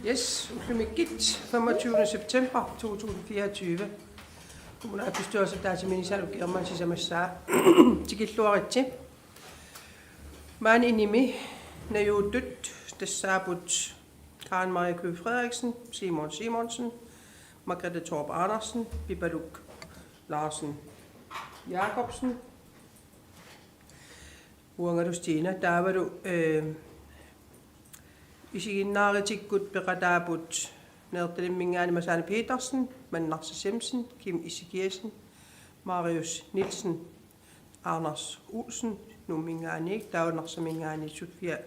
Yes, Ultimikit, 25. september 2024. Kommunalbestyrelse taasiministerium Germansisamassa tikilluaritsi. Maan inimi najuutut tassaaput Karen Marie Køge Frederiksen, Simon Simonsen, Margrethe Torp Andersen, Bibaluk Larsen Jacobsen. Uanga Stina, der var du isiginnaaritikkut peqataaput neertalimmingaani Masane Petersen, Mannarsa Semsen, Kim Isigiesen, Marius Nielsen, Anders Olsen, nummingaaniik taunarsamingaani Sofia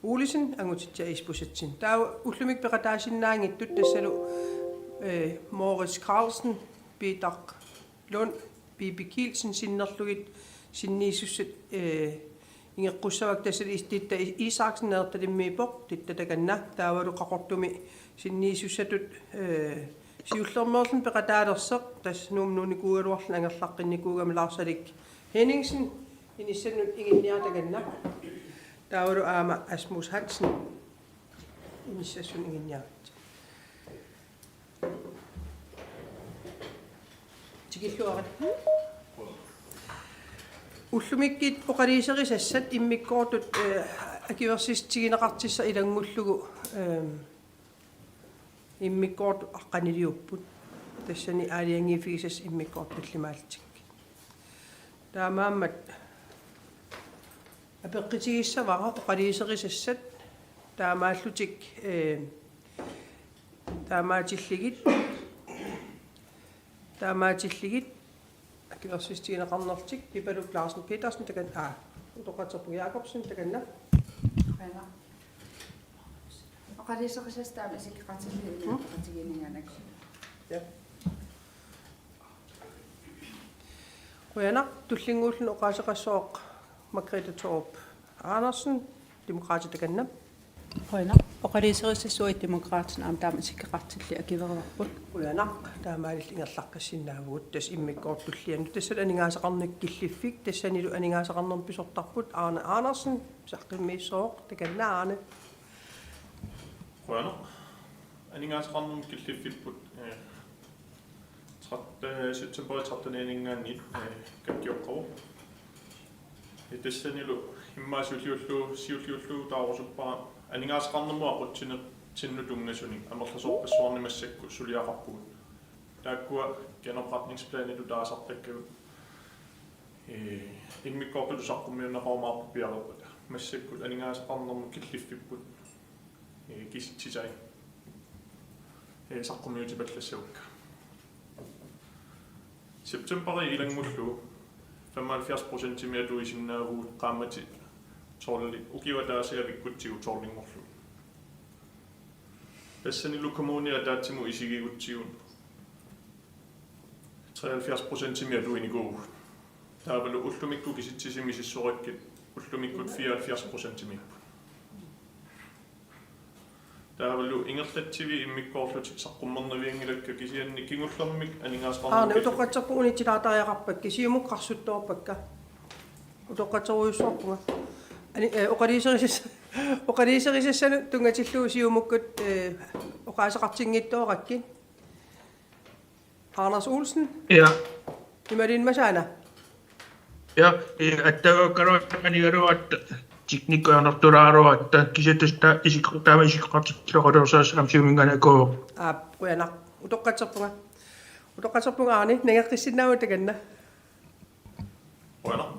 Olisen angutitja ispusetsin. Tau ullumik peqataasinnaangittut tassalu Moritz Carlsen, Peter Lund, Bibi Kielsen sinnerlugit sinniisusset Ingequssavak tassal titta Isaksen neertalimmiipoq tittatakanna taavalu qaqortumi sinniisussatut siullermersen peqataalerseq tass nuumnuunikuugaluarlan angerlaqqinikuugam Lars-Alik Henningsen inissannut inginniatakanna taavalu aama Asmus Hansen inissassun inginniarat tikilluarat Ullumikkit oqaliiserisassat immikkoortut akiversistigineqartissa ilangullugu immikkoortu aqqaniliupput tassani aaliangiifigisas immikkoortallimaaltik taamaammat apeqqitigissavara oqaliiserisassat taamaallutik taamaatilligit Kiversistigineqarnertik Bibaluk Larsen Petersen takan Utoqaterpu Jacobsen takanna Qana oqaliiserisastaama isikkeqartilliinnaqatigininganak ja Quyanaq tullinguullun oqaaseqassooq Margrethe Torp Andersen demokraati takanna Qana oqaliiserisassui demokraatin aam taama isikkeqartilli akivererarput Quyanaq taamaalil ingerlaqqassinnaavut tas immikkoortulliannu tassal aningaaseqarnik killiffik tassanilu aningaaseqarnerm pisortarput Arne Andersen saqqimmiissooq takanna Arne Quyanaq aningaaseqarnerm killiffiput 30 september 13 kakkiоққару тассанилу иммаасулиуллу сиуллиуллу таарусуппара анingaaseqarnermu aqutsineq tinnu tungasuni амерласоорпассуарнимассакку сулиақарпугут тааккуа генерпартningsplaanilu таасартаккагу иммиккоортулу саққуммиунеқармаарпу пиарерпута массаккут анingaaseqarnermu киллиффиппут киситсисай саққуммиутипаллассавукка септембери илангуллу 75% миатуисиннаавуут qaamati torli ukiwataasiavikkutsigu torlinngorlu тассанилу коммуния таатсиму исигигутсигун 73% миатуиникуу таавалу уллумикку киситсисими сиссориккит уллумиккут 74% миппу таавалу ингерлатсиви иммиккоорлутик саққуммернавиангилакка кисианни кингуллэрмик анingaaseqarnermu Utoqaterpu unittilaatariaqarpak kisiumukqarsuttoorpakka Utoqateruissuarpunga oqaliiserisassanu tungatilluu siumukkut oqaaseqartinngittoorаккин Anders Olsen Ja, Imalin Masana attagaruat tiknikkuanertulaaruat kisatasta isikqutaama isikqartikkiloqalersaas amsiuminganakoo Quyanaq Utoqaterpunga Arne nangeqqissinnaavut takanna Quyanaq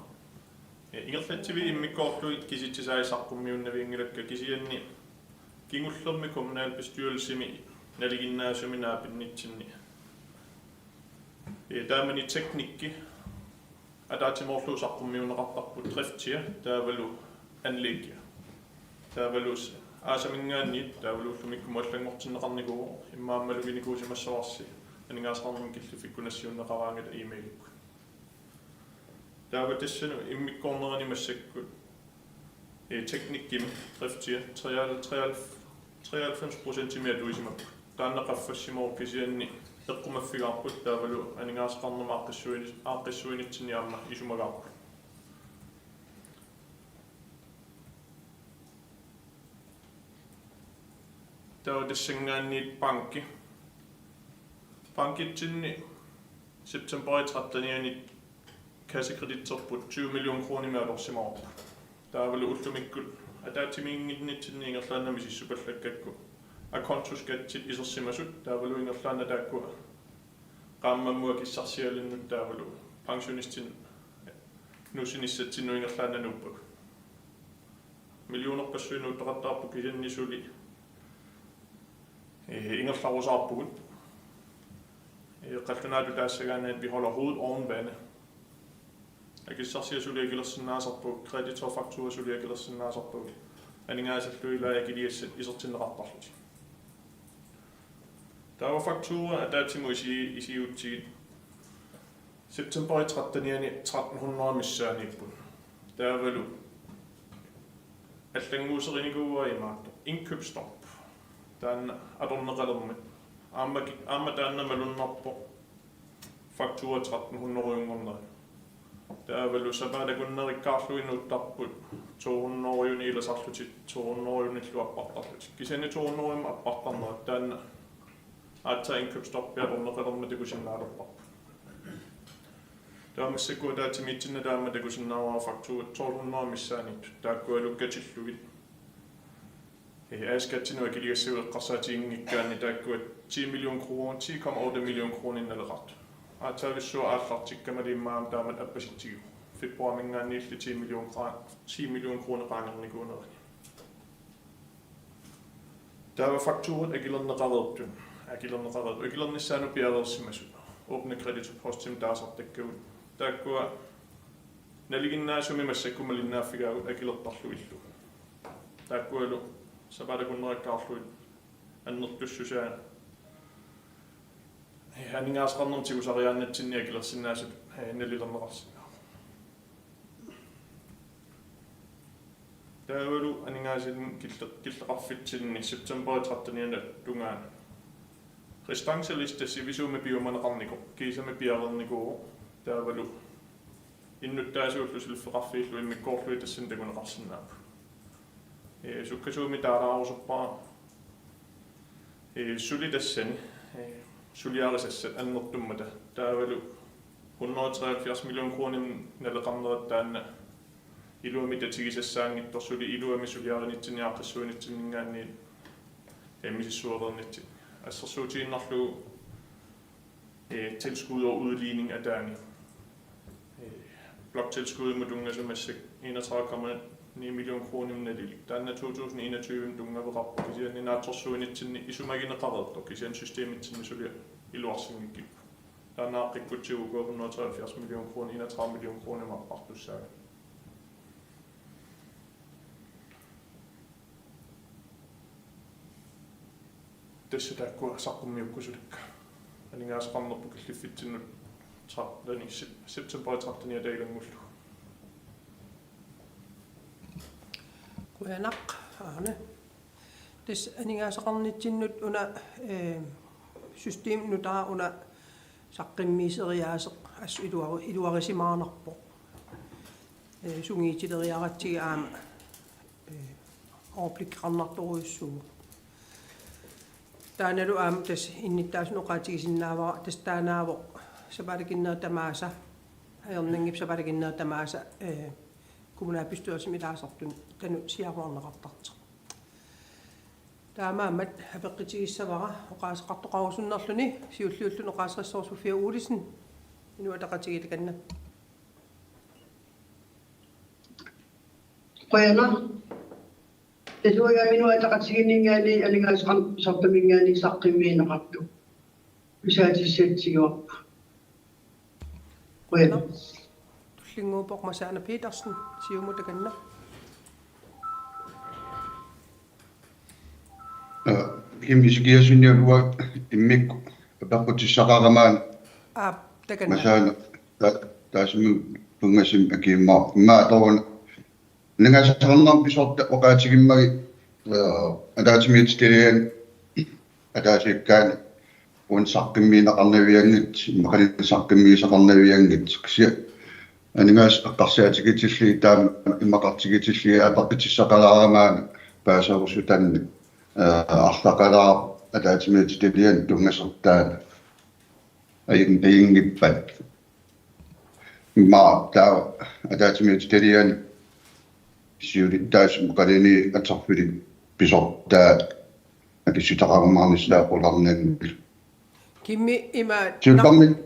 ингерлатсиви иммиккоортуит киситсисаи саққуммиуннавиангилакка кисианни кингуллерми kommunalbestyrelsimi налигиннаасуми наапиннитсинни таамани teknikki атаатимоорлуу саққуммиунеқартарпут дрифтия таавалу анлегия таавалус аасамингаанни таавалууллумиккумаллангортиннеқарникуу иммааммалугиникуусимассаварси анingaaseqarnermu киллификкунассиуннеқараангат имейликку тааватассану иммиккорнерани массаккут teknikkimi driftia 93% миатуисимап тааннеқаффассимоор кисианни эққумаффигаарпут таавалу анingaaseqarnerma ааққиссуинитсиниарма исумагаарпут таутассангаанниит панкитсинни септембер 13-ниани кассакредитсерпут 20 миллион крони алорсимаарпу таавалу уллумиккут атаатимиингиннитсинни ингерлааннами сиссупаллаккакку аконтускатсит исерсимасут таавалу ингерлаана тааккуа qaammammua kissarsiallinnut taavalu pensionistin nusinissatsinu ingerlaannanuppak millionerpassuinu taqattaarpu kisannisuli ingerlarusaarpugut qallunaatu taassagaanaat vi holder hovedet oven vande akissarsiasuli akilersinnaasarpu kreditorfakturasuli akilersinnaasarpu aningaasallluila akiliassat isertinneqartarlut taava faktura ataatimu isiutsigit september 13-niani 1300 missaaniipput taavalu аллангуусеринигууа имаатто инкøbstop таан адорнеқалермит аама таанна малуннарпо фактура 1300 юнгорнера таавалу сапаалакуннериккаарлуинуттарпут 200 юни иласарлутит 200 юниллуаппартарлут кисани 200 юма аппартарнера таанна аатта инкøbstop пиадорнеқалермит тикусиннаалерпарпу таамассакуа таатимитсинна таама такусиннааваа фактура 1200 миссаанит тааккуалуккатиллугит аскатсинуа килигассуэққарсаатиингиккаани тааккуа 10 миллион кроон 10,8 миллион кроонинналеқарт аатаависсуа ааллартиккамалиммаам таамат аппаситсигу фебруамингаанниилли 10 миллион кроонеқаангерникуунерани таава фактурат акилернеқареертун акилернissaaну пиалерсимасу åbne kreditpost til daasartakkuut taakkua naliginnaasumi massakkumalinnaaffigagut akilertarluillu taakkualu sapalakunnerakkaarluit annertussusaa aningaasaqarnertikusariaannatsinni akilersinnaasut nalilerneqarsinaa taavalu aningaasin killeqarfitsinni september 13-niana tungaan restanceliste sivisume biomaneqarniku kiisame pialerniku taavalu innuttaasuullusilferarfiillu immikkoorlui tassin takuneqarsinnaap sukkasuumi taaraaruserpaa suli tassani suliaarisassat annertummata taavalu 173 million kronin naleqarnerat taanna iluami tatigisassaangittorsuli iluami suliaarinitsiniaaqassuunitsinningaanni emmisissuerernitsi assersuutiinnarlu tilskud og udligning af derne. Bloktilskuddet må dunga som er 31,9 million kroner nedelig. Den er 2021 dunga ved rapporteret. Den er torsuenit til isumagine qaret og kisen systemet til isoleret i lårsingen. Den er rekrutteret 173 million kroner, 31 million kroner med rapporteret. Tässä taakua saqummiukkusudakka aningaasqarnerpu killiffitsinnut lani september 13 tailanngullu kuyanaq aane des aningaasaqarnitsinnut una system nutaa una saqqimmiiseriaaseq assu iluarisimaanarpo sungiitileriaratsigi aama overblikqarnartoruissugu taanalu aam tas innittaasunoqaatigisinnaavara tas taanaavo sapalikinneer tamaasa ajernangip sapalikinneer tamaasa kommunalbestyrelsesmilaasartun tanu siaruarneqartarta taamaammat apeqqitigissavara oqaaseqartoqarusunnerluni siulluullun oqaasressorsufia uulisen inuataqatigitakanna qoyana Tesuya minua taqatsiginningaani alingaasqan sartamingaani saqqimmiineqartu usaatissatsiuarpa qoyana tullinguupoq masaana Petersen siumutakanna Himmiskiasunniulua immikku apaqqutissaqaramaan takanna masaana taasmu pungasim akiimmaa immaatoruun Ningasaqarnam pisorta oqaatigimmagi ataatimiitstilian ataasiikkaani un saqqimmiineqarnaviangit maqalin saqqimmiisaqarnaviangit kisia aningaas aqqarsiatigitilli taama immaqartigitilli apaqqitissaqalaaramaana paasarusutanni арлақалаа атаатимиутилиан туннасертаа аингиппат ма таа атаатимиутилиан сиулиттаас мукалини атсарфили писортаа акисутақармаарнислаа qulарнаггил Kimmi ima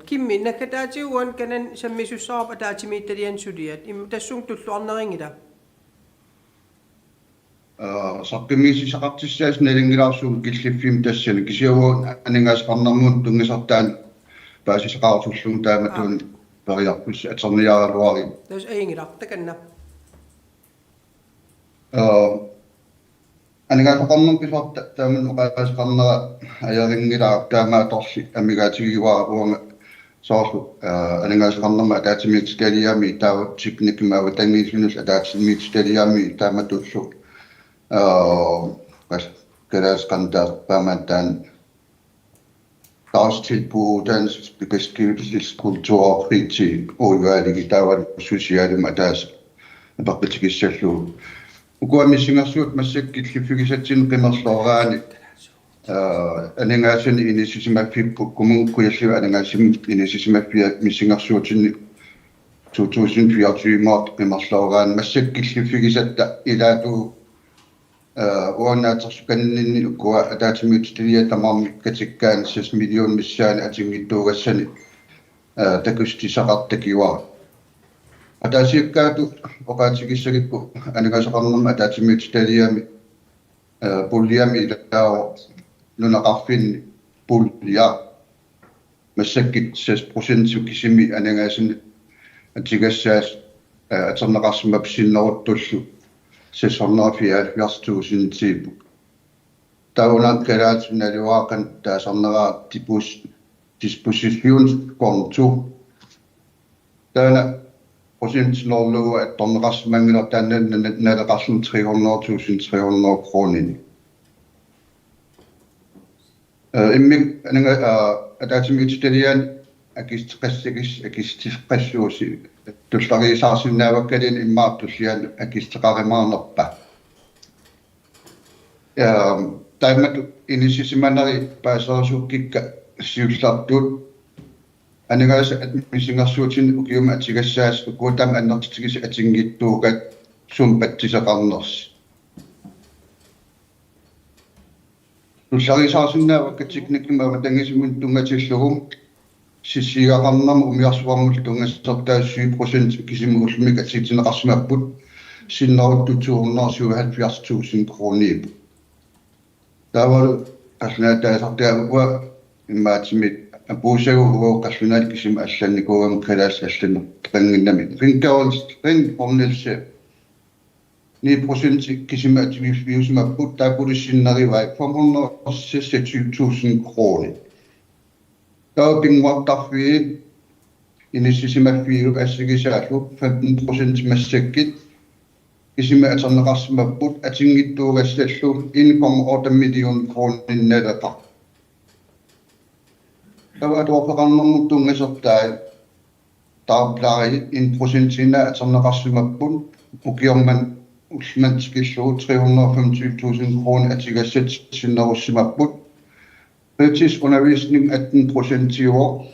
kimmi nakataatiuan kanan sammisussaarpa taatimiittalian suliat tassung tulluarneringila саққимиисисақартиссаас налингилаарсуун киллиффим тассани кисиавуун анингаасқарнармуун тунгисартаан паасисақарсуллуун тааматуун периарпус атерниаралуари tas aingilaqtakanna анингаасақарнам писарта тааман оқаасқарнера аярингилаа таамааторси амигаатигиваарапуунга соорлу анингаасақарнерма атаатимиитскалиами таават техникимаава тангиисунус атаатимиитскалиами тааматуллу Græskanter, Bermandan, dagstilbud, dansk beskæftigelseskultur og fritid, udvalg, der var sociale med deres bakketikisation. Ugo misingasut masakit kifikisatin qimerlorani anengasin inisisimafi kumun kuyasiva anengasim inisisimafi misingarsuutin 2024 mart qimerlorani masakit kifikisatta ilatu уаннаатэрсуканнинни уккуа атаатимиутилия тамарми катиккаан 6 миллион миссаани атингиттуугассани такустисақартакиуара атаасиаккаату оқаатигиссагиппу анагасақарнерма атаатимиутилиами пуллиами илаа нунақарфинни пуллиа массаккит 6% кисими анагасини атигассаас атернеқарсимап синнеруттуллу 674.000 tipu. Taunat kerätsinäliuakan taasarneraa dispositionskonto. Täällä prosentsnorlugu attorneqarsimangila taanna naleqarlum 300.300 kronin. Immik anga ataatimiutitalian акистеқассууси туллариисаарсиннааваккалин иммаартуллиан акистеқаримаарнерпа таймат инисисиманари паасерсуккикка сиуллартут анигаас мисингерсуутин укиума атигассаас укуутам аннертитигис атингиттуукат сумпаттисеқарнерс туллариисаарсиннаавакка техникимава тангисимун тунгатиллугум сисигаақарнам умиарсуармул тунгассертаа 7% кисимугулмик атитинеқарсимаппут синнерутту 277.000 кронип тавал аслаатаасартиагуа иммаатимит апуусагугоо қаслунаат кисим алланникуугам калаас аллану пангиннами ринкаулс рин орнилсе 9% кисим ативиусмаппут таапулиссиннаривай 526.000 крони Taupingwaqtarfii inissisimafiiluk assigisaallu 15% massakkit isima aterneqarsimapput atingittuugassallu 1,8 million kroninnalataq tawatuorpeqarnermut tungasertaa taarplari 1%ina aterneqarsimapput ukiorman ulmantikillugu 325.000 kron atigassat sinnerussimapput British undervisning 18% i år.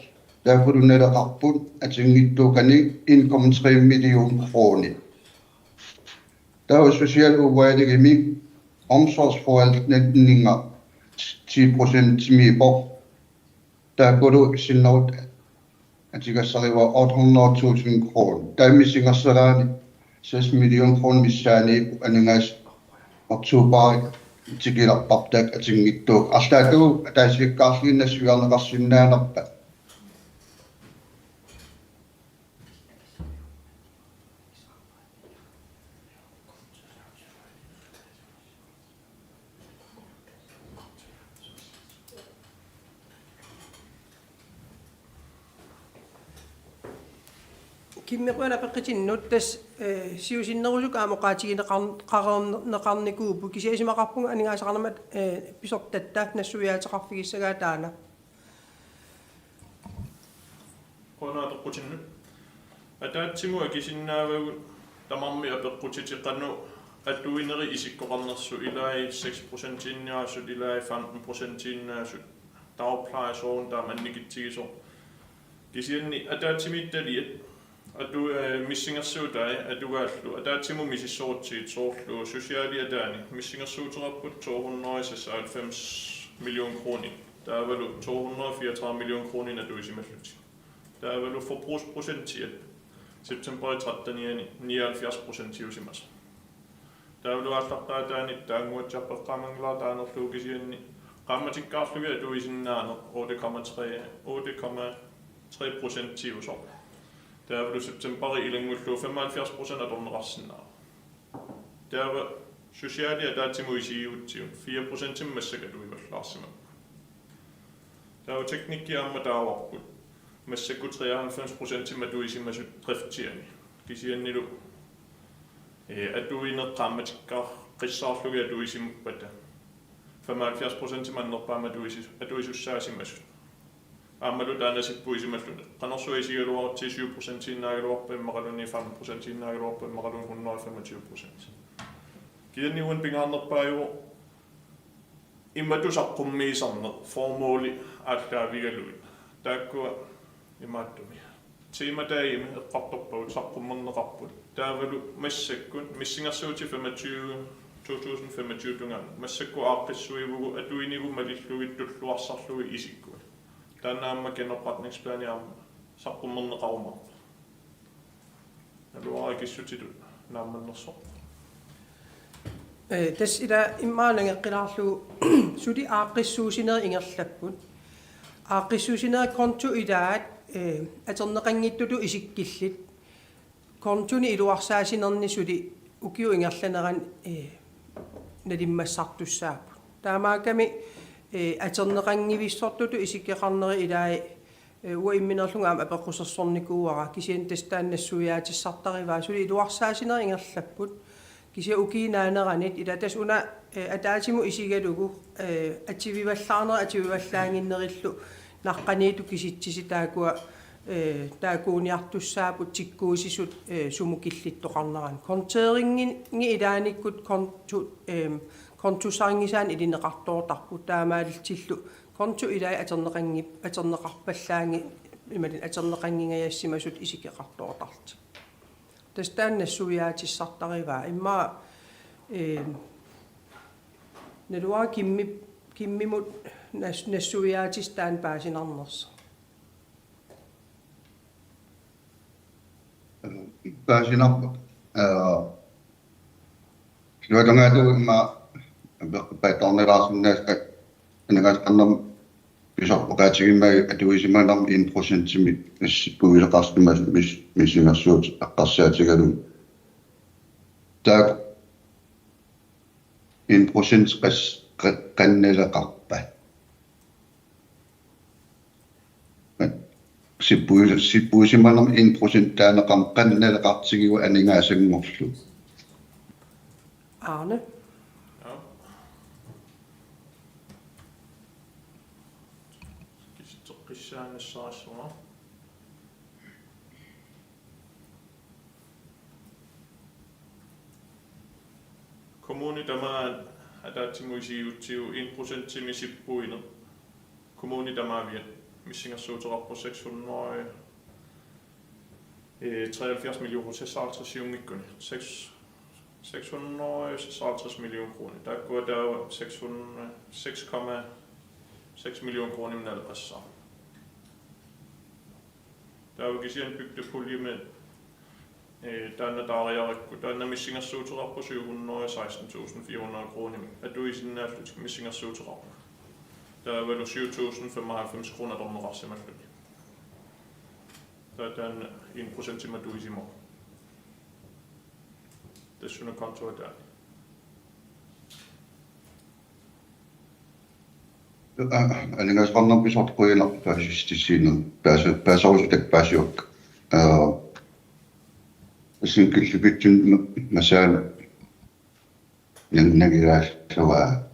Derfor er det rapport, at tingittuukani 1,3 million kroner. Der er socialt uværdelig omsorgsforvaltninger 10% smiber. Der går du sin not, at det kan sige 800.000 kroner. Der er missing af sådan 6 million kroner missani anningas oktober. Tigilar paptak atingittu astatu ataasikkaarsliinna suarneqarsinnaanarpa kimmiquna peqqitinnut tas siusinnerusuk aamoqaatigineqarnerneqarnikuupu kisiasimaqarpunga aningaasaqarnamat pisortattaat nassuiaataqarfigissagaa taana qonaateqqutinnu ataatsimu akisinnaavagun tamarmi apeqqutitiqqannu atuineri isikkoqarnersu ilai 6% inniaasut ilai 15% inniaasut dagplejesorgen der mannikittigisor kisianni ataatimiittali atu missingersuutai atuaallu ataatimu misissorutiit soorlu sosiaali ataani missingersuuterapput 296 million kroner taavalu 234 million kroner atuisimalluti taavalu forbrugsprocentiet september 13 79% iusimas taavalu allaqqaataani taanguatjarpeqqamanglaa taanerluu kisianni qammatikkaarlugi atuisinnaana 8,3% tiusor taavalu septemberi ilangullu 75% atorneqarsinnaa taava sosiaali ataatimuisiiuttiun 4% massakatuivallaarsimak taava teknikkiaamma taavarput massakku 93% matuisimasut driftiani kisiannilu atuineqqaammatikkaar qissaarlugi atuisimuppata 75% mannerpaama atuisussaasimasut aammalu taanasippuisimalluna qanersuisigaluarti 7% innaagaluarpimmaqaluni 5% innaagaluarpimmaqalun 125% kianniuan pingaarnerpaajuo immatusaqqumiisarneq formuuli aallaavigaluit taakkua imaattumi tiimataayimi eqqartorpagut saqqummerneqarput taavalu massakkun missingersuuti 2025 tungaan massakku aaqqissuivugu atuinigu malillugit tulluarsarlugi isikkua taanaamma kennerpartningsplaani aamma saqqummerneqarumarpa naluarakissutitu naammannersoq tas ila immaanangeqqilaarlu suli aaqqissuusineri ingerlapput aaqqissuusineri kontu ilaat aterneqangittulu isikkillit kontuni iluarsaasinерни suli ukiu ingerlaneran nalimmassartussaaput taamaakami aterneqangivissortutu isikkeqarneri ilai uimminerlungaam apeqqussersornikuuara kisian tastaannassuiaatissartarivaa suli iluarsaasineri ingerlapput kisia ukiinaaneranit ila tas una ataatimu isigalugu ativivallaangerillu naqqaniitu kisitsisi taakua taakuuniartussaaput tikkuusisut sumukillittoqarneran konteeringi ilaanikkut kontusarngisaan ilineqartoortarput taamaaliltillu kontu ilai aterneqarpallaangi imalin aterneqangingayassimasut isikeqartoortarti tastaannassuiaatissartarivaa immaa nalua kimmimut nassuiaatistaan paasinarnersa pääsinappa luotangaatu imma paitorneraarsunnaasta anagaasqarnam pisorpoqaatigimmagi atuisimanam 1% puileqarsimas missingersuut aqqarsiatigalum taak 1% qanneleqarpa sippuisimanam 1% taaneqam qanneleqartigigu aningaasangorlu Arne qissaanassaarsuara kommuni tamaan ataatimuisiuttiu 1% misippuine kommuni tamaavia missingersuuterarpu 673 millioner til 50 jungikkuni 656 millioner kroner der går der 6,6 millioner kroner med alderpresser der er jo kisian bygdepulje med tänne tarjoarekku tänne missingersuuterarpu 716.400 kroner at du i sin nærmest missingersuuterarpu der er vel 7.095 kroner tornerarsimallut der er den 1% til maduisimo det syner kontoa der aningaasqarnam pisortquilar paasistisiinu paasorusutak paasiuk asinkillipitsun masaana nannagilaallawaa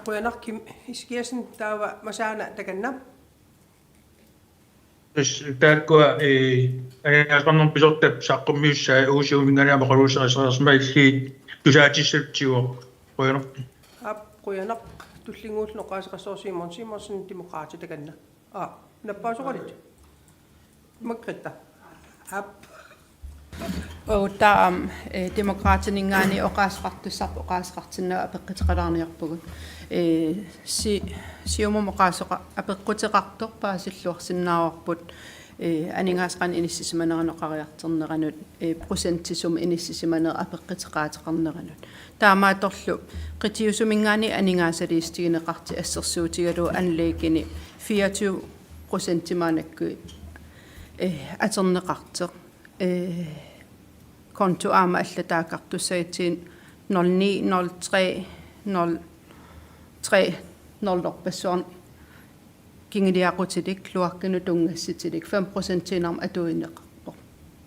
Puenarkim iskiasin taava masaana takanna taakua aniaasqarnum pisortap saqqummiussaa uusiuminganiama qaluuseriserasmailliit tusaatissutigu qoyanoq quyanaq tullinguullu qaasqassoorsiimon simonsin demokraati takanna nappaasuqalit makritta Taam demokraatinningaani oqaasqartussarpu oqaasqartinnaa apeqqiteqalaarniarpugut siumum oqaasoqa apeqqutеqartor paasilluarsinnaawarput aningaasqan inissisimananeraqariarterneranut prosentisum inissisimananer apeqqiteqaateqarneranut taamaatorlu qitiusumingaani aningaasaliistigineqarti assersuutigalu anleekini 24% aterneqarteq konto aama allataaqartussaitiin 090303 kingiliaqutilik luaqqinu tungassitilik 5% inarm atuineqartor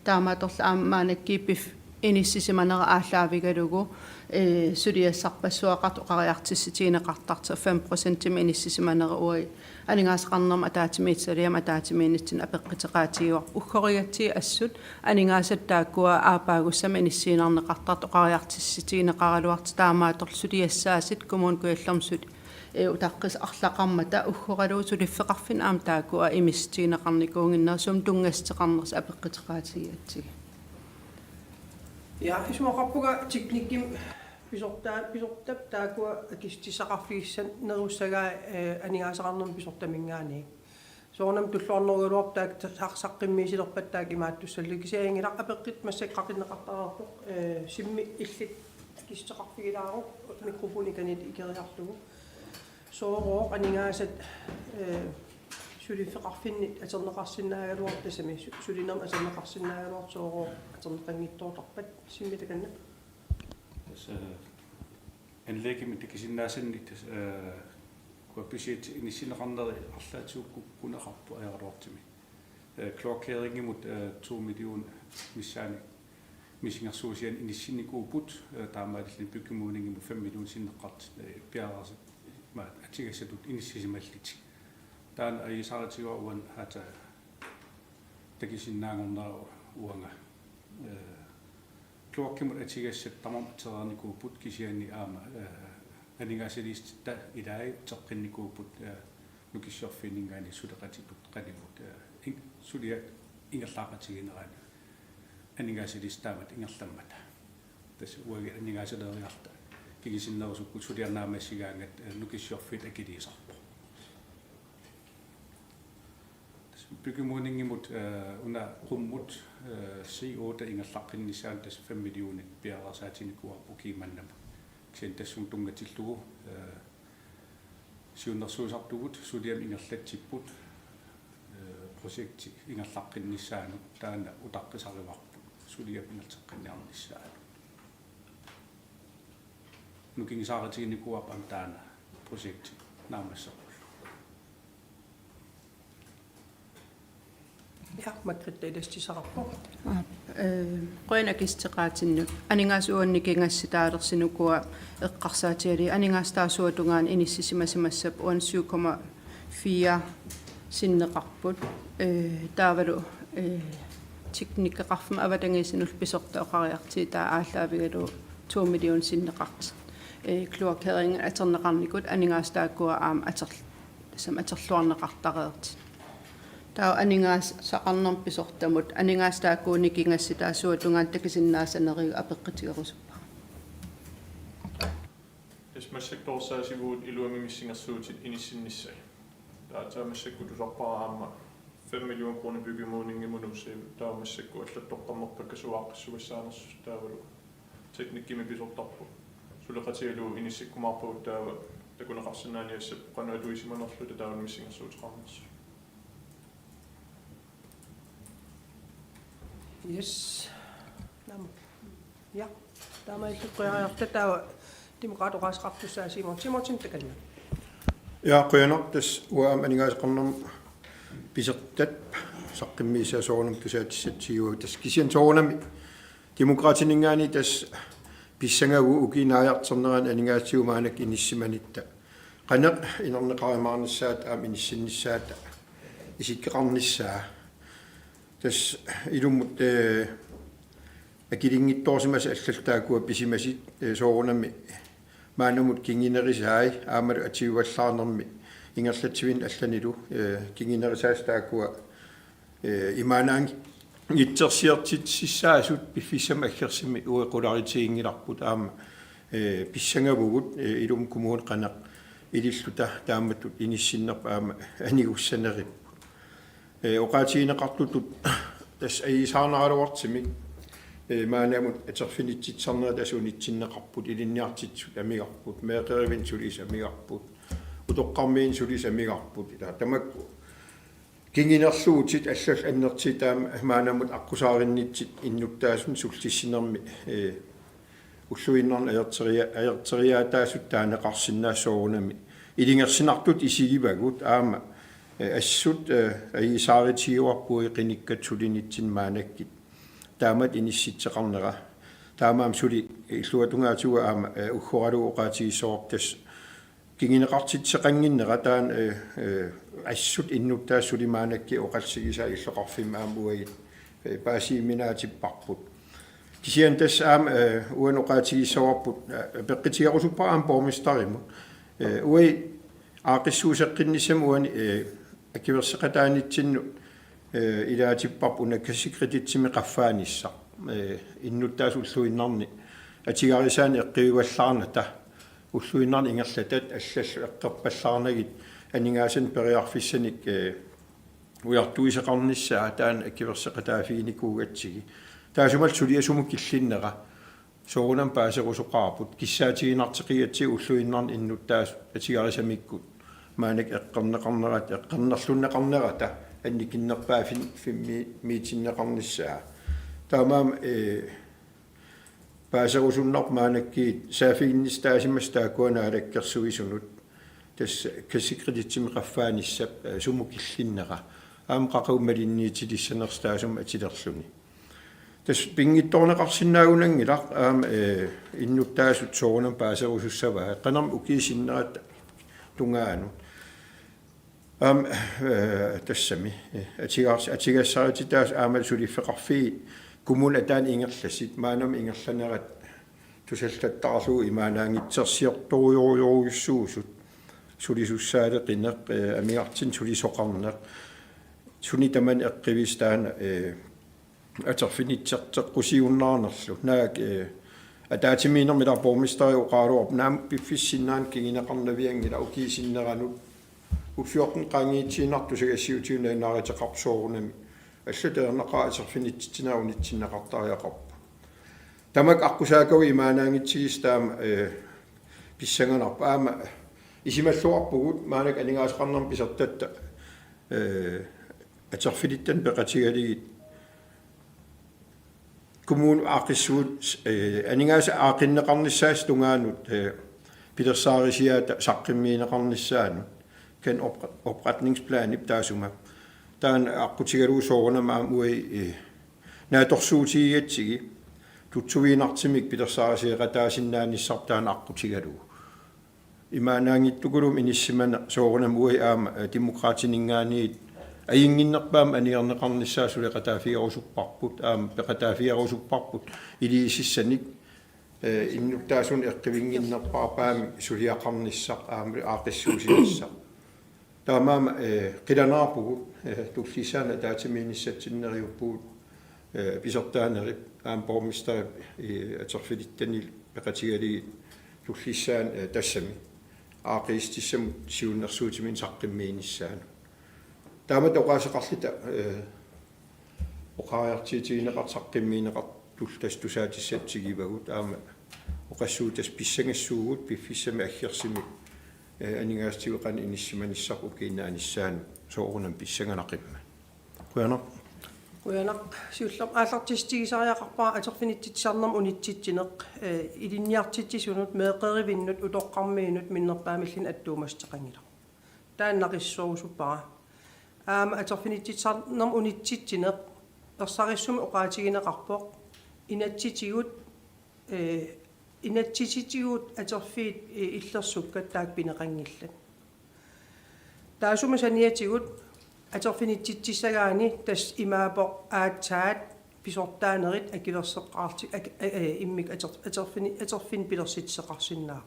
taamaatorla aammaanakkiippif inississimanera aalлааvigalugu suliassarpassuaqart oqariartissitiineqartarta 5% inississimanera ui aningaasqarnerma ataatimiitsaliam ataatimiinitsin apeqqiteqaatigiuar uggorigatsi assut aningaasаттaakkua aapaagussama inissiinarneqartart oqariartissitiineqaraluart taamaatorl suliassaasit kumun kuillermsut utaqqis arlaqarmata uggoraluu suliffeqarfin aam taakkua imistiineqarnikuunginnersum tungasteqarners apeqqiteqaatigiatsigi ja isuaqarpuga teknikkim pisortap taakua akistisaqarfigissan nerussagaa anigaasaqarnerm pisortamingaani soornam tulluarneruluar taak saqqimmiisilerpat taak imaattussallikisiangilaq apeqqit massaqqaqinneqartararpoq simmi illit kisteqarfigilaaruq mikrofoonikanit ikeriarlugu soorooq anigaasat suliffeqarfinnit aterneqarsinnaaгаluар тасами сулинерм атернеқарсиннаагалуар соороо атернеқангиттоортарпат симмитаканна анлегимит кисиннаасиннит куапписиит иниссинеқарнери арлаатиукку кунеқарпу аяралуартими клоккерингимут 2 миллион миссаани мисингерсуусиан иниссинникуупут таамаалли пиккумуунингиму 5 миллион синнеққарт пиараарса маат атигассатут иниссисималлити таан аисаратигуан хата такисиннаангорнаа уанга клоккимут атигассат тамартерникуупут кисиани аама анигаасилистта илаи теққинникуупут нукиссерфинингаани сулеқатипут қалимут сулиа ингерлаақатигинерани анигаасилистаамат ингерламмата тас уаги анигаасилериарта кигисиннерусукку сулиарнаамассигаангат нукиссерфит акилисарпо byggemålingimut una rummut CO ingallaqqinnissaan tas 5 millionit piarasaatinikkuarpu kiimannama ksen tassum tungatillugu siunnersuusartugut suliam ingerlatsipput projekti ingallaqqinnissaaну таана утаққисариварпу сулиам ингерteqqinniarnissaaну нукингисааратигинникуап ам таана projekti наамассаа ja makrittailastisaqarpo qoinakisteqaatinnu aningaasuannikingassitaalersinukua eqqarsaatiali aningaastaaasuatungaan inissisimasimassap 7,4 sinneqarput taavalu teknikkeqarfuma avatangisinul pisorta oqariartii taa aallaavigalu 2 million sinneqart kloakering aterneqarnikut aningaastaakkua aam aterluarneqartareerti tau aningaas saqarnerm pisortamut aningaastaakuunikingassitaasuatungaan takisinnaassanerigu apeqqitigerusuppa массакторсаасивуут илуамимиссингерсуутит иниссиннissai таатаамассакку тусарпараама 5 миллион кроны бyggemålingимунусси таамассакку аллаттоққаммерпакка суааққиссугассаанерс таавалу техниккими писортарпу сулеқатигалуу иниссиккумаарпагут таава такунеқарсинааниассап қануатуисиманерлута таавалмиссингерсуутеқарнерс yes nam ja taama illuqqiariarta taava demokraatoqaasqartussaa Simon takanna ja qoyanartas uaam aningaasqarnerm pisertat saqqimmiisaasoornum tusaatissatigiu tas kisian soornami demokraatiningaani tas pissangagu ukinaajarterneran aningaasiumaanak inissimanitta qaneq inerneqarimaarnissaat aam inissinnissaata isikkeqarnissaa тас илуммут акилингитторсимас аллалтаакуа писимасит соорунами маанамут кингинерисаай аамалу атиуаллаарнерми ингерлатсивин алланилу кингинерисаастаакуа имаанаанги итсерсиартит сиссаасут пиффисама аггерсими уэкуларитигингиларпут аама писсангавугут илум кумуун канақ илиллута тааматут иниссиннерпа аама анигуссанерип оқаатигинеқартутут тас аисаарнаралуартимик маанамут атерфинитситсарнера тасунитсиннеқарпут илинниартитсут амигарпут меэқеривин сулис амигарпут утоққармиин сулис амигарпут ила тамакку кингинерлуутит аллал аннертитаама маанамут аққусаариннитсит иннуттаасун суллиссинерми уллуиннарна аертериаатаасут таанеқарсинаассоорунами илингерсинартут исигивагут аама ассут аисааритигуарпуи қиниккат сулинитсин маанаккит таамат инисситсеқарнера таамаам сули иллуатунгаатуга аама уггоралу оқаатигиссооптас кингинеқартитсеқангиннера таан ассут иннуттаассули маанакки оқалсигиса иллоқарфимма аамуагит паасииминаатиппарпут кисиан тас аам уаноқаатигиссоорпут пеққитиарусуппа аам пормистариму уи аақиссуусеққиннисам уани акиверсеқатаанитсинну илаатиппарпу наккасикрититсими қаффаанисса иннуттаасуллуиннарни атигарисаани эққиваллаарната уллуиннарни ингерлатат аллаллу эққерпаллаарнагит анингаасан периарфиссаник уяртуисеқарниссаа таан акиверсеқатаафигиникуугатсиги таасумал сулиасуму киллиннера соорунам паасерусоқарпут киссаатигинартеқиатси уллуиннарни иннуттаас атигарисамиккут маанак эққернеқарнерат эққернерлуннеқарнерата анникиннерпаафин фимми миитиннеқарниссаа таамаам паасерусуннар маанаккиит саафигиннистаасимастаакуанаалаккерсуисунут тас касикрититсими қаффааниссап суму киллиннера аам қақаумалинниитилиссанерстаасум атилерлуни тас пингитторнеқарсинаагунангилар аам иннуттаасут соорунам паасерусуссаваа қанарм укиисиннерат тунгаану аам тассами атигассаратитаас аамал сулиффеқарфии кумун атаан ингерласит маанам ингерланерат тусаллаттарлуу имаанаангитсерсиорторуйоруйуссуусут сулисуссаале қинеқ амиартин сулисоқарнеқ суни таман эққивистаана атерфинитсертеққусиуннаарнерлу наак атаатимиинермила пормистари оқаалуарп наам пиффиссиннаан кингинеқарнавиангила укиисиннеранут уффиортен қангиитсиинарту сагасиутиунаанааритеқарсоорунами аллутеернеқаа атерфинитсинааунитсиннеқартариақарпу тамак аққусаакави имаанаангитсигис таама писсанганарпа аама исималлуарпугут маанак анингаасеқарнерм писертатта атерфилиттан пеқатигалигит коммун аақиссуут анингааса аақиннеқарниссаас тунгаанут пилерсаарисиаата саққиммиинеқарниссаанут kan opretningsplan iptaasuma taan aqutigaluusoorunama uai naatorsuutigiatsigi tutsuviinartimik pilersaarisiiqataasinnaanissar taan aqutigalu imaanaangittukulum inissimana soorunam uai aama demokraatiningaaniit ayinginnerpaam aniarneqarnissaa suleqataafiarusupparput aama peqataafiarusupparput iliisissanik innuttaasun eqqivinginnerparpaami suliaqarnissaq aama aaqissuusinissaq таамаам қиланаарпугу туффисаана таатимииниссатсиннериуппуут писертаанерип аам пормистарип атерфилиттанил пеқатигалиги туффиссаан тассами аақиистиссам сиуннерсуутимин саққиммииниссаана таама тоқаасеқарлита оқаариартиитигинеқар саққиммиинеқар тултас тусаатиссатсигивагут аама оқассуутас писсангассуугут пиффиссами аггерсими анингаастигеқан иниссиманиссақ укиинааниссаан соорунам писсанганақимма куянақ сиуллер ааллартистигисариақарпаа атерфинитсарнерм унитситсинеқ илинниартитсисунут меэқеривиннут утоққармиинут миннерпаамиллин аттуумастеқангила тааннақиссоорусуппара аама атерфинитсарнерм унитситсинеқ персариссуми оқаатигинеқарпоқ инатситигут инатсиситигут атерфиит иллерсуккат таак пинеқангиллат таасума саниатигут атерфинитсисагаани тас имаапо аатсаат писортааnerit акилерсеққарти иммик атерфин пилерситсеқарсинаа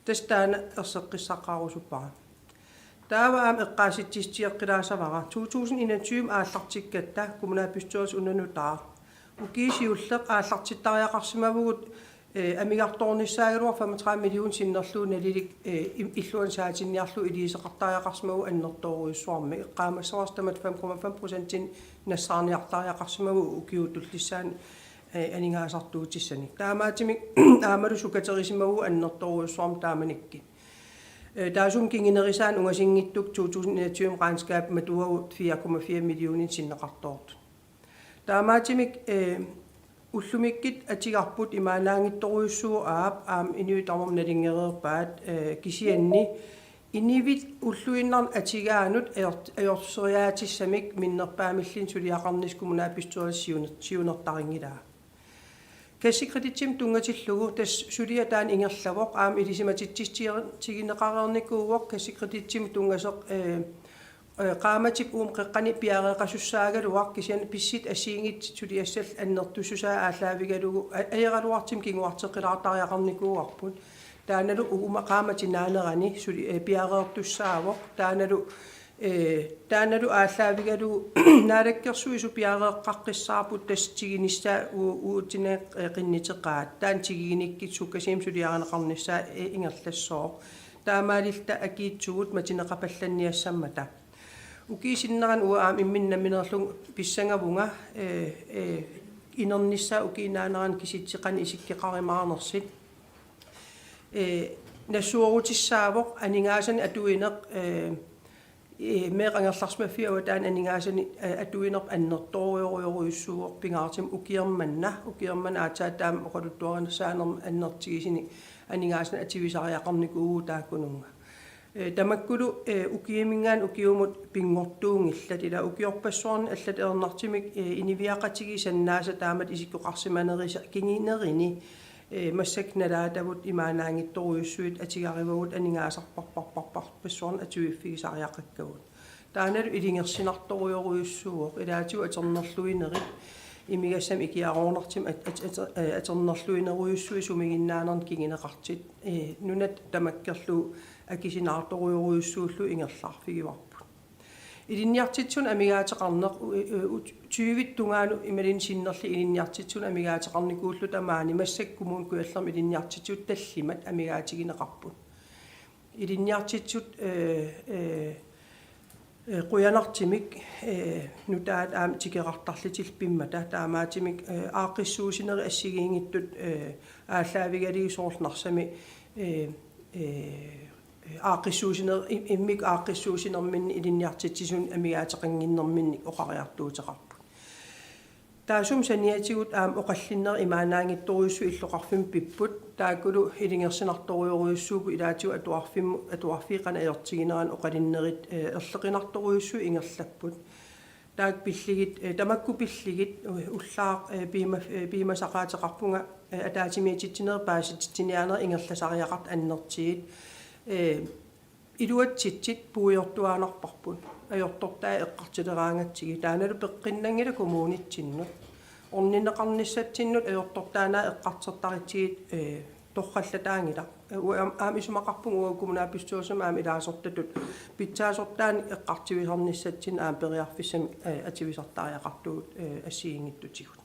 тас таана ерсеққиссаққарусуппара тааваам эққааситсистиэққилаасавара 2021 ааллартиккатта коммунапистуус унанутаа укиисиуллеқ ааллартиттариақарсимавгут амигарторнissaagaluar 35 миллион синнерлуунналилик иллуан саатинниарлу илисеқартариақарсимаву аннерторуиссуарми эққаамассаварстамат 5,5% нассаарниартариақарсимаву укиутуллиссаани анигаасартуутиссани таамаатимик аамалу сукатерисимаву аннерторуиссуарми тааманикки таасум кингинерисаан унгасингиттук 2021 regnskab матуагу 4,4 миллионин синнеқартоорт таамаатимик уллумиккит атигарпут имаанаангитторуйуссуу аам инуитармам налингереерпаат кисианни инивит уллуиннарн атигаанут аёрсериаатиссамик миннерпаамиллин сулиақарнис коммунапистуалиссиунертарингилаа кассикредитсим тунгатиллугу тас сулиатаан ингерлавоқ аам илисиматитсистигинеқарерникууоқ кассикредитсим тунгасеқ qaamатип уум қеққани пиареқасуссаагалуар кисиан писсит асиингит сулиассал аннертуссусаа ааллаавигалугу аералуартим кингуартеқилаартариақарникууарпут тааналу ума qaamати наанерани сули пиареертуссаавоқ тааналу ааллаавигалугу наалаккерсуису пиареэққаққиссаарпут тастигинissаа уутинеэ қиннитеқаат таан тигигиниккит суккасиим сулиаранеқарниссаа ингерлассоо таамаалилта акиитсугут матинеқапалланниассаммата укиисиннеран уаам имминнаминерлун писсангавунга инернissaа укиинаанеран киситсеқани исиккеқаримаарнерсит нассуорутиссаавоқ анингаасани атуинеқ меқангерларсмаффиава таан анингаасани атуинерп аннерторуйоруйоруйуссууоқ пингаартим укиермана аатаатаам оқалуттуаринерсаанерм аннертигисини анингаасани ативисариақарникуу тааккунунга тамаккулу укиемингаан укиумут пингортуунгилла укиорпассуарни аллат ернартимик инивиақатиги саннааса таамат исиккоқарсиманериса кингинерини массакналаатавут имаанаангитторуйуссуит атигаривагут анингаасарпарпарпарпар пассуарни атуиффигисариақаккагут тааналу илингерсинарторуйоруйуссууоқ илаатиу атернерлуинерит имигассам икиароорнартим атернерлуинеруйуссуи сумигиннаанерн кингинеқартит нунат тамаккерлу акисинаарторуйоруйуссууллу ингерлаарфигиварпут илинниартитсун амигаатеқарнеқ 20 тунгаану ималин синнерли илинниартитсун амигаатеқарникууллу тамаани массаккумуун куаллерм илинниартитсут таллимат амигаатигинеқарпут илинниартитсут quyanartimik nutaat aam tikeqartarlitil pimmata taamaatimik aaqissuusineri assigiingittut aallavigaligisoornarsami aaqissuusineri immik aaqissuusinerminni ilinniartitsisun amigaataqanginnerminni oqariartuuteqarpu taasum saniatigut aam oqallinner imaanaangittoruissu illoqarfim pipput taakulu ilingersinartoruyoruissuugu ilaatiu atuarfiiqana ayortigineran oqalinnerit erleqinartoruissu ingerlapput taak pilligit tamakku pilligit ullaaq piimasaqaateqarpunga ataatimiatittineer paasittineaner ingerlasariaqart annertigit iluatsitsit puujortuaanarparput ajortortaa eqqartileraangatsigi taanalu peqqinnangila kommunittinnut orninneqarnissattinnut ajortortaanaa eqqartertaritsigit torrallataangila aamisumaqarpun uakummunaapissuusam aam ilaasortatut pitsaasortaani eqqartivisarnissatsin aam periarfissam ativisartariaqartuut assiingittutigut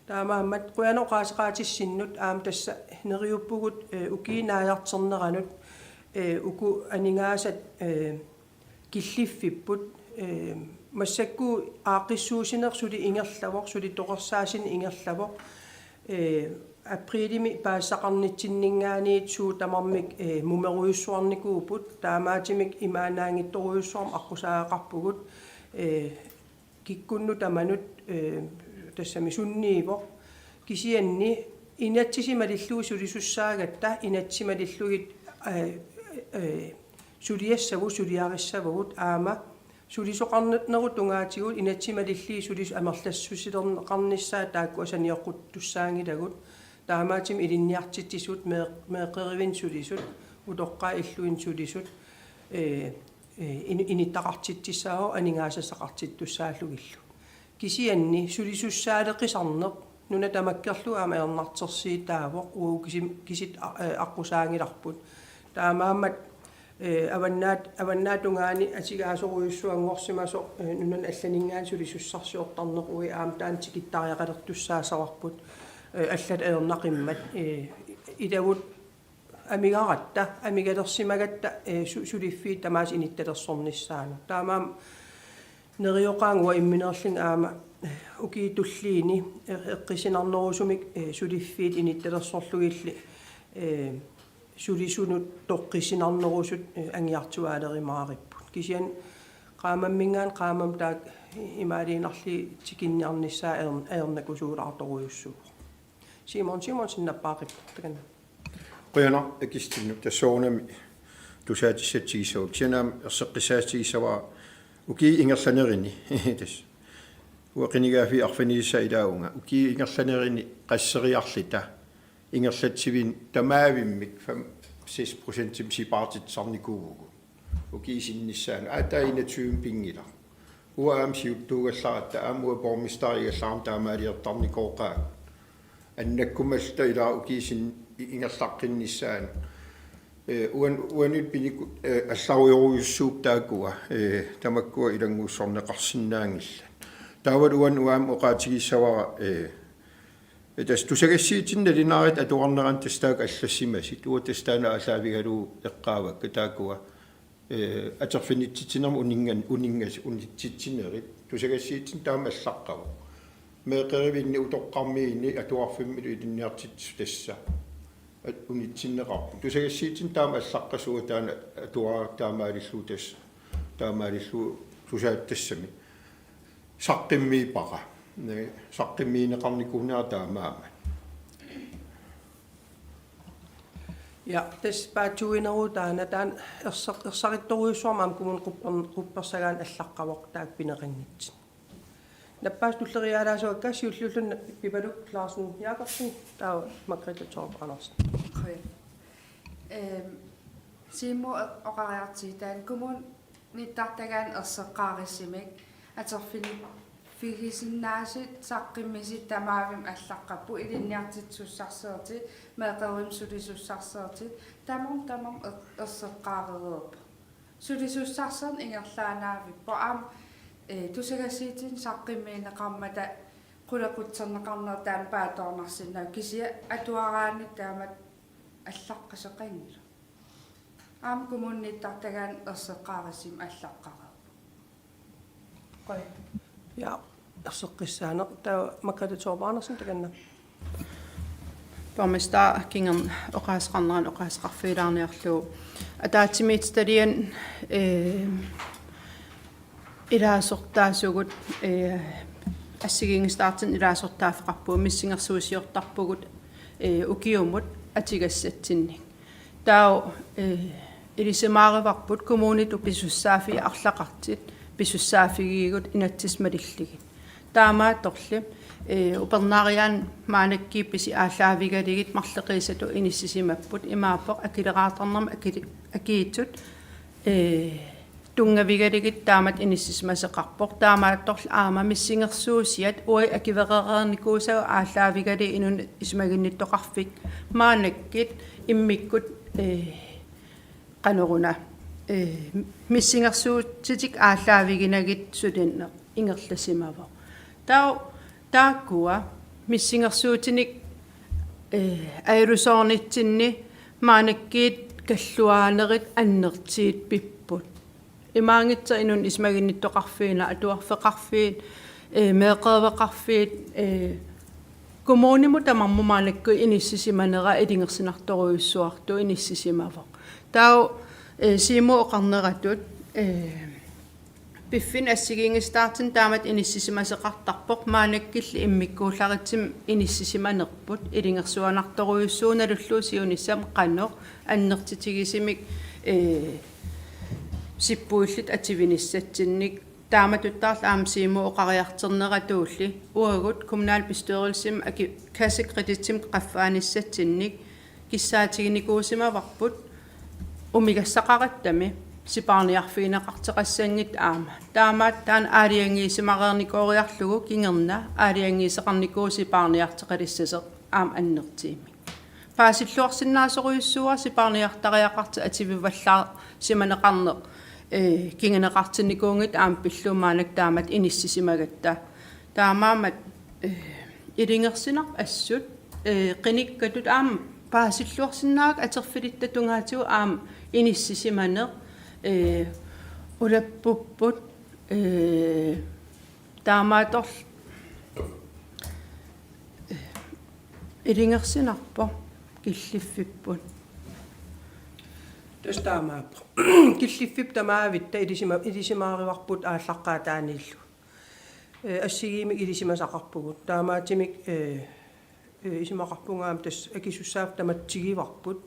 taamaammat quanoqaasaqaatissinnut aam tassa neriuppugut ukiinaajarterneranut uku aningaasat killiffipput массакку аақиссуусинерсули ингерлавоқ сули тоқерсаасин ингерлавоқ априлими паассақарнитсиннингаанит суу тамармик мумеруйуссуарникуупут таамаатимик имаанаангитторуйуссуарм аққусаақарпугут киккунну таманут тассами сунниивоқ кисианни инатсисималиллуи сулисуссаагатта инатсималиллугит сулиассаву сулиариссавагут аама сулисоқарнерут тунгаатигут инатсималилли сулис амерлассусилернеқарниссаа тааккуасаниоқуттуссаангилагут таамаатим илинниартиттисут меэққеривин сулисут утоққаа иллуин сулисут inittaqartitsissaao aningaasasaqartittussaallugillu kisianni sulisussaadeqisarneq nuna tamakkerlu aama ernartersiitaavoq uu kisit aqusaangilarput taamaammat аваннаатунгаани атигаасоруйуссуангорсимасо нунан алланингаан сулисуссарсиортарнеқ уи аам таан тикиттариақалертуссаасарарпут аллат аернақиммат идавут амигаратта амигалерсимагатта сулиффиит тамаас инитталерсорниссаана таамаам нериоқаангуа имминерлин аама укиитуллиини эққисинарнерусумик сулиффиит инитталерсорлугилли sulisunut toqqisinarnerusut angiartuaalerimaaripпут кисиан qaamammingaan qaamam taak imaaliinarli tikinniarnissaa aernakусуулаарторуйуссуу Simon sinnapaaqip takan qoyana akistinnu tassoornami tusaatissatigisoo kianaam erseqqisaatigisawaa uki ingerlanerini tas uaqinigaafi arfanissa ilaaunga uki ingerlanerini qasseriarlita ingerlatsivin tamaavimmik 6% sipaartitsarnikuugugu ukiisinnissaan aatainatyym pingila uaam siuttuugallarat aamua pormistarigallaarm taamaaliertarnikooqaa annakkumalta ilaa ukiisin ingerlaqqinissaan uanut pinikut allaruyoruyussuup taakua tamakkua ilanguussorneqarsinnaangilla taawat uam oqaatigissawara tas tusagassiitinna linaarit atuarneran tastaak allassimasit uatastaana allaavigalu eqqaavak taakua aterfinitsitinermu uningas unitsittinerit tusagassiitin taama allaqqavu meeqerivinni utoqqarmiini atuarfimmilu ilinniartitsu tassa unitsinneqarpu tusagassiitin taama allaqqasuga taana atuaraartaamaalillu tas taamaalillu tusaattassami saqqimmiipaqa saqqimmiineqarnikuunaataamaama ja tas paatuineru taana taan ersarittoruissuarmaam kumun quppersagaan allaqqavoq taak pineqinngitsin nappaas tullerialaasuakka siullullun pipaluk Larsen Jacobsen taa Margrethe Torp Andersen Simo oqariartiitaan kumun nittartagaan erseqqaarissimik aterfini figisinaasit saqqimmisit tamaavim allaqqappu ilinniartitsussarseertit meeqerim sulisussarseertit tamam erseqqaarereerpa sulisussarseern ingerlaanaavippo aam tusagassiitin saqqimmiineqarmata qulaqutserneqarnertaan paatornarsinnaa kisia atuaraanit taamat allaqqaseqangilu aam kumunnittartagaan erseqqaarissim allaqqareerpa ja erseqqissaaneq taa Margrethe Torp Andersen takanna Pormestar kingen oqaasqarneran oqaasqarfiilaarniarluu ataatimiitstalian ilaasortaasugut ассигингистаартин илаасортаафеқарпуу миссингерсуусиортарпугут укиумут атигассатсинник таа илисемаариварпут коммунит уписуссаафи арлақартит писуссаафигиигут инатсисмалиллигит таамаатторли упернаариаан маанаккиипписи ааллаавигалигит марлеқиисату иниссисимаппут имааппоқ акилераатарнерма акиитсут тунгавигалигит таамат иниссисмасеқарпоқ таамаатторл аама миссингерсуусиат уи акиверерерникуусага ааллаавигали инун исмагинниттоқарфик маанаккит иммиккут канеруна миссингерсуутситик ааллаавигинагит сулинне ингерласимава тааккуа миссингерсуутиник аерусоорнитсинни маанаккиит каллуаанерит аннертиит пиппут имаангитса инун исмагинниттоқарфиина атуарфеқарфиит меэқэвеқарфиит коммуниму тамармумаанакку иниссисиманера илингерсинарторуйуссуарту иниссисимава таа симо оқарнератут пиффин ассигингистаартин таамат иниссисимасеқартарпоқ маанаккилли иммиккуулларитсим иниссисиманерпут илингерсуанарторуйуссууналуллуу сиунissam qannoq аннертитигисимик сиппуиллит ативиниссатсинник тааматуттаарл аамсииму оқариартернератуулли уагут коммунал пистørelsим аки кассекредитсим qaffaanissatsинник киссаатигиникуусимаварпут умигассақараттами сипаарниарфигинеқартеқассангит аама таамаат таан аалиангиисимареерникориарлугу кингерна аалиангиисеқарникуу сипаарниартеқалиссасеқ аама аннертиими паасиллуарсинаасоруйуссуа сипаарниартариақарта атививаллаа симанеқарнеқ кингенеқартинникуунгит аама пиллуумаанак таамат иниссисимагатта таамаамат илингерсинақ ассут қиниккатут аама паасиллуарсинаак атерфилиттатунгаатигу аама иниссисиманеқ улаппуппут таамааторл илингерсинарпо киллиффиппут таамааппо киллиффип тамаавитта илисимаариварпут ааллаққаа тааниллу ассигиимик илисимасақарпугут таамаатимик исимақарпунгаам тас акисуссаав таматсигиварпут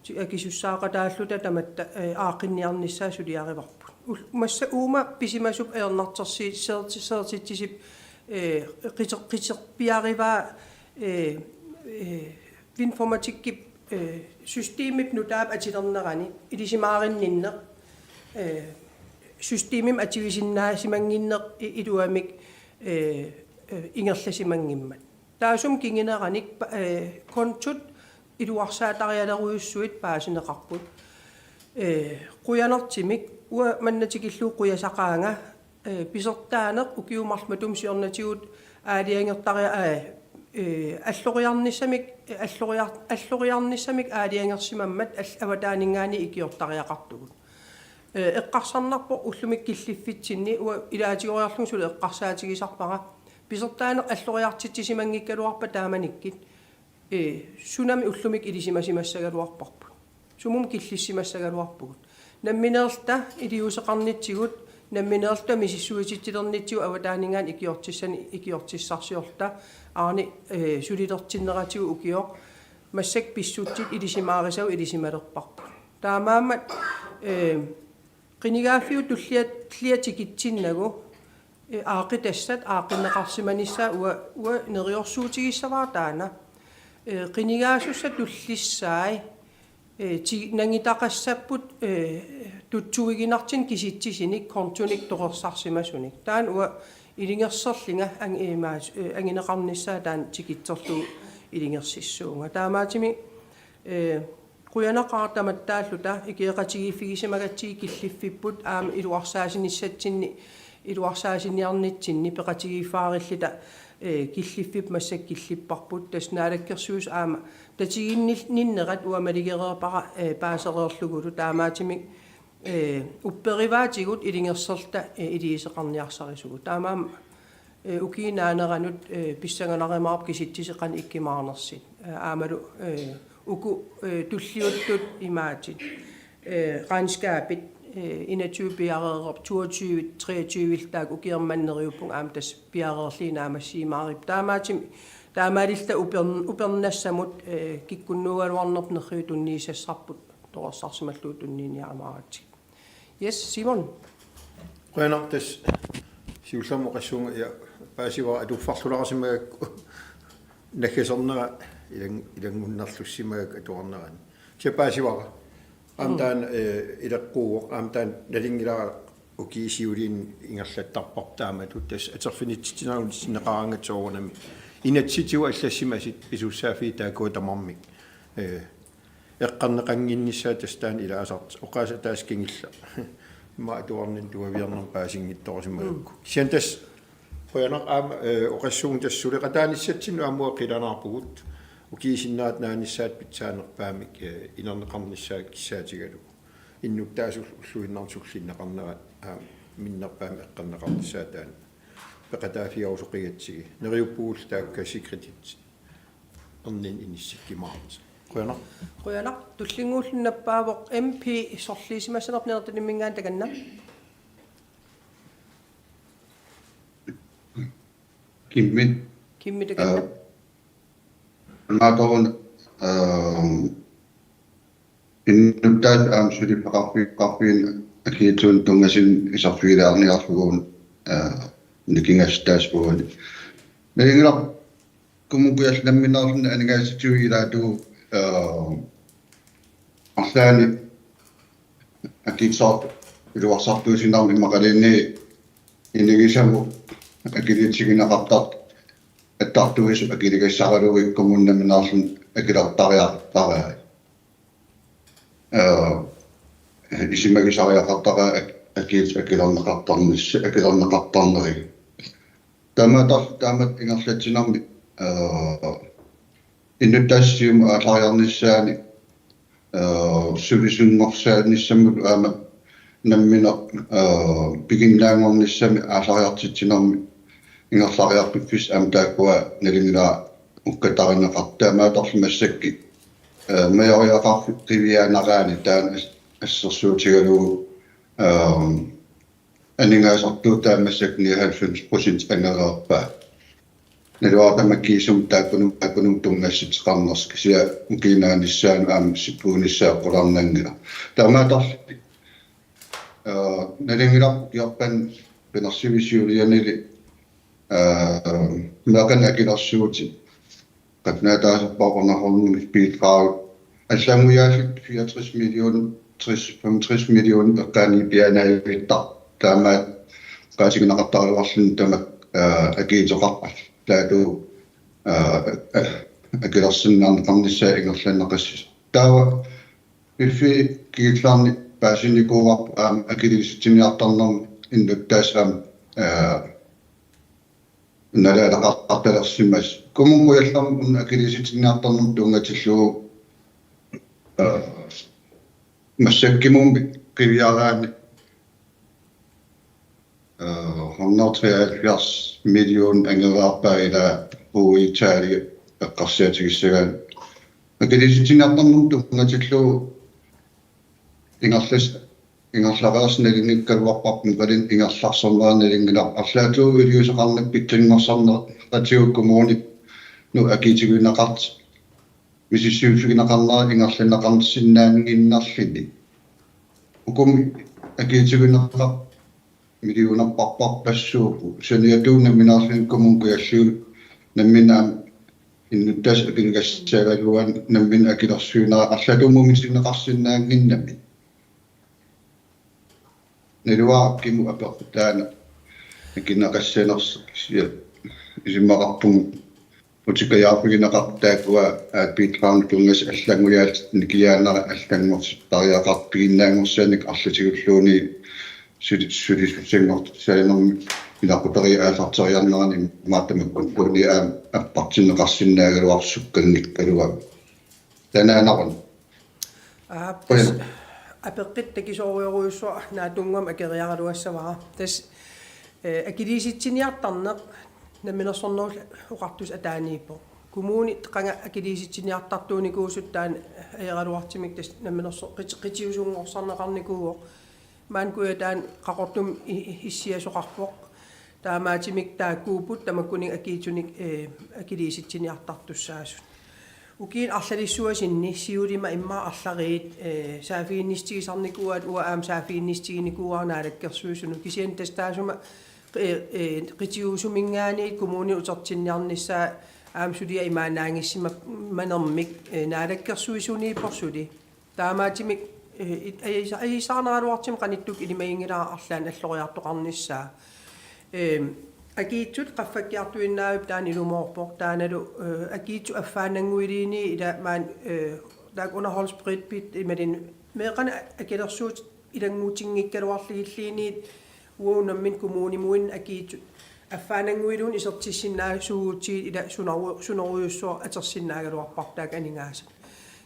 акисуссаақатааллута таматта аақинниарниссаа сулиариварпут масса уума писимасуп ернартерси сертисип қитерпиариваа информатикки systemip nutaap atilernerani ilisимаариннинне systemim ativisinnaasimanginneq iluamik ingerlasimangimmat taasum kingineranik kontut iluarsaatarialeruyussuit paasineqarput quyanertimik ua mannatikilluu quyasaqaanga pisertaaneq ukiumarmatum siornatigut aaliangertaria аллориарнissamик аалиангерсимаммат аватаанинггаани икиортариақартугут эққарсарнарпо уллумик киллиффитсинни уа илаатигориарлун суле эққарсаатигисарпара писертаанеқ аллориартитсимангиккалуарпа тааманиккит сунами уллумик илисимасимассагалуарпарпу сумум киллиссимассагалуарпугут намминеерта илиусеқарнитсигут намминеерта мисиссуититилернитсигу аватаанингаан икиортиссарсиорта аани сулилертиннератигу укиоқ массак писсуутсит илисимаарисау илисималерпарпу таамаамат qinigaafiu тлиатикитсиннагу аақитассат аақиннеқарсиманиссаа уа нериорсуутигиссаваа таана qinigaasusса туллиссаи нангитақассаппут тутсуигинартин киситсисиник контуник тоқерсарсимасуник таан уа илингерсерлинга ангинеқарниссаа таан тикитсерлу илингерсиссуунга таамаатими quyanaqaartamattaалluta икиеқатигиффигисимагатсиги киллиффиппут аама илуарсаасинниарнитсинни пеқатигиффаариллита киллиффип массак киллиппарпут таснаалаккерсуус аама татигинниннерат уамалигереерпара паасереерлугулу таамаатимик уппериваатигут илингерсерта илиисеқарниарсарисугу таамаама укинаанеранут писсаганаримаарп киситсисеқан иккимаарнерсит аамалу uku tulliuttut imaatsit regnskabet 21 biareerop 22 23 taak ukiermanneriuppung aamtas biareerliinaamassiimaarip taamaalilta upernassamut kikkunnualuarnernerriu tunniisassarput toqersarsimallu tunniiniaramaaratsi yes Simon qanartas siullermo qassuunga ja paasiva atuffarlularasimaakku nakkasernerra ilangunnarlussimaak atuarneran siapaasivara aamtaan ilaqquuq aamtaan nalingilara ukiisiulin ingerlattarpar taamatut tas aterfinitsitinaarun sinneqarangatsoorunami inatsitiu allassimasit pisussaafi taakuutamarmik eqqarneqanginnissaa tastaan ilaasart oqaasa taas kingilla ma atuarnin tuaviarner paasingittorisimaakku siantas qoyanaq aama oqassuun tassuleqataanissatsinnu aamua qilanarpugut ukiisinnaat naanissaat pitsaanerpaamik inerneqarnissaak kissaatigalu innuttaasul ulluinnarsullinneqarnera minnerpaami eqqarneqarnissaataana peqataafiarusoqigatsigi neriuppuul taakka secretit ernin inissikkimaarta qoyanaq tullinguullunnappaavoq MP sorliisimassanernertinimmingaan takanna kimmi takanna Naatoon innuttaat sulipaqarpiin akiitsuun tungasin isarfiilaarniarluguun nikingastaaspuun nalingilaq kumukuyallaminnerlunna anigaasitui ilaatu arlaani akitsaat iluarsartuusinarmi maqalini inigisamu akilitsiginaqartart attарtuис акилигассаралуиккумуннаминаарлун акилартариартариа исимагисариақартара акиит акиларнеқартарнис акиларнеқартарнери тамат ингерлатсинарми иннуттаассиум аалариарниссаани сулисунгорсааниссаммут аама наммина пигиннаангорниссами аалариартитсинарми ингерлариарпиффис аама тааккуа налингилаа уккатаринеқартаамааторлумассакки маёриақарфут тивиаанараани таан ассерсуутигалуу анингаасартуу таамассак 99% ангареерпаа налуартамаккиисум тааккунум тунгасситеқарнерс кисиа укинааниссаан аама сиппуунissaаққуларнангила таамааторли налингилар иорпан пенерсивисиулианили меқан акиларсуути qatnaataasarpaaqornarornumi piitraagu алламуяасит 64 миллион 65 миллион эққаани пианаавиттар таамаат qaasiginaqartaruarlun tamak акиитоқарпал таату акиларсиннаарнеқарниссаа ингерланнеқассис таава пиффи киитлаарни паасиникууар аама акилиситсиниартарнарми иннуттаасаам налаалақарталерсимас кумунгуяллам акилиситсиниартарнум тунгатиллуу массаккимумби кивиараани 173 миллион ангераарпаила уитаали эққарсиатигиссагаан акилиситсиниартарнум тунгатиллуу ингерлареерсналиниккалуарпарпун калин ингерларсорнааналингилар арлаатуу илиусақарнак питтангорсарнер ратиуккумууни ну акиитигуинақарт мисиссиуфигинақарнаа ингерланақарнссиннаангиннарлини укум акиитигуинақар милиунарпарпар пассуупу саниатуунна минаарлинкумункуяллуу намминаам иннуттас акилгассаагалуан наммин акиларсуинаа арлаатуумумисинеқарсиннаангиннами налуаа киму апертаана акиннақассанерс исиммақарпун утикаяарпигинеқартаакуа аапиитраан тунгас аллангуяат никиаанера аллангорситтариақарпигиннаангорсааник арлатигуллууни сулисуссангорт саанерми илақутери аалартериарнерани маатамаккуни аппартинеқарсиннаагалуарсукканниккалуа танаанарун апеққиттакисоориоруйуссуа наатунгам акериаралуассавара тас акилиситсиниартарнеқ наминерсорнерул уқартус атаанииппо коммуни қанга акилиситсиниартартууникуусут таан аералуартимик тас наминерсо қитиусунгорсарнеқарникууо маанкуя таан қақортум иссиасоқарпоқ таамаатимик тааккуупут тамаккуник акиитуник акилиситсиниартартуссаасут укиин арлалиссуасинни сиулима имма арлариит саафииннистигисарникуаат уа аам саафииннистигиникуарнаалаккерсуусуну кисиан тастаасума qitiusumингаани коммуни утертинниарниссаа аамсулиа имаанаангиссима манермик наалаккерсуисуни порсули таамаатимик аисаарнералуартим qanittuk илимаингилаа арлаан аллориартоқарниссаа акиитсут qaffakkiartuinnaavip taani ilumorpor taanalu akiitsu affaananguiliini ila maan taak underholdsspritbit imalin meeqana akilersuut ilanguutingikkaluarligilliini uunammin kommunimuin akiitsu affaananguiluun isertissinnaasuutii ila suneruyussua atersinnaagaluarpartaak aningaasa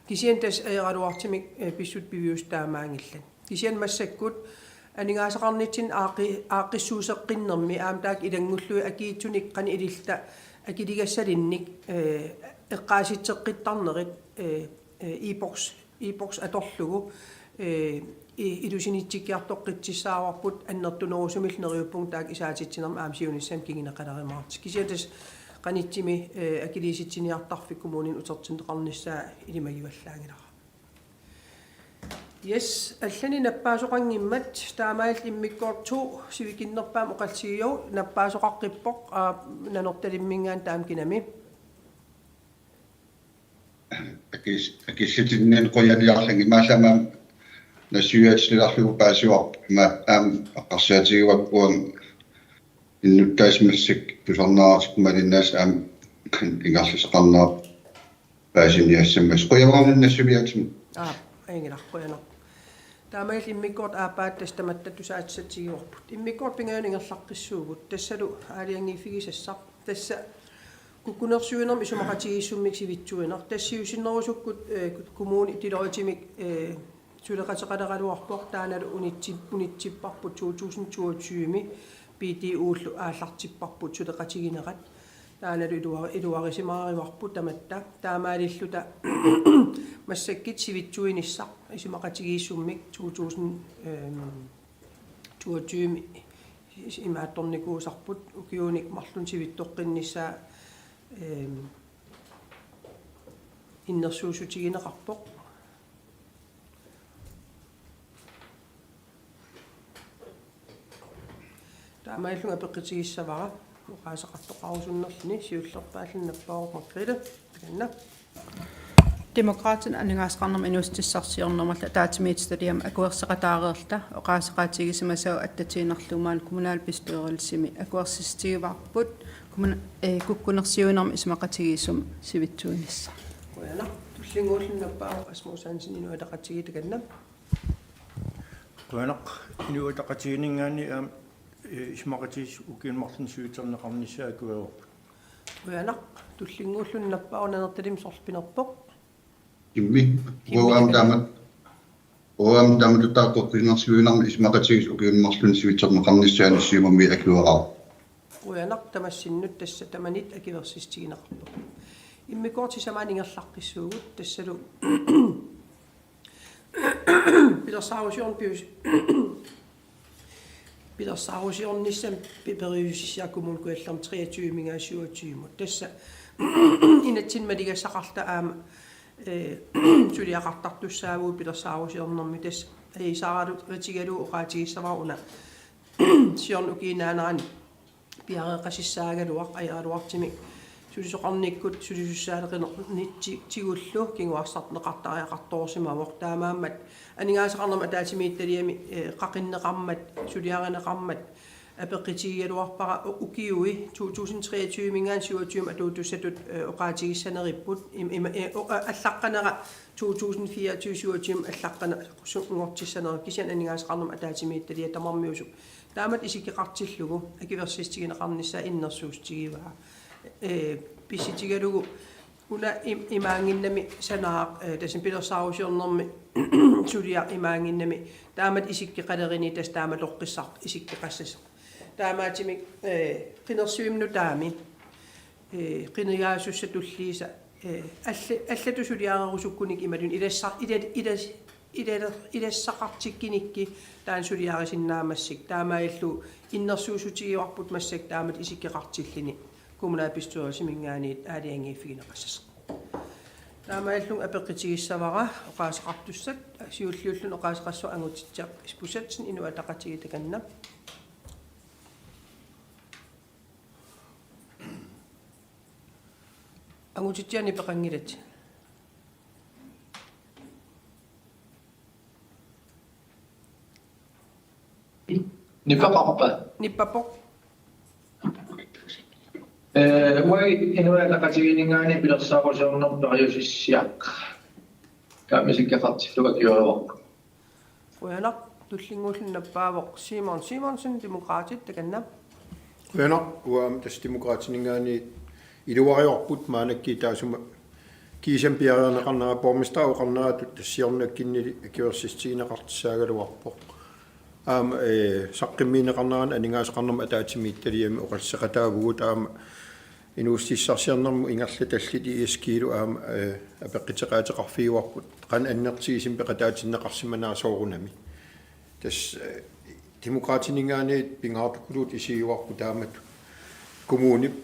kisian tas aeraluartimik pissut piviustaamaangillan kisian massakkut анигаасақарнитсин ааққиссуусеққиннэрми аамтаак илангуллуи акиитсуник қани илилта акилигассалинник эққааситсеққиттарнерит ипокс аторлугу илусинитсиккиартоққитсисааварпут аннертунерусумилнериуппун таак исаатитсинерми аамсиунissaam кигинеқалеримаарти кисиатас qanitsimi акилиситсиниартарфик коммунин утертинеқарниссаа илимагиваллаангилара Yes, allani nappaasuqanngimmat taamail immikkortu sivikinnerpaam oqalsigiu nappaasuqaqqippoq nanortalimmingaan taamkinami akissitinneen qoyaniarlangi maallamaam нассуяатсиларлугу паасиуарп ма аққарсаатигуаккуан иннуттаасмассак тусарнааратик малиннаас ингарлисеқарнаа паасиниассаммас қуямаанан нассувиатсим Engilaqquyanaq. Taamail immikkuort aapaat tastamatta tusaatsatigiorput. Immikkuort pingaaningерлаққиссуугут тассалу аалиангифигисассақ тасса куккунерсуинерм исумақатигиссуммик сивитсуинер тассиусиннерусуккут коммуни тилоритимик сулеқатеқалералуарпоқ тааналу унитсиппарпут 2022ми PDU-лу ааллартиппарпут сулеқатигинерат тааналу илуарисимаариварпут таматта таамаалиллута массаккит сивитсуиниссақ исумақатигииссуммик 2022ми имаатторникуусарпут укиуник марлун сивиттоққиннissaa иннерсуусутигинеқарпоқ таамаиллунга пеққитигиссавара оқаасеқартоқарусуннерлни сиуллерпааллиннаппаормаккрила таканна Demokraten анингаасқарнерма инустиссарсиорнэрмалла таатимиитсталиам акуерсеқатаареерта оқаасеқаатигисимасау аттатиинерлумаан коммунаал пистуерилсими акуерсистигиварпут куккунерсиунерми исмақатигиссум сивитсуинисса Qujana tullingуулlunnappaaq asmuusaansin inuataqatigi takanna Qujaq inuataqatiginingaani ismaqatis ukiinmarlun suuterneqarnissaakua Qujana tullingуулlunnappaaq nanertalim sorpinerpoq имми уам таматутааққоққингерсуинарми исмақатигис укиунмарлун сивитсернеқарниссааниссиумамми аклуараа Qujana tamassinнут тасса таманит акиверсистигинеқарпоқ иммикуорти самаанingерлаққиссуугут тассалу Пилерсаарусиорнissam пипериусиссаакумун куаллерм 23 мингаа 27 тасса инатсинмалигассақарта аама сулиақартартуссаавуу пилерсаарусиорнэрми тасса сааралу ратигалуу оқаатигиссаваруна сиорн укинаанерани пиареқасиссаагалуақ аяралуартими сулисоқарниккут сулисуссаалеқинернитси тигуллу кингуарсартнеқартариақарторсимавоқ таамааммат анингаасеқарнерма таатимиитталиами қақиннеқармат сулиаринеқармат апеққитигигалуарпара укиуи 2023 мингаан 27 атуутуссатут оқаатигиссанериппут аллаққанера 2024 27 аллаққана сунгортиссанер кисиан анингаасеқарнерма таатимиитталиа тамармиусу таамат исиккеқартиллугу акиверсистигинеқарнissaa иннерсуустигиваа писитигалугу уна имаангиннами санаа тасин пилерсаарусиорнэрми сулиа имаангиннами таамат исиккеқалерини тас таамалоққиссар исиккеқассас таамаатимик қинерсуимну таами қинегаасусса туллииса аллату сулиаарерусуккуник ималун илассақартиккиникки таан сулиаарисиннаамассик таамаиллу иннерсуусутигиуарпут массак таамат исиккеқартиллини коммунаапистуерисимингаани аалиангииффигинеқассас таамаиллун апеққитигиссавара оқаасеқартуссат сиуллиуллун оқаасеқассу ангутитсиақ испусатсин инуатақатиги таканна ангутитсиани пеқангилат ниппапоқ Moi inuataqatiginingaani pilersaarusiornertu ajusisiaq kaamisikkafartilluat Qujana tullingуулlunnappaavoq Simonsen demokraatit takanna Qujaq uam tas demokraatiningaani iluariorput maanakki taasuma kiisam piareerneqarnera pormistauqarneratut tassiornakkinnili akiversistigineqartissaagaluarpoq aama saqqimmiineqarneran aningaasqarnerma ataatimiittaliami oqalseqataavugut aama inuustissarsiarnermu ingerla tallit iskiilu aama apeqqiteqaateqarfiuarput qan annertigisim peqataatinneqarsimanaarsoorunami tas demokraatiningaani pingaartukulut isiuarpu taamat kommunip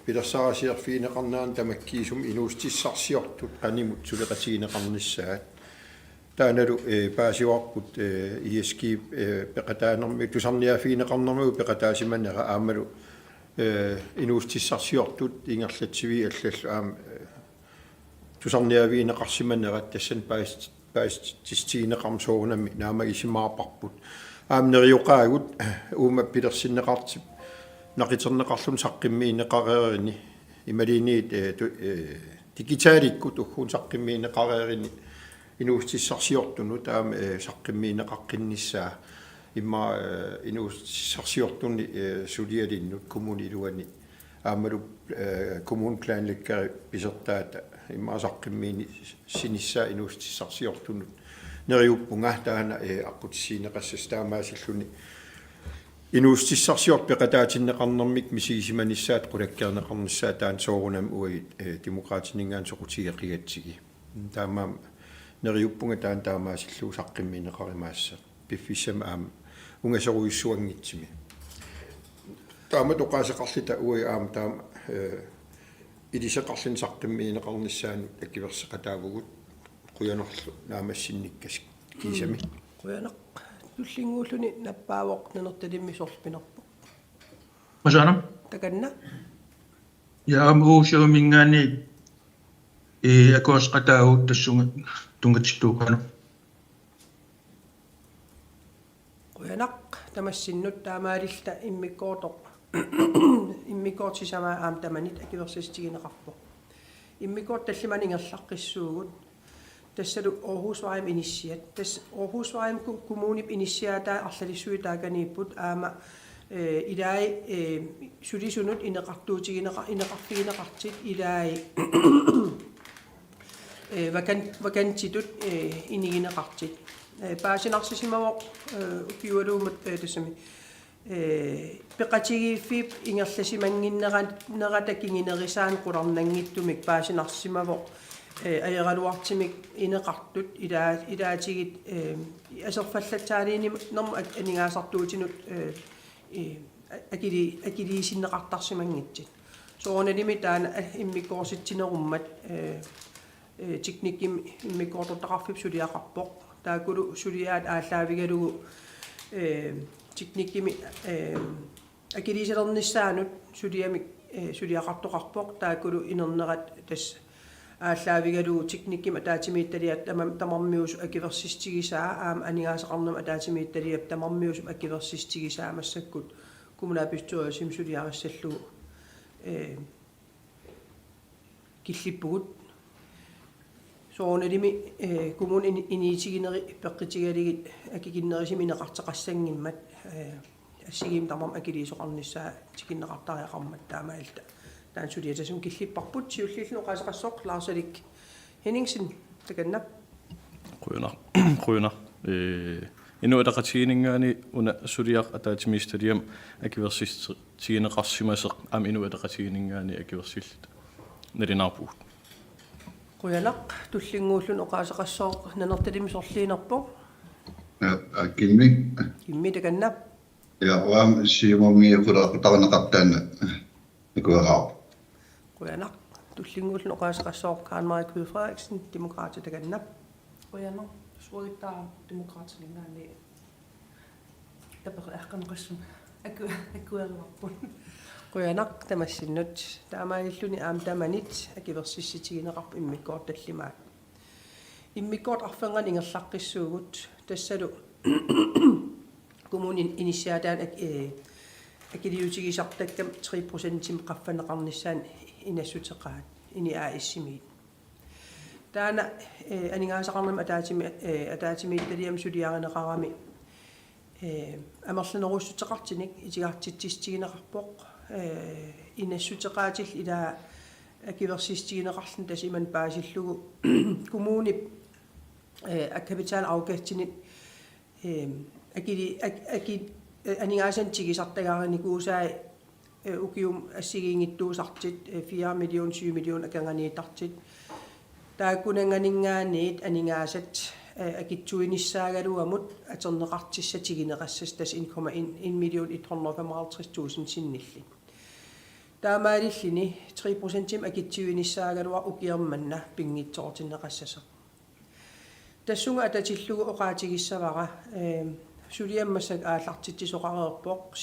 pilersaarasiarfiineqarnaan tamakkiisum inuustissarsiortut qanimut suleqatigineqarnissaat taanalu paasiuarput iski peqataanermi tusarniafiineqarnermu peqataasimanera aamalu inuustissarsiortut ingerlatsivi allallu aam tusarniaviineqarsimanerat tassan паистистигинеқармсоорунами наамагисимаарпарпут аамнериоқаагут уумаппилерсиннеқартип нақитернеқарлун саққиммиинеқареерини ималиниит дигиталиккут уггуун саққиммиинеқареерини инуустиссарсиортуну таама саққиммиинеқаққинниссаа имма инуустиссарсиортуни сулиалиннут коммунилуани аамалу коммунпланликкари писертаата имма саққиммиини синиссаа инуустиссарсиортунут нериуппунга таана аққутиссиинеқассас таамаасиллуни инуустиссарсиорт пеқатаатиннеқарнэрмик мисигисиманиссаат қулаккернеқарниссаа таан соорунам уи демократинингаан соқутигеқигатсиги таамаам нериуппунга таан таамаасиллуу саққиммиинеқаримаасса пиффиссама аама унгасоруиссуангитсими таама тоқаасеқарлита уи аама таама илисеқарлин саққиммиинеқарниссаанут аккиверсеқатаавгут қуянерлу наамассинниккас кисами Quyanaq tullingууллуни наппаавоқ нанерталиммисорлпинерпо. Масанам Таканна яамуусиумингаани акуасқатаагут тассунга тунгатиттуукану Quyanaq тамассиннут таамаалилта иммиккоотоқ иммиккоотисама аам таманит акиверсистигинеқарпо. Иммиккоот таллиманингерлаққиссуугут тассалу Aarhusvejm initiat tas Aarhusvejm kommunip initiata арлалиссуитаагани аама илаи сулисунут инеқартуутигинеқартит илаи вакантитут инигинеқартит паасинарсисимавоқ укиуалуумат тассами пеқатигииффип ингерласимангиннератакингинерисаан қуларнангиттумик паасинарсимавоқ аералуартимик инеқартут илаатигит асерфаллатсаалиини нерм анигаасартуутинут акилисиннеқартарсимангитсит сооналими таана иммиккоорситсинеруммат техниким иммиккоортортақарфип сулиақарпоқ таакулу сулиаат ааллаавигалугу техникими акилисилерниссаанут сулиамик сулиақартоқарпоқ таакулу инернерат тас ааллаавигалуу техникким атаатимиитталиат тамармиусу акиверсистигисаа аама анигаасеқарнама атаатимиитталиап тамармиусу акиверсистигисаа массаккут кумунапистуасим сулиарассаллуу киллиппугут сооналими кумун иниитигинери пеққитигалигит акикиннерисим инеқартеқассангиммат ассигим тамам акилисоқарниссаа тикиннеқартариақармат таамаалта таан сулиатасум киллиппарпут сиуллиллу қаасеқассоқ Lars-Erik Henningsen таканна Quyanaq инуатақатигинингаани уна сулиақ атаатимисталиам акиверсистигинеқарсимасеқ ам инуатақатигинингаани акиверсиллит налинаарпуут Quyanaq туллингууллун оқаасеқассоқ нанерталимисорлиинерпо kimmi таканна ja waam siimommi qulaqtarneqartaana ikuaqaaq Quyanaq туллингууллун оқаасеқассоқ Karen-Marie Kvie Frederiksen демократи таканна Quyanaq сууритаа демократилингаани тапеқарқанеқассум акуариварпун Quyanaq тамассиннут таамаалиллуни аам таманит акиверсисситигинеқарп иммиккоорт таллимаат иммиккоорт арфенган ингерлаққиссуугут тассалу kommunin initiataan акилиутигисартаккам 3% qaffанеқарниссаан инассутеқаат ини аиссимиит таана анигаасақарнам атаатимиитталиам сулиаринеқарами амерлунеруссутеқартиник итигартитсистигинеқарпоқ инассутеқаатил ила акиверсистигинеқарлун тасиман паасиллугу kommunip аккапитал аугатсинит аки анигаасан тигисартагаариникуусаа укиум ассигиингиттуусартит 4 миллион 7 миллион аканганиитартит тааккунанганингаанниит анигаасат акитсуиниссаагалуамут атернеқартиссатигинеқассас тас 1,1 миллион 155,000 синнилли таамаалиллини 3% акитсуиниссаагалуа укиерманна пингитсоортиннеқассасеқ тассунга ататиллугу оқаатигиссавара сулиаммасак ааллартитсисоқареерпоқ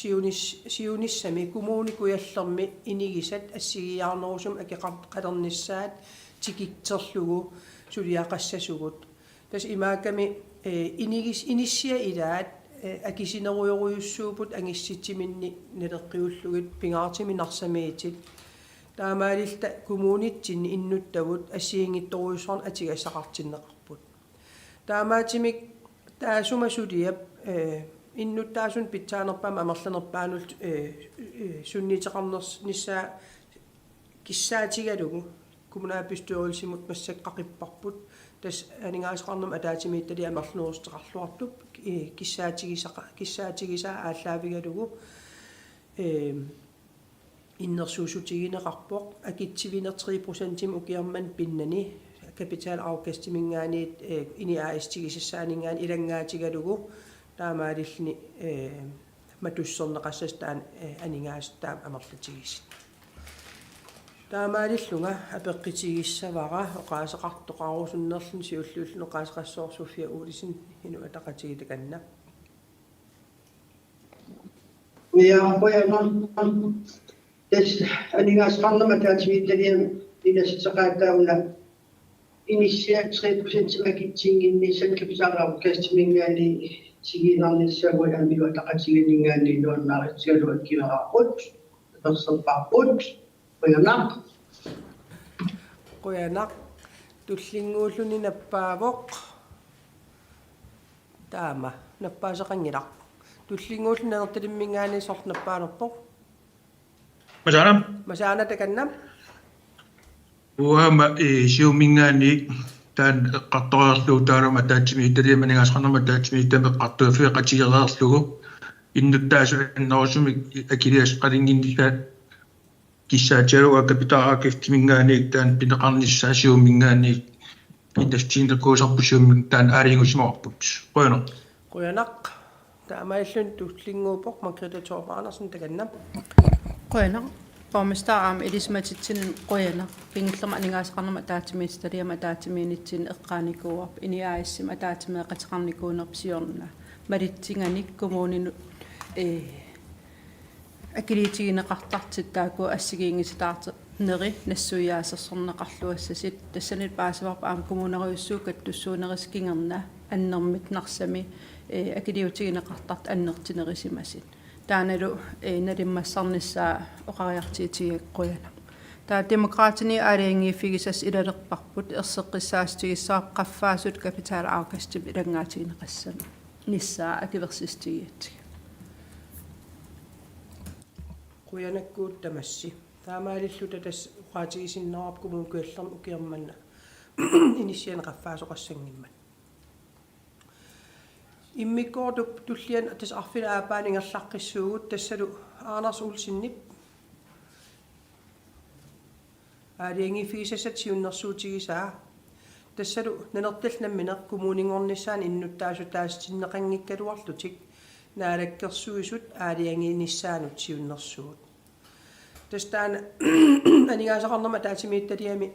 сиуниссами коммуникуяллерми инигисат ассигиаарнерусум акеқалерниссаат тикиттерлугу сулиақассасугут тас имааками инисsia илаат акисинеруйоруйуссуупут ангисситсиминни налеққиуллугит пингаартими нарсамиитит таамаалилта кумуунитсинни иннуттавут ассиингитторуйуссорн атигассақартиннеқарпут таамаатимик таасумасулиап иннуттаасун питсаанерпаама амерланерпаанул суннитеқарнерс ниссаа киссаатигалугу коммунаапистуорисимут массаққақиппарпут тас анингаасеқарнам атаатимииттали амерлунерустеқарлуартуп киссаатигисаа ааллаавигалугу иннерсуусутигинеқарпоқ акитсивинер 3% укиарман пиннани капитал аукастимингаанит иниаастигисаанингаан илангаатигалугу таамаалиллни матуссорнеқассас таан анингаастаам амерлатигисит таамаалиллунга апеққитигиссавара оқаасеқартоқарусуннерлун сиуллууллун оқаасеқассоорсуффиа уулисин хину атақатигитаканна тас анингаасеқарнама таатимиитталиам инаситеқаатаауна инисsia 3% макитсингиннисан капиталаару кастимингаани сигинарниссагуа амилу атақатигинингаани нуаннааритсигалуат килераақут персерпарпут qoyanaq tullingguulluni nappaavoq taama nappaaseqangilaq tullingguullu nanertalimmingaani sort nappaanerpoq Masanam masaana takannam uama siumingaani taan qartoriarluu taanuma taatimi taliamaningaasqarnama taatimi tameqqartuufiqatigereerlugu innuttaasu annerusumi akilias qalinginnisa киссаатиалуга капитааакифтимингаани таан пинеқарниссаасиумингаани индастиинеркуусарпусиуммин таан аалингусимоорпут qoyanaq таамаиллун туллингуупоқ макритатоор Andersen таканнам qoyanaq Borgmesteraam Elismatitsin qoyanaq pingillama aningaasqarnama taatimiittaliama taatimiinitsin eqqaanikuuarp iniaaissima taatimeeqatiqarnikuunerpsiorna malitsinganik kommuninu акилиитигинеқартартиттааку ассигиингиситаарте нери нассуяасерсорнеқарлуассасит тассанит паасаварпа аама коммунариуссуукат туссуунерис кингерна аннермит нарсами акилиутигинеқартарт аннертинерисимасит тааналу налиммассарниссаа оқариартиитигеққуяна таа демократини аалиангииффигисас илалерпарпут ерсеққиссаастигиссаап қаффаасут капитал аукастип илангаатигинеқассами ниссаа акиверсистигиатсиг qoyanakkuut tamassi taamaalilluta tas uqaatigisinnerap kumun kuallerm ukiarmanna inissianeqaffaasoqassangimmat immikkoortup tullian tas arfila aapaaningerlaqqissuugut tassalu Anders Ulsinnip aaliangifigisasat siunnersuutigisaa tassalu nanertallnammineq kumuuningornissaan innuttaasutaastinneqanngikkaluarlutik naalakkersuisut aaliangiinissaanut siunnersuut tastaan aningaasaqarnerma taatimiittaliami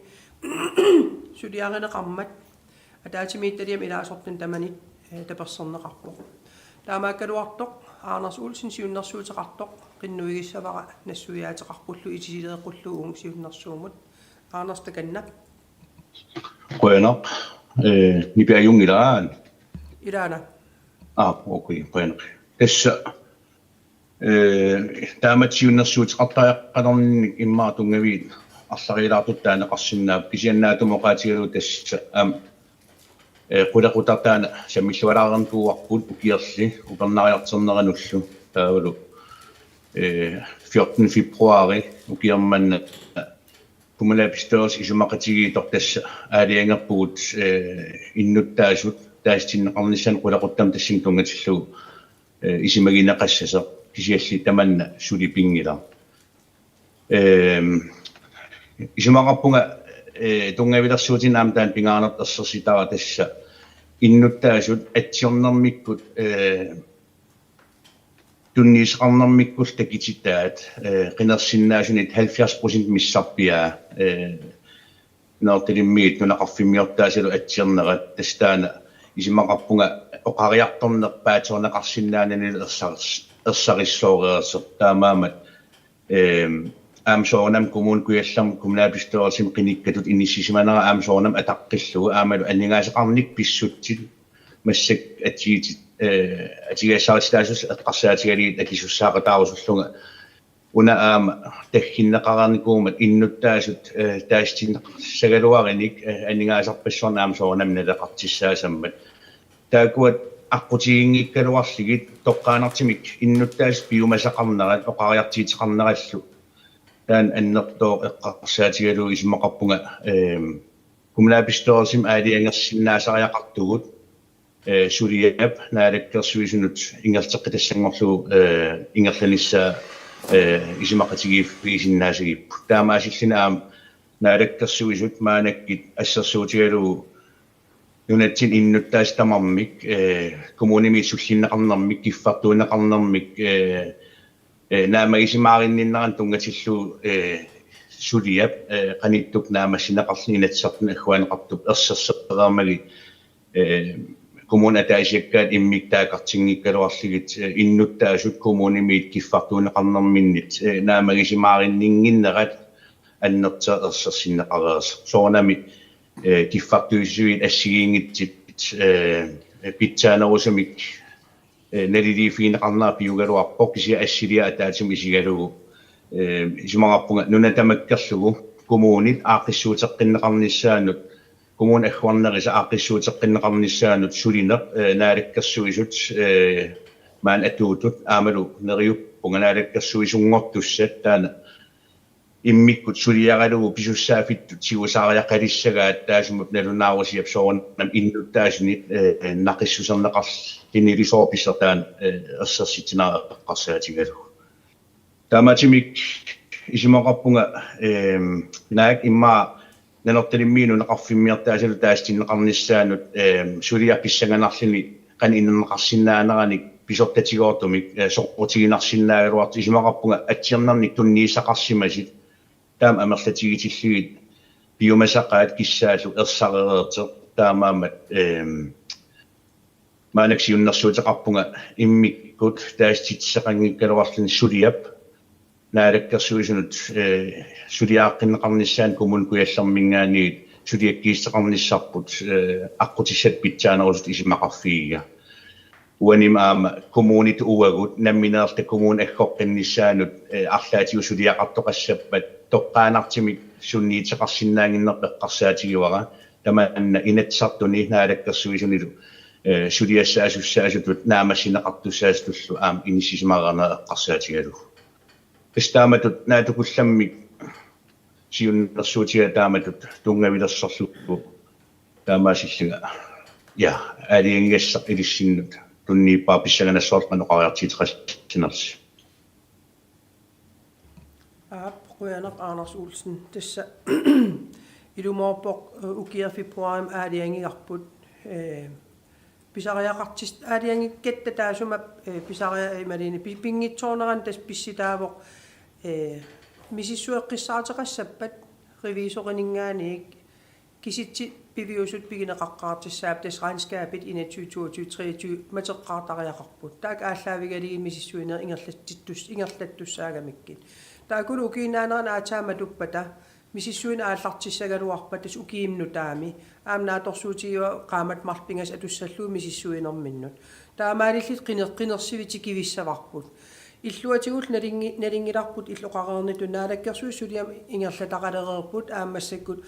suliareneqarmat ataatimiittaliam ilaasortun tamanit taperserneqarpoq taamaakkaluartoq Anders Ulsin siunnersuuteqartoq qinnuigissavara nassuiaateqarpullu itisileequlluung siunnersuumut Anders takanna qoyanaq nipiajungilaan ilaana okay qoyanaq tassa taamatsiunnersuuteqartaaqqalernik immaatungavit арлариилаартут таанеқарсиннаап кисианнаатумоқаатигалу тасса qulaqutartaana sammillualaarentuuarput ukiarli upernaриартернерануллу таавалу 14 februari ukiarmanna kumulaapistors isumaqatigii tassa aaliangerpugut innuttaasut taastinneqarnissan qulaquttam tassing tungatillu isimagineqassasa kisialli tamanna sulipingila isumaqarpunga tungavilersuutinaam taan pingaarnertersersitara tassa innuttaasut atsiornermikkut tunniisqarnermikkul takititaat qinersinnaasunit 70% missarpiaa neertilimmiit nunaqarfimmiortaasalu atsiornerat tastaana isimaqarpunga oqariartornerpaatorneqarsinnaananil ersarissoorerser taamaamat aamsoornam kommun kuyallam kommunalbestyrelsen qinikkatut inissisimanera aamsoornam ataqqillugu aamalu anningaasaqarnik pissutsit массак атигасаарistaasus эққарсаатигалиит акисуссаақатаарусуллунга уна аама таггиннеқарникуумат иннуттаасут таастин сагалуариник аннигаасарпассорнаам соорнамналеқартиссаасаммат таакуат аққутигингиккалуарлигит тоққаанартимик иннуттаас биумасақарнерат оқариартиитеқарнераллу таан аннертоо эққарсаатигалуу исмақарпунга kommunalbestyrelsen аалиангерсиннаасариақартугут Suriap naarikkersuisunut ingerteqqitassangorlu ingerlanissa isimaqatigif isinnaasagip taamaasillinaam naarikkersuisut maanakkit assersuutigalu nunatsin innuttaas tamarmik kommunimi sullinneqarnermik kiffartuunneqarnermik naama isimaarinninneran tungatillu Suriap qanittuk naamassinneqarlni inatsartun agguaneqartup erserserpereermagi kommuna taasiakkaat immiktaaqartingikkaluarligit innuttaasut kommunimiit kiffartuuneqarnerminnit naamagisimaarinningginnerat annerta ersersinneqareers soornami kiffartuisuit assigiingitsit pitsaanerusamik naliliifiineqarnaa piugaluarpoq kisia assilia ataatim isigalugu isimaqarpunga nunatamakkerlugu kommunit aaqissuuteqqinneqarnissaanut kommun agguarnerisa aaqissuuteqqinneqarnissaanut sulineq naalakkersuisut maan atuutut aamalu neriuppunga naalakkersuisungortussat taana immikkut suliaralugu pisussaaffittut sigusaariaqalissagaat taasumap nalunaarusiap soornam innuttaasunit naqissuserneqarlinilisoopissertaan ersersitinaareqqarsaatigalu taamatimik isimaqarpunga naak immaa nanortalimmiinu naqarfimmiartaasalu taastinneqarnissaanut suliappissanganarlini qan innerneqarsinnaanerani pisortatigoortumik sorqutiginarsinnaagaluart isimaqarpunga atsiernarnik tunniisaqarsimasit taam amerlatigitillugit biomasaqaat kissaalu ersarereerteq taamaamat maanaksiunnersuuteqarpunga immikkut taastitseqangikkaluarlini suliap naalakkersuisunut suliaaqqinneqarnissaan kumun kuyallermingaaniit suliakkiisteqarnissarput аққутиссат питсаанерусут исимақарфигига уаним аама коммунит уагут намминеерта коммун аггоққиннissaanут арлаатигу сулиақартоқассаппат тоққаанартимик сунниитеқарсинаангиннер эққарсаатигивара тамаанна инатсартуни нaalakkersuisunилу сулиассаасуссаасутут наамассинеқартуссаастуллу аама иниссисимаарана эққарсаатигалу Estaamatut naatukullamik siunnersuutiga taamatut tungavilersorlukku taamaasillanga ja aaliangassaq ilissinnut tunniippaa pissaganassoorpan oqariartiiteqassinersi Quyanaq Anders Olsen tassa ilumorpoq ukier februarim aaliangigarput pisariaqartis aaliangikkatta taasuma pisaria imalini pingitsoorneran tas pissitaavoq misissueqqissaateqassappat revisorinningaaniik kisitsi piviusut pigineqaqqaartissaap tas regnskabet ina 2022-23 mateqqaartariaqarput taak aallaavigaliin misissuiner ingerlattussaagamikkin taakulu ukiinaanerana aataamatuppata misissuin aallartissagaluarpat tas ukiimnutaami aamnaatorsuutigiwa qaamat marpingas atussalluu misissuinerminnut taamaalillit qinersiviti kivissavarput illuatigul nalingilarput illoqareernitu naalakkersuissuliam ingerlataqalereerput aammassakkut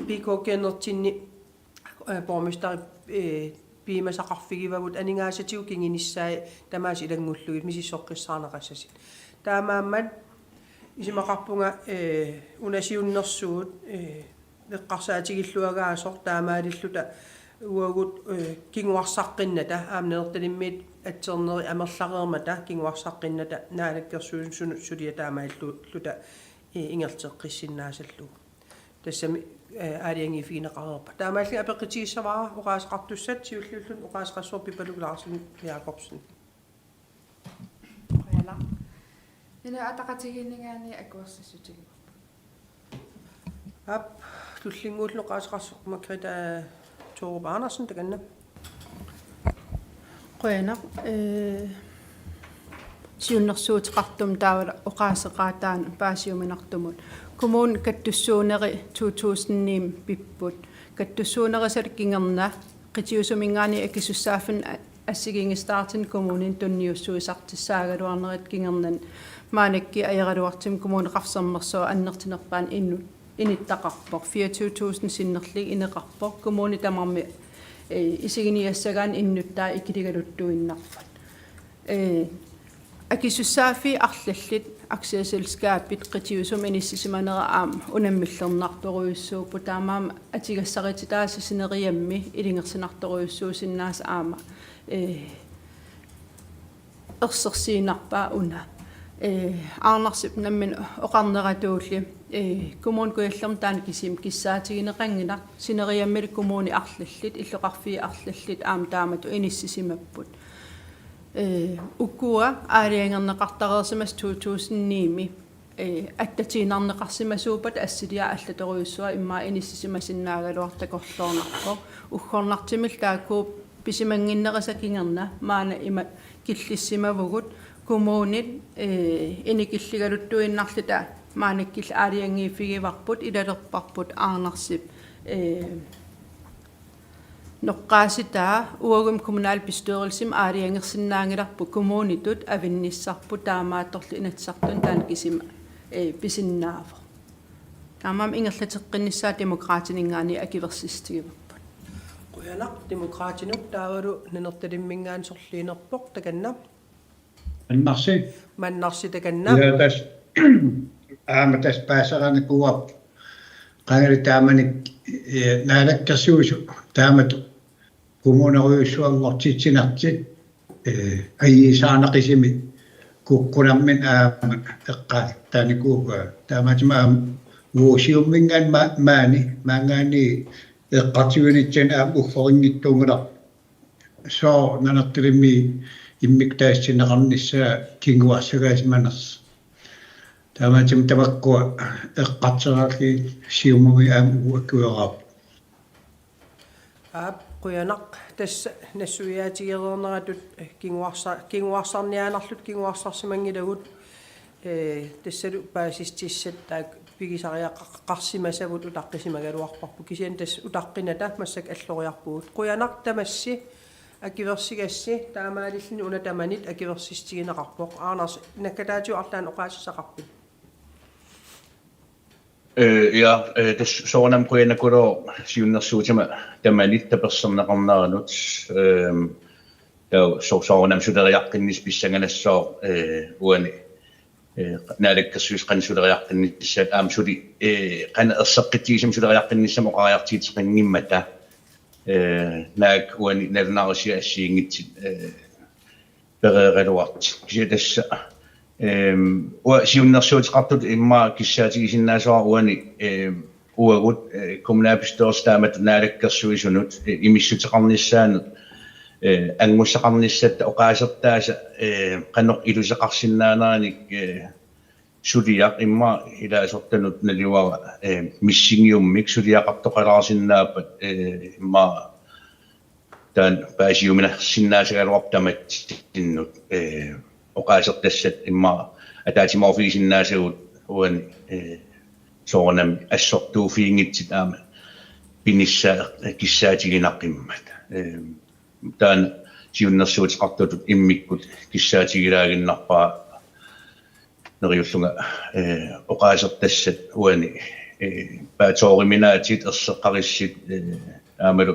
pikokkennertinni bormestari piimasaqarfigivavut aningaasatigu kinginissai tamaas ilangulluit misissoqqissaaneqassasit taamaammat isimaqarpunga unasiunnersuut eqqarsaatigilluagaasoq taamaalilluta uagut kinguarsaqqinната aamneertalimmiit atseerneri amerlareermata kinguarsaqqinната naalakkersuunsunut sulia taamailluta ingerteqqissinnaasalluu tassami aaliangifiineqareerpa taamaalli apeqqitigissaraa oqaasaqartussat siullullun oqaasqassorpipaluglaarsin Jakobsen Ina ataqatiginningaani akuassisutigu. Ap tullinguullu qaasqarsoq makrita Torup Andersen takanna. Quyanaq siunnersuutiqartum taavala oqaaseqaataan paasiuminartumut kommun kattussuuneri 2009 pipput kattussuunerisat kingerna qitiusumingaani akisussaaffin ассигингистаартин коммунин тунниуссуисартиссаагалуарнерит кингернан маанакки аералуартим коммуни qarsermerсоо аннертинерпаан иннут иниттақарпор 24000 синнерлиг инеқарпор коммуни тамарми исигиниассагаан иннуттаа икилигалуттуиннарпат акисуссаафи арлаллит аксиасэлскааппит qitiusum иниссисиманера аам унаммиллернарторуйуссууппу таамаама атигассарититааса синериамми илингерсинарторуйуссуусиннаас аама ерсерсиинарпаа уна аарнарсип наммин оқарнератуулли коммун куяллерм таан кисим киссаатигинеқангинар синериаммил коммуни арлаллит иллоқарфии арлаллит аам таамату иниссисимаппут уккуа аалиангернеқартареерсимас 2009 аттатиинарнеқарсимасуупат ассилиа аллаторуйуссуа иммаа иниссисимасиннаагалуартакорлоорнарпо уггорнартимил тааккууп писимангиннерасакингерна маана има киллиссимавгут коммуунит иникиллигалуттуиннарлута маанаккил аалиангииффигиварпут илалерпарпут аарнарсип ноққааситаа уагум коммунал bestyrelsim аалиангерсиннаангиларпу коммуунитут авинниссарпу таамаатторли инатсартун таан кисима писиннаава таамаам ингерлатеққиннссаа демократинингаани акиверсистигиварпут Quyanaq demokraatinuk taavalu nanertalimmingaan sorliinerpoq takanna mannarsi takanna tas aamatas paasarani kuap qangari taamanik naalakkersuusu taamatu kumuuneruyussuallertitsinartit ayisaanaqisimi kukkunarmin aama eqqaattaanikuuga taamatima uusiummingaan maangaani eqqartigunitsan aam ufforingittuungula so nanertilimi immiktaassinneqarnissaa kinguarsagaasimaners taamatim tavakkua eqqarteraarli siumumi aam uakkueraap Quyanaq tassa nassuiaatigereerneratut kinguarsarniaanarlut kinguarsarsimangilagut tassalu paasistissat taak pigisariaqarsimasavut utaqqisimaгаluarparpu kisian tass utaqqinata massak alloriarpuut Quyanaq tamassi akiversigassi taamaalillni unatamanit akiversistigineqarpoq aanars nakkataatu arlaan oqaassaqarput ja das soonam kuinakuro siunnersuutama tamanit taperserneqarnaranut soonam suderiaqqinnis pissanganassoo uani naalakkersuus qansuleriaqqinnissaat aam suli qana erseqqittigisam suleriaqqinissam oqariartiiteqingimmata naak uani nalunarisia assiingitsit pereereluart kisiatassa siunnersuutiqartut imma kissaatigisinnaasuar uani uagut kommunalbestyrelstaamat naalakkersuisunut imissuteqarnissaanut angmussaqarnissatta oqaasertaasa qanoq iluseqarsinnaanaanik suliaq imma ilaasortanut naliuara missingiummik suliaqartoqalaarsinnaapat imma taan paasiumina sinnaasagaluartamat tinnut oqaasertassat imma ataatimorfiisinnaasugut uani soornam assortuufiingitsit aama pinissa kissaatiginaqimmat taan siunnersuutiqartutut immikkut kissaatigilaagиннарпаа neriullunga oqaasertassat uani paatoriminaatit erseqqarissit aamalu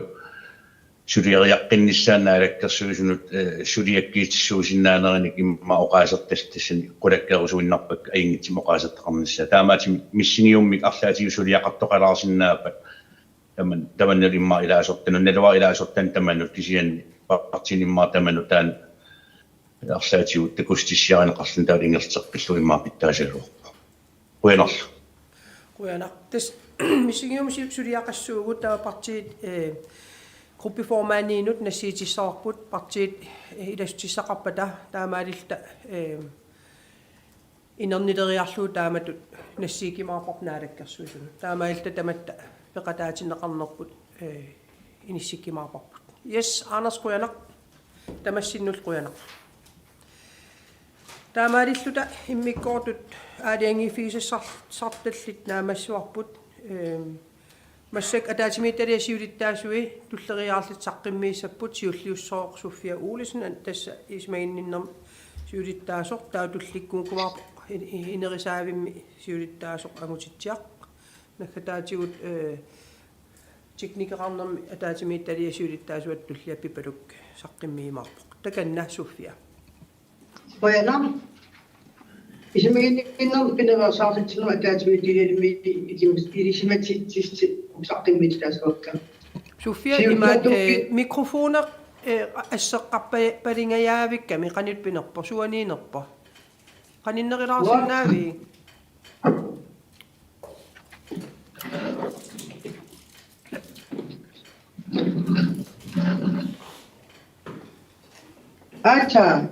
sulieriaqqinnissaanaalakkersuusunut suliakkiitsuusinnaanernik imma oqaasertassani qulakkerusuinnarpak aingitsim oqaasertaqarnissa taamaati missingiummik arlaatigu suliaqartoqalaarsinnaapat tamanul imma ilaasortanun nalua ilaasortan tamanut kisianni partinimma tamanu taan arlaatigu takustissiarinaqarlun taalingerteqqillu imma pittaasaluorpa uinerlu Quyanaq tas missingium suliaqassuugut tava partiit gruppiformaaniinut nassiitissarput partiit ilastissaqarpata taamaalilta inernileriarluu taamatut nassiikimaarpar naalakkersuusunut taamaalilta tamatta peqataatineqarnerput inissikkimaarparput yes Anders Quyanaq tamassinnull Quyanaq таамаалиллута иммиккоортут аалиангифисассарталлит наамассуарпут массак атаатимитталиасиулиттаасуи туллериаарлит саққиммииссаппут сиуллиуссоорсуффиа уулисна тасса исмаинниннерм сиулиттаасор таутулликкуун кумаарпо инерисаавимми сиулиттаасор агутитсиақ наккатаатигут техникеқарнерми атаатимитталиасиулиттаасуат туллиаппипалук саққиммиимаарпо таканнаассуффиа Bueno, ismaininnom pinersaartitnu ataatimiittilimi irissimatittist saqqimmitaasukka Sofia imaat mikrofoner assеққарпалингаяавикками qanilpinerpo suaniinerpo qaninnerilaarsannaavi Acha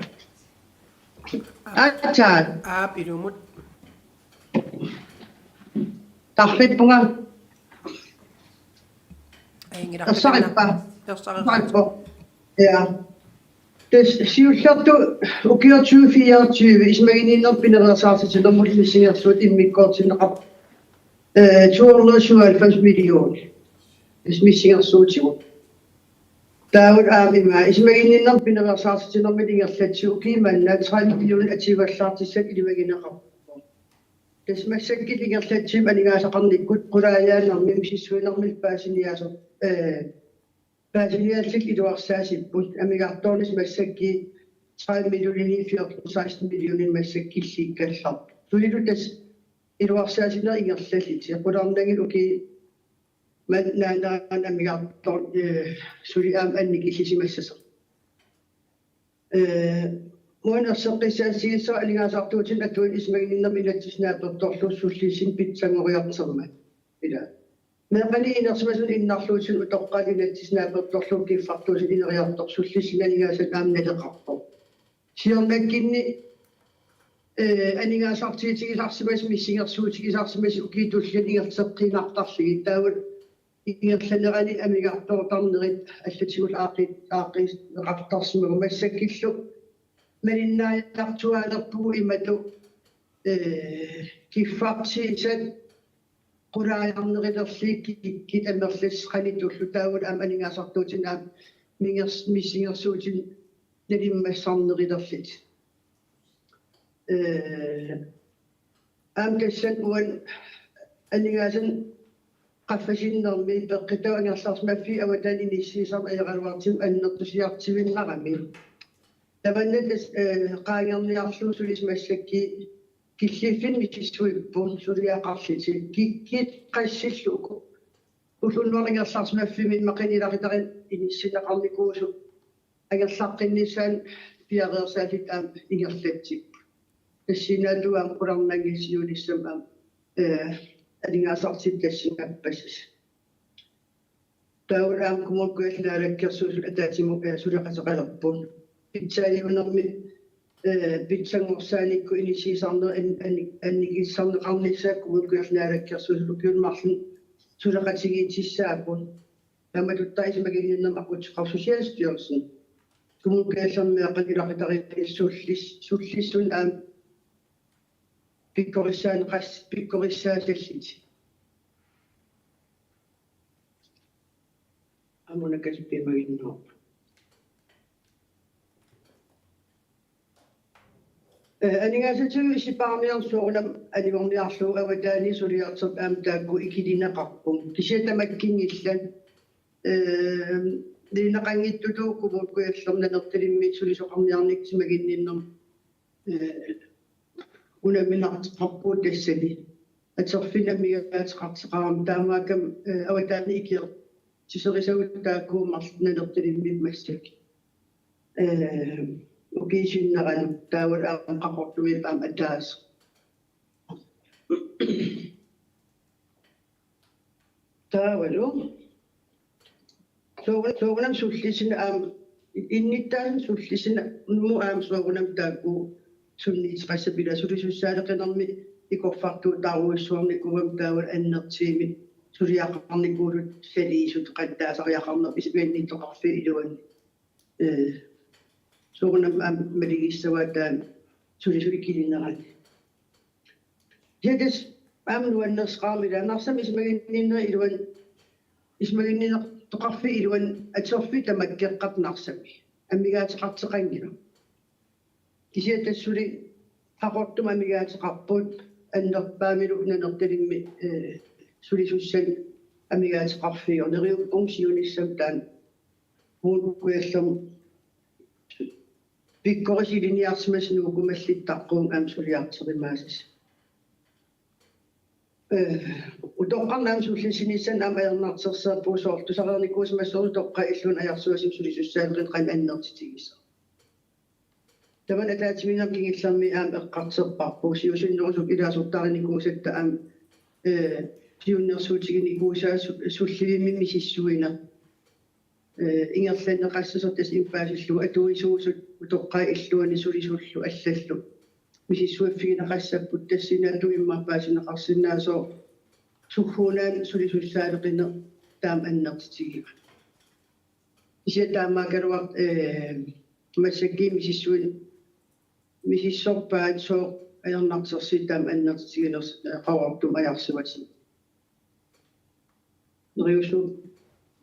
aap ilumut tarrippunga aingiraqqa tarsaqippa ja des siullertu ukiortuufiartuuvi ismagininnerpinersaartitullermut missingersuut immikkoortinneqap 297 million missingersuutigu Daud Abima ismagininnerpinersaartitullermilingerlatsu kiimanna 3 million ativallartissat ilimagineqap Desmassakkiligerlatsim aningaasaqarnikkut qulaayaannermi mississuinermil paasiniaso paasiniaallik iluarsaasipput amigartornis massakki 3 millionin 16 millionin massakkilliikkallarp sulilu tas iluarsaasiner ingerlallit qularnagil uki mannaanaan amigartor suliaam annikillisimassasa Muonerseqqissaasiissa alingaasartuutin atuin ismagininnermi ilatsisnaappertorlussullisin pitsangoriarterma ila meqani inersimasun innarluutin utoqqali ilatsisnaappertorlum kiffartuusin ineriartorsullisin alingaasat aamnaleqarpo siormakkinni aningaasartiitigisarsimas missingersuutigisarsimas ukiitullan ingerteqqinartarligi taawut ingerlanerani amigartortarnerit allatigut aaqis neqartarsmagu massakkillu Meninnaayartuaalerpugu imatu kiffarsiisat qulaajarnerilerliik kikkit amerlas qanitullu taavut aam aningaasartuutin aam missingersuutin nalimmassarnerilerlit aam tassan uan aningaasan qaffasiinnermi peqqitau angerlarsmaffi awatan inissiisar ayaqaluartim annertusiartivinnarami Tavannet qaangerniarluusulis massakki killifin mississuippuun suliaqarliti kikkit qassilluku usunnuaringerlarsmaffimin maqinilaqitarin inissinaqarnikuusu angerlaqqinnisaan piareersaalit aam ingerlattik tassinaalluaam qularnangisiulissam aam alingaasartit tassingaappassas taulaam kumulkuallaalakkersuusul ataatimu suliqateqalerpun Pitsaaliunermi pitsangorsaaniikku inisiisarner annikissarneqarnissaakku mulkuarnaalakkersuusul ukiulmarlun suleqatigiitissaappun tamatuttais Socialstyrelsen kumulkuallermiaqanilaqitarisullissun aam pikkorissaatallit amunakasippimaginnerpa Aningaasatu isipaarmiarsuugunam anivorniarluu avataani suliartep aam taakku ikilinaqarpum kisiatamakkinnillan liinaqanngittutuu kumulkuallernanertalimmi sulisoqarniarnik simaginninnerm unaminarteqarpuut tassani aterfinamigaatеқартеқарам таамаакам аватаани икиер сисерисагут тааккуумарлнаnertalimmi массак Ukishinnaran taawal ang kaportuit ang adas. Taawalo. Sogunam sullisin am innitan sullisin mu am sogunam tagu sunnis pasabila surisussaaleqinarmi ikorfartu taruissuarni kuam taawal annertiimi suriaqarnikuulut saliisut qattaasariaqarner isbiannittoqarfi iluan Sogunam maligissawaataan suli kilinnaran jedes amnuannersqaamila narsam ismaginninner iluan ismaginninner toqarfi iluan atsorfi tamakkeqqarnarsami ammigaatiqarteqangila kisiatassuli haqortum ammigaatiqarput annerpaamilu nanertalimmi sulisussan ammigaatiqarfiu neriuppungsiunissam taan huukuallam pikkorisiliarsimas nuukumallittaqqуун aam suliarterimaasas utoqqarnaam sullisinnissan aam ajarnarterserpuusoortu sareernikuusmassoru toqqa illun ajarsuasim sulisussaalerin qan annertitigissa taman ataatiminger kingillermi aam eqqarterparpuu siusunnerusuk ilaasuttarinikuusatta aam siunnersuutiginikuusaa sullivimmi sissuina ingerlanneqassasortas impaasillu atuisuusut utoqqaa illuani sulisullu allallu misissuaffigineqassapput tassinaatu immarpaasineqarsinnaasoo sugguunaan sulisussaaneqine taam annertitigiva isiataamaakaluart massakki misissorpaat soo ajarnartersi taam annertitiginers qawartum ajarsuati neriusu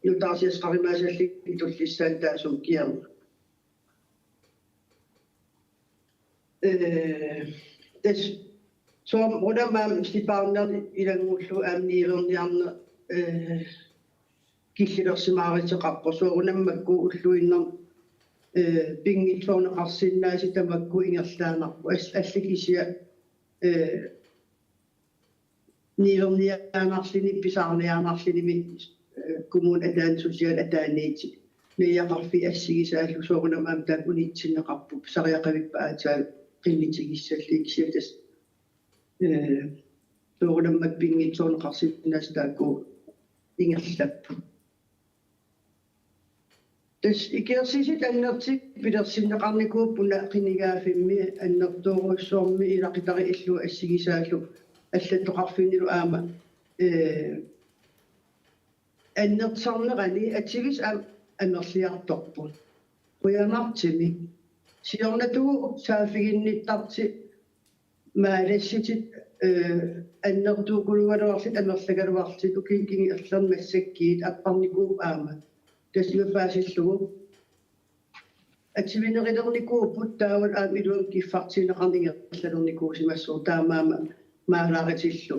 yutaasias qarimaasallик itullissaan taasum kiarma des som rodamaam stipaarnerni ilangullu aamniilerniarne killilersimaaritеқарпо соорунаммакку уллуиннер пингитсоорнеқарсиннааси тамакку ингерлаанарпу аллакисия niilerniaanarlini pisarniaanarlinimi kommunen ataan sosiaal ataaniiti niaqarfi assigisaallu soorunamaam taan unitsinneqarpu sariaqavippa aataal qinnitigissalliksi soorunammak pingitsoorneqarsinnaas taakku ingerlappu tas ikersisit annertik pilersinneqarnikuuppuna qinigaafimmi annertuuruissoormi ilaqitari illu assigisaallu аллаттоқарфинилу аама аннерсарнерани атсигис амерлиарторпут куянартими сиорнатугу саафигинниттарти мааласситит аннертуукулугалуарлит амерлагалуарлит укингинги ерлермассаккиит аппарникуу аама тасимафаасиллугу атсивинерилерникууппут таавал аам илуан киффартинеқарнингерлалерникуусимассуу таамаама маалаариtillu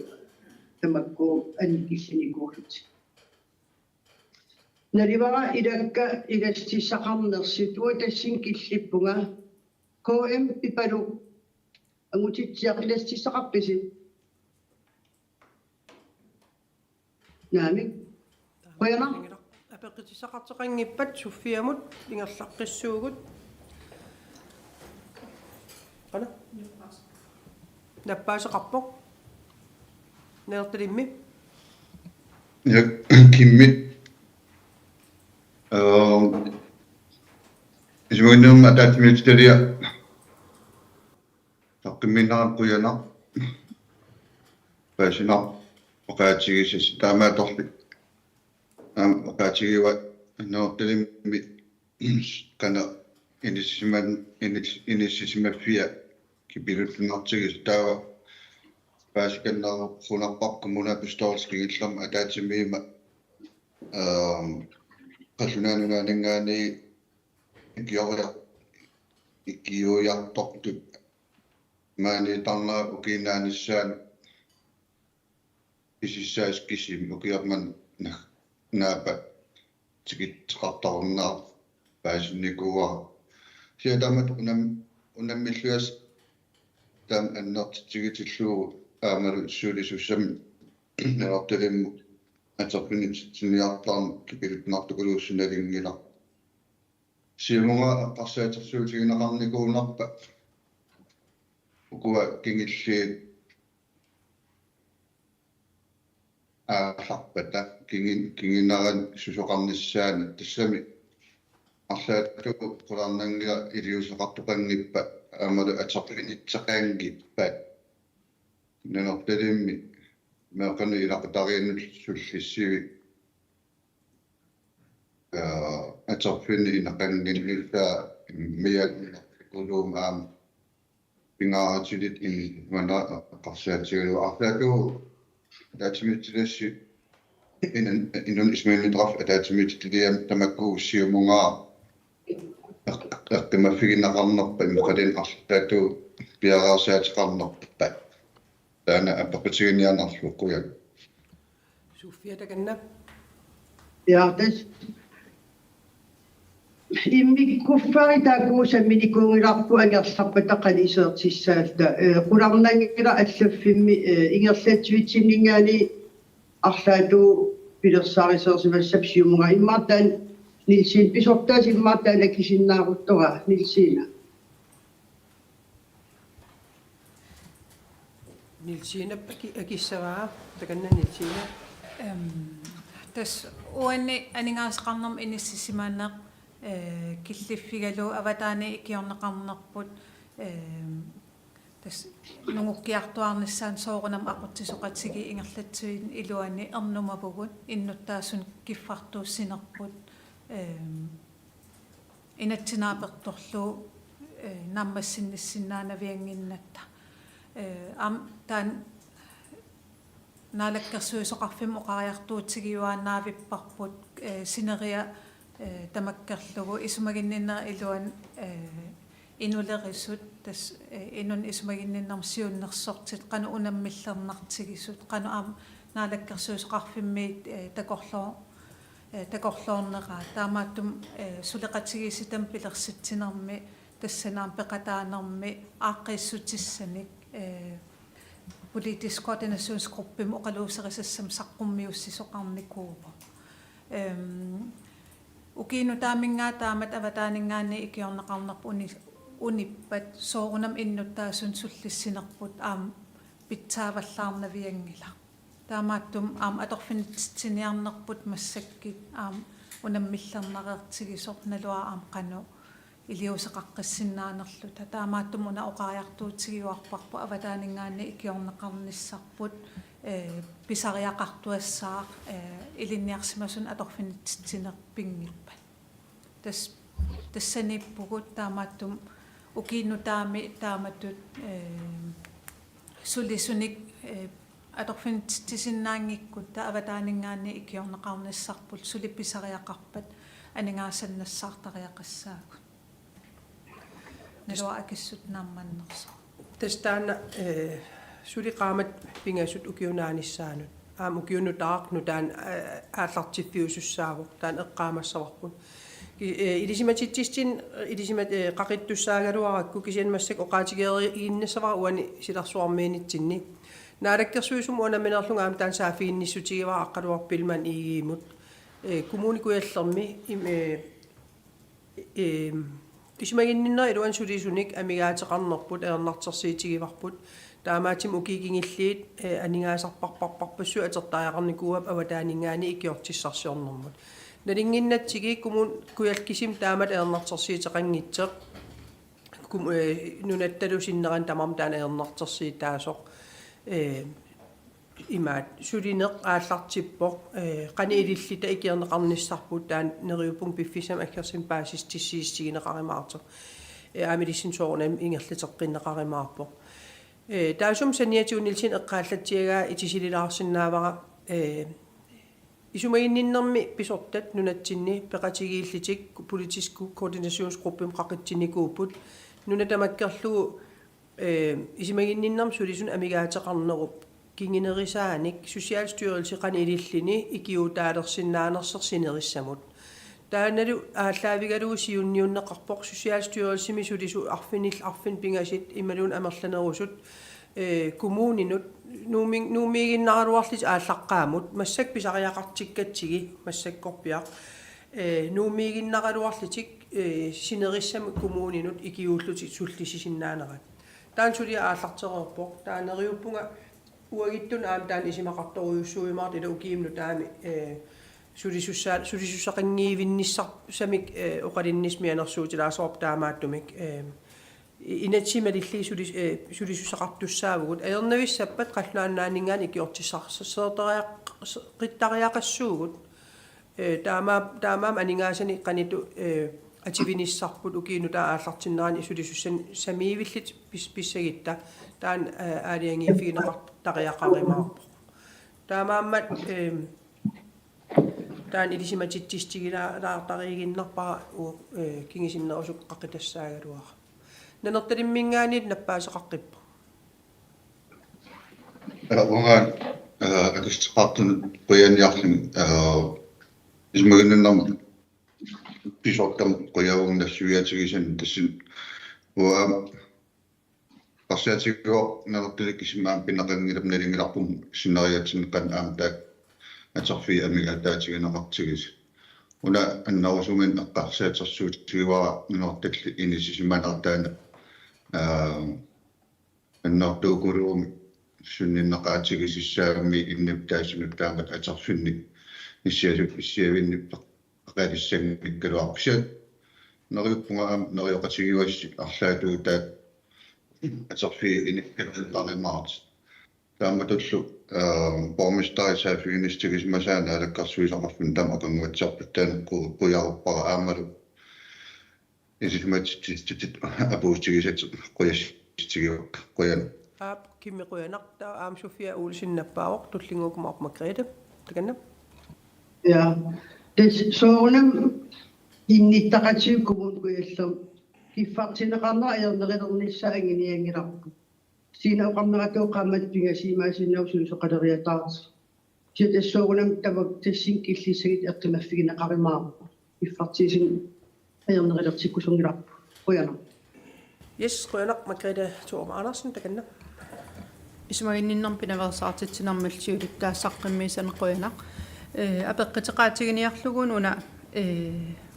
тамакку аникиллиникуулут наливара илакка иластиссақарнерситуа тассин киллиппунга км пипалу ангутитсиақ иластиссақарписи наами қояна апеқитиссақартеқангиппат суффиамут ингерлаққиссуугут ана наппаасеқарпоқ неэрталимми ja kimmit ismuinnum ataatimisteria taqqimminnaran quyana paasina oqaatigisis taamaatorli oqaatigiwa neertalimmi kana inissisimaffia kipiluttunartigis taava paasikannaru funarpaq kommuna pistoorskigillerm ataatimiima qallunaanunaaningaani ikiujartortut maani tarnaa ukiinaanissaani isissaaskissim ukiarman naapa tikitteqartarunnaar paasinnikua siatamat unammilluas tam annertitigitilluu aamalu suulisussam nerartalimmu aterpinitsiniartarn kipilutnartukuluussinalingila simunga qarsaatersuutiginaqarnikuunarpa ukua kingilliit aarlarpata kinginnaran susoqarnissaana tassami арлаатту qulaarnangia iliuseqartuqanngippa aamalu aterpinitseqaangippat nanertalimmi meeqani ilaqtariinut sullissivi aterpinni inaqanngillutaa miyak kuluum aam pingaatilit mana qarsaatigalu arlaaku taatimitillassi inun ismiinitraf ataatimitilliam tamakku siumungaa eqqimaffiginnaqarnerpa imqalin artaatu piaraarsaatiqarnerpa taana apaqutiginnianarluqquyak Sofia takanna. Ja, das immikuffari taakuusamminikuungilarpu angersarpataqaliseertissaalta qularnangila allafimmi ingerlaatuitsinningaani arlaatu pilersaariseersimassapsiumunga immaartaan nilsiin pisortaas immaartaan akisinnaaruttoga nilsiina Nilsiina akissavaa takanna nilsiina. Tas uanni aningaasqarnerm inississimaanneq killiffigalu avataani ikiorneqarnerput tas nungukkiartuarnissaan sooqunam aqutsisoqatsigi ingerlatsuin iluani ernumapugut innuttaasun kiffartuussinerput inatsinaappertorlu nammassinnissinnaanavianginnatta taan naalakkersuisoqarfim oqariartuutsigiuaannaavipparput sineria tamakkerlugu isumaginninner iluan inulerisut tas inun isumaginninnerm siunnersortit qanu unammillernertigisut qanu naalakkersuisoqarfimmiit takorloorneraa taamaattum suleqatigisitam pilersitsinermi тассанаам пеқатаанерми ааққиссутиссаник politisk koordinationsgruppim oqaluuserisassam saqqummiussisoqarnikuupa ukiinu taamingaa taamat avataaningaani ikiorneqarnerpu unippat soorunam innuttaasun sullissinerput pitsaavallaarnaviangila taamaattum atorfinitsiniarnerput massakkit unammillernareertigisornalua qanu илиусеқаққиссиннааnerluta таамааттумуна оқариартуутсигиуарпарпу аватаанингаани икиорнеқарнissarput писариақартуассаа илинниарсимасун аторфинитсинерпингиппат тассаниппугут таамааттум укииннутаами тааматут сулисуник аторфинитсиннаангиккут аватаанингаани икиорнеқарнissarput сулипписариақарпат анингаасаннассаартариақассаагут нэлуа акиссут наамманнерсо тастаана сулиqaamat пингасут укиунааниссаанут укиунутаақну таан ааллартиффиусуссаагу таан эққаамассаварпут илисиматитсистин илисимат қақиттуссаагалуаракку кисианмассак оқаатигееригиннассавар уани силарсуармиинитсинни наалаккерсуисум уанаминерлунгаам таан саафиинниссутигиваа аққалуарпилман игиимут kommunikuallermi исмагинниннер илуан сулисуник амигаатеқарнерпут аернартерсиитигиварпут таамаатим укигингиллиит анингаасарпарпарпарпассу атертааяқарникууап аватаанингаани икиортиссарсиорнэрмут налингиннатсиги куялкисим таамат аернартерсиитеқангитсеқ нунатталусиннеран тамам таан аернартерсиитаасоқ имаат сулинеқ ааллартиппоқ қаниилиллита икиернеқарниссарпут таан нериуппун пиффисам аккерсим паасистиссиистигинеқаримаартоқ аамилиссин соорнам ингерлитеққиннеқаримаарпоқ таасум саниатиунилсин эққааллатсиагаа итисилилаарсинаавара исумагинниннэрми писортат нунатсинни пеқатигииллитик политиску координациonsgruppим қақитсиникууппут нунатамаккерлугу исимагинниннэрм сулисун амигаатеқарнеруп кингинерисааник Socialstyrelse qanilillini ikiutaalersиннаанерсерсинерissамут тааналу ааллаавигалуу сиунниуннеқарпоқ Socialstyrelse мисулису арфин пингасит ималуун амерланерусут коммуунинут нуумигиннаруарлит ааллаққаамут массак писариақартиккатсиги массаккорпиақ нуумигиннаруарлитик синериссам коммуунинут икиууллути суллисисиннаанерат таан сулиа ааллартерерпоқ таанериуппунга уагиттун таан исимақарторуйуссуимаат ила укиимну таами сулисуссақингиивинниссар самик оқалиннисмианерсуутилаасоорп таамааттумик инатсималилли сулисуссақартуссаавгут аернависсаппат қаллуаннаанингаани икиортиссарсеертериақ қиттариақассуугут таамаам анингаасани қаниту ативинissarput укиину тааллартиннерани исулисуссан самиивиллит писсагитта таан аалиангиифигинеқар тариақаримаарпо таамааммат таан илисиматитсистигилаартаригиннарпара кингисиннерусук қаққитассаагалуара нанерталиммингаанит наппаасеқаққиппо Ungan akustaqartun qianiarlun ismaginnam pisortam qiavugnassugiatigisan tassin uа qarsaatigo nanertilik ismaam pinnaqanngilap nalingilarpum sinneriatsin qan aamtaak atarfi amigaataatigineqartigis una annarusumin eqqarsaatsersuutigiwara nanertalli inisisimanaartaana annaartuukulurumi sunninnaqaatigisissaammi inniptaasimik taamat atarfinni issiavinnippa aqalissannikkaluarpisa neriuppunga nerioqatigiuassi arlaatuu taat atarfi inikkalutarimaart taamatullu bormistarisaaffiginistigisimasaana alakkarsuisaqarfun taam aqanguatsarput taanakku quyaruppara aamalu isisimatitsit apuustigisat quyassistigiuak quyan ап киммеқуянарта аам София Олсиннаппаавоқ туллингукумарп Маргретhe таканна Ja, det sånum инниттақатиуккумун куяллам киффартинеқарнера аернерилернissaа ангиниангиларпу синаоқарнератуу қаамат пигасимаасиннаусулу соқалериатаарс титэссоорунам тавак тассин киллисагит ертимаффигинеқаримаа киффартисин аернерилертиккусунгиларпу қуяна Yes, Rønner, Margrethe Thorm Andersen, takana исмагинниннер пинаверсаартитсинармалсиулик таассаққиммисан қуянақ апеққитеқаатигиниарлугун уна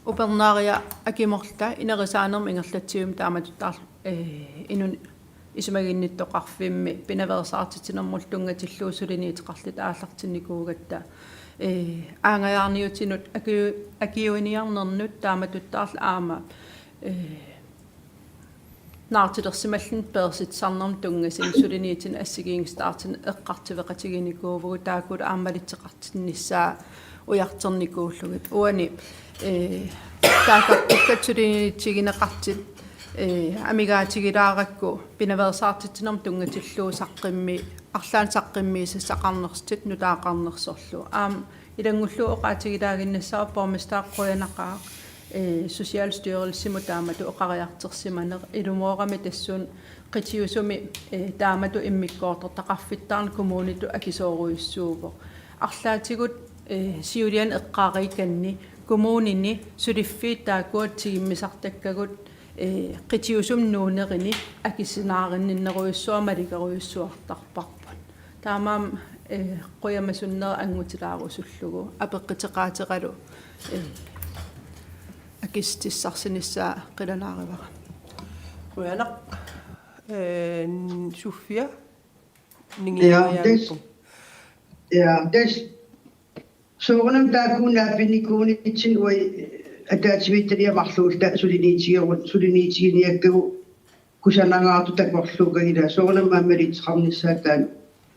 упернаария акиморлта инерисаанерм ингерлатсиум тааматутаар инун исмагинниттоқарфимми пинаверсаартитсинермул тунгатиллуусулиниитеқарлит ааллартинникуугатта аангаяарниутинут акиуиниарнернут тааматуттаарл аама наартилерсималлун перситсарнерм тунгасин сулиниитин ассигиингстаартин эққартивеқатигиникуувгу тааккут аамалитсеқартинниссаа уяртерникууллугит уани тааккатсулиниитсигинеқартит амигаатигилааракку пинаверсаартитсинерм тунгатиллуусаққимми арлаан саққиммиисассақарнерстит нутаақарнерсорлу аам илангуллу оqaатигилаагиннассаа пормистааққуянақаа Socialstyrelsen taamatu oqariartersimaner ilumuorami tassuun qitiusumi taamatu immikkoortertaqarfittaan kommunitu akisooruissuuvo arlaatigut siulian eqqaariikanni kommunini suliffiit taakkuat tigimmisartakkagut qitiusum nuunerini akisinaarinnneruissuamalikeruissuartarparput taamaam qoyamasunner angutilaarussullugu apeqqiteqaateqalu акистиссарсиниссаа қиланааривара Rønner Sofia Ningiajanpu Ja, des sånum taakkuunaappinnikkuunitsin ui атаативитталиа марлуулта сулинитигиниаккагу кусанангаарту такорлуугагила соорнамаамалитеқарниссаа таан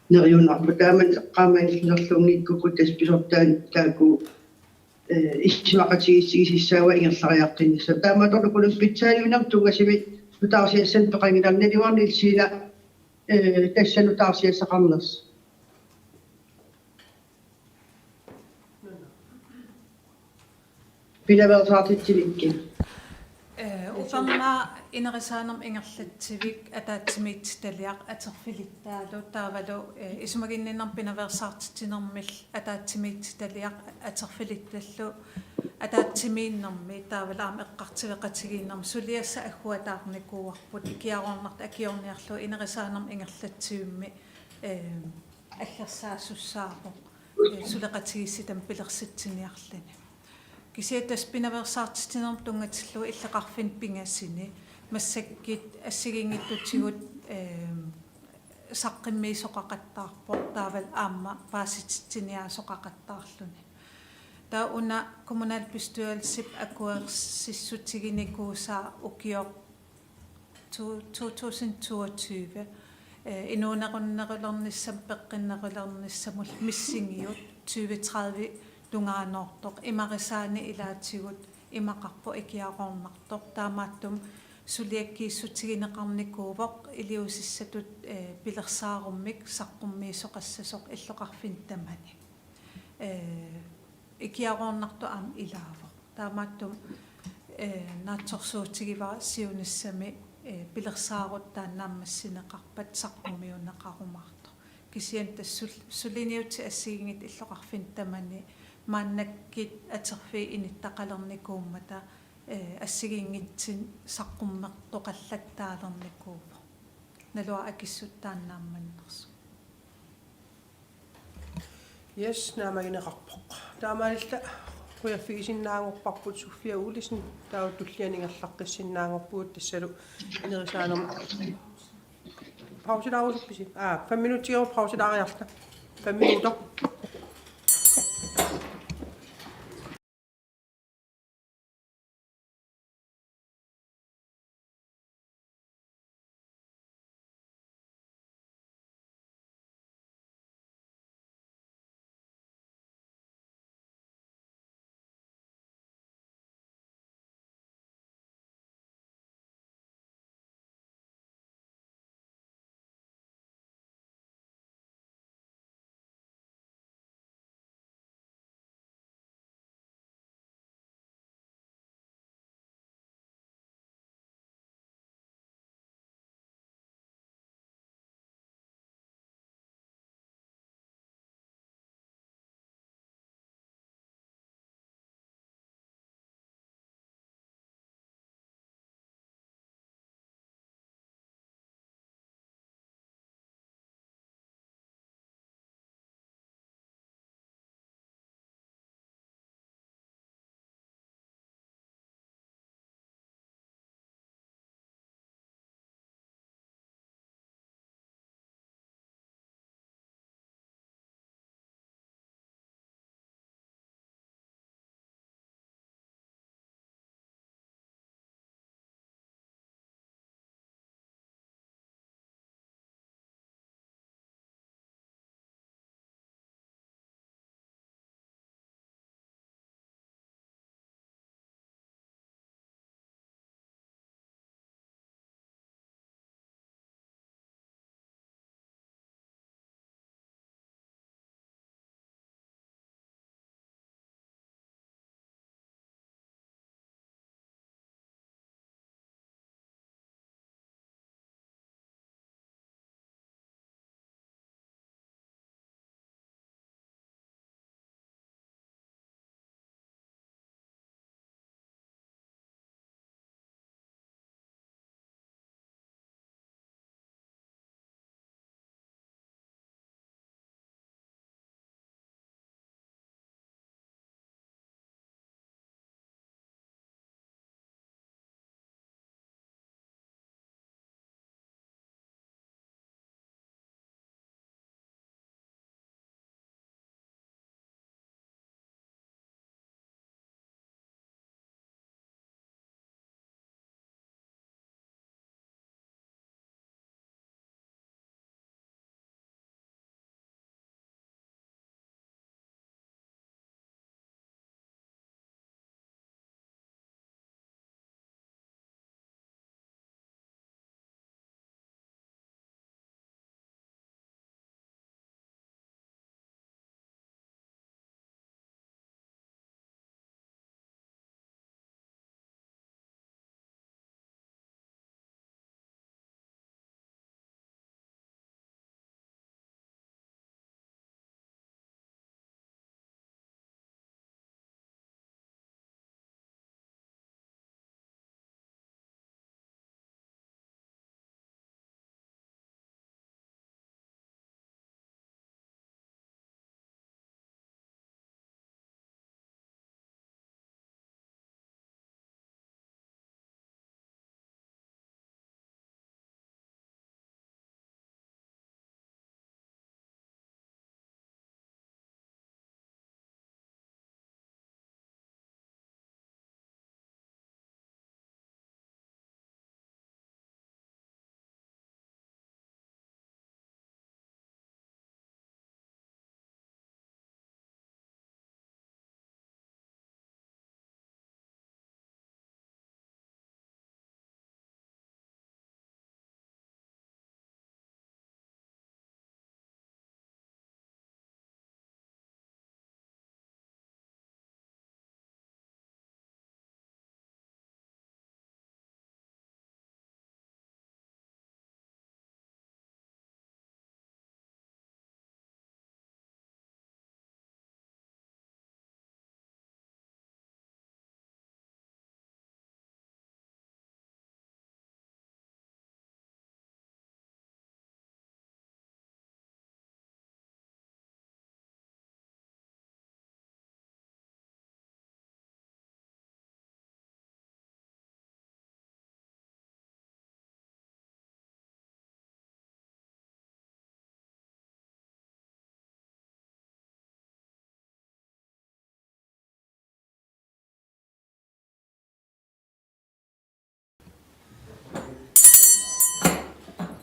нериунарпу тааман эққаамаиллерлунгиккуку тасписортаан таакку исмақатигиссагисаава ингерлариартиннисса тааматорлукулун питсаалиунар тугасими нутаарсиассан пеқангиларнилуарнилсиила тассанутаарсиассақарнерс пинаверсаартитсиникки уперна инерисаанерм ингерлатсивик атаатсимиитсталиақ атерфилиттаалу таавалу исмагинниннер пинаверсаартитсинермил атаатсимиитсталиақ атерфилитталлу атаатсимииннерми таавалаам эққартивеқатигииннерм сулиасса аггуатаарникууарпут икиаруарнарт акиорниарлу инерисаанерм ингерлатсиумми аллерсаассуссаапо сулеқатигисситам пилерситсиниарлани кисиатас пинаверсаартитинерм тунгатиллу иллеқарфин пингассини массаккит ассигингиттутсигут саққиммиисоқақаттаарпо таавал аама пааситсиниаасоқақаттаарлуни таа уна коммунал bestyrelsip акуерсиссутигиникуусаа укиор 2022 инуунеруннерулерниссам пеққиннерулерниссамул миссингиут 2030 тунгаанортоқ имарисаани илаатигут имақарпу икиақорнартоқ таамааттум сулиаккииссутигинеқарникуувоқ илиусиссатут пилерсааруммик саққуммиисоқассасоқ иллоқарфин тамани икиақорнарту аам илаавоқ таамааттум наатсорсуутигивара сиунассами пилерсаарут тааннааммассинеқарпат саққумиунеқарумаарто кисиан тассул сулиниути ассигингит иллоқарфин тамани мааннаккит атерфи иниттақалерникууммата ассигингитсин саққуммертоқаллаттаалерникуува налуа акиссуттааннаамманнерсу yes наамагинеқарпоқ таамаалилла куяффигисиннаангорпарпут суффиа улисин таутуллианингерлаққиссиннаангорпуут тассалу инерисаанерма паусилаарусупписи 5 минутигоо паусилаариарта 5 минутер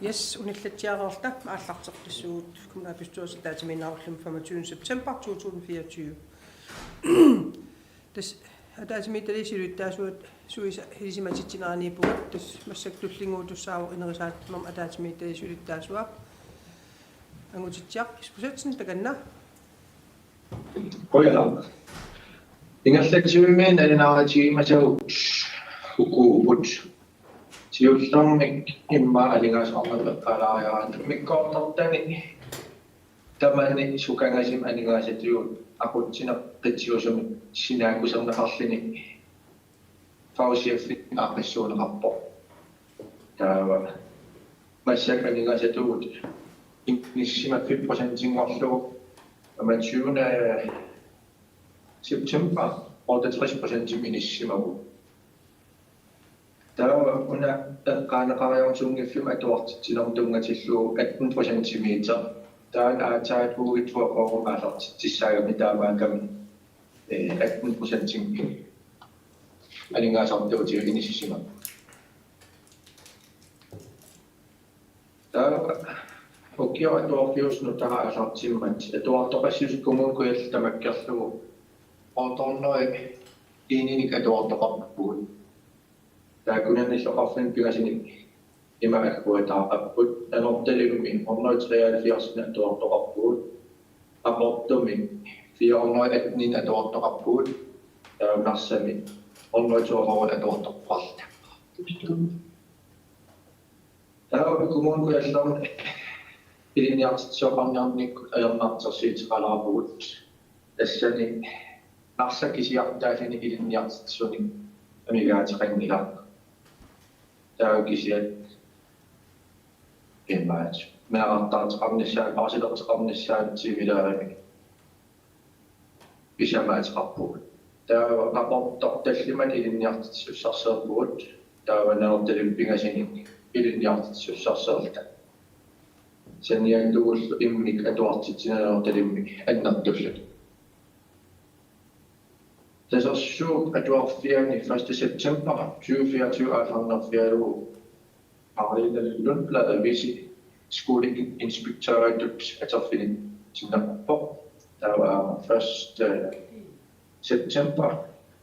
Yes, unillatiareerta aallartertissuut kommunalbestyrelsesdaataminaarlum 25. september 2024. Tas adaatimiitaliisiluittaasuut suisa hisimatitsineraaniipugut tas massaktullinguutussaavu inerisaatmam adaatimiitaliisiluittaasuaq angutitiaq spusatsen takanna Qoyala. Ingerlatiumiin alinaaratiimasau hukuuput. Siullermik imma alingaasarnerleqqalaariaraat mikkoortortani tamani sukangasim aningaasatiut aqutsineqqitiusumi sinaakuserneqarlini fausiaffik aaqissuuneqarpo taava massak aningaasatuut innissimak 5% men 20. september 68% inissimagu taava una qaanaqariorsuungiffim atuartitsinartungatillu 18% meter taan aataat uugittuaqoru aalartittissaagami taavaakami 18% alingaasartuuti inissima taava okio atuarfiusnu tara aalartimmat atuartoqassius kommunkuill tamakkerlugu otornoi iininik atuartoqarpuut taakunannissoqarfin pigasinik imaakkuataaqapput anortalimmi 173 atuartoqarpuut aportumi 418 atuartoqarpuut taaunnarsami 102 atuartoqqarta taava kommunkuiallarni iliniartitsoqarniarnikkut ajarnaartersiitiqalaapugut тассани нарсакисиартаалини илинниартитсуни амигаатеқангилаа таагисиат эммаач меартаатеқарниссаа парсилертеқарниссаат тивилаарами исамаатеқарпуг таава рапортор таллимат илинниартитсуссарсерпугут тааванеэрталим пигасини илинниартитсуссарсерта саниангуул иммик атуартитсинаneertalimmi аннартуллут Tasassuut atuarfiani 1. september 2024 aallarnerfialugu Arlinalunla visi skoleinspektøratut atarfini sinappo taava 1. september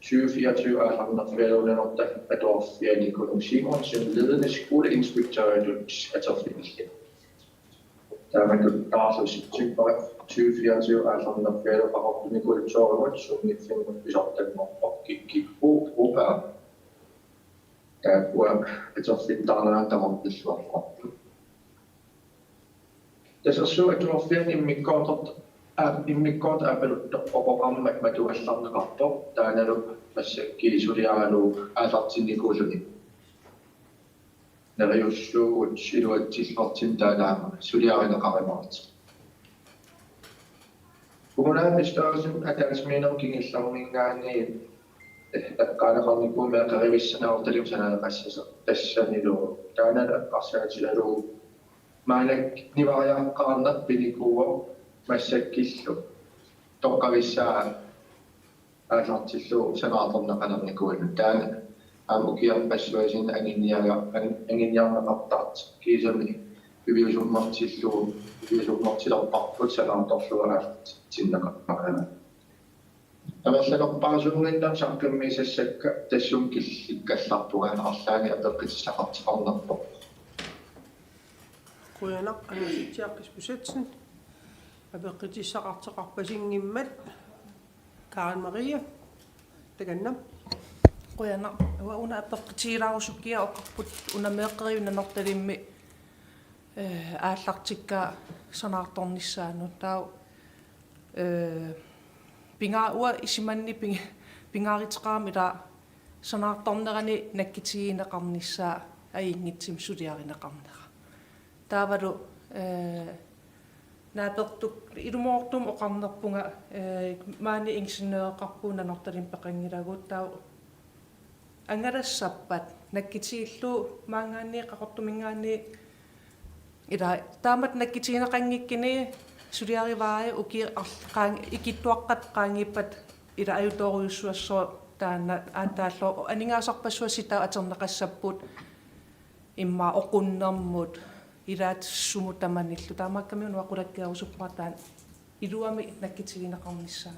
2024 aallarnerfialugu atuarfiani Kunu Simonsen ledende skoleinspektøratut atarfini taava september 2024 aallarnerfialugu qarortuni kultuurimat sunniffinnut pisartannerpakkikkippuut upaa taakua atarfittarnaatamartilluarqarpu tasassu atuarfiani immikkoort aapaluttorpoqoqarmak matuallarneqarpo taanalu massakkilisuliaralu aalartinnikuuluni nariussuugut iluatsillertin taanaama suliarineqarimaarti kommunalbestyrelsen ataasmiineru kingillarmingaani qaanaqarnikuumi aqarivissanaortalimsananeqassasa tassanilu taanala qarsaatillu maanak nivariaqqaarnaq pilikuuwa massakkillu toqqavissaa aalartillu sanaatorneqanernikuunu taana aamukiarpassuasin anginniarnaqartaart kiisami viviusummartilarparput sanaatorluaraart tinnaqarqarana Amerlanerparasuunginnam sarkammiisassakka tassum killikkallarpugaanarlaani apeqqitissaqartiqarnerpo quyanaq anusitiaqqispusatsen apeqqitissaqarteqarpasingimmat Karen Maria takanna quyanaq una apeqqitiilaarussukkia oqarput unameeqqeriunnanortalimmi aallartikka sanaartornissaanut taa pingaua isimanni pingaariteqaami la sanaartornerani nakkitigineqarnissaa aingitsim suliarineqarnera taavalu naapertuk ilumoortum oqarnerpunga maani ingeniøreqarpuunanortalim peqangilagut taa angalassappat nakkitiillu maangaanni qaqortumingaanni ila taamat nakkitigineqangikkini suliarivaae ikittuaqqat qaangippat ila ajutoriussuassoo taana aantaallo aningaasarpassuassitaa aterneqassappuut imma oqunnermut iraat sumutamanillu taamakkami unuaqulakkiarusuppartaan iluami nakkitiginaqarnissaa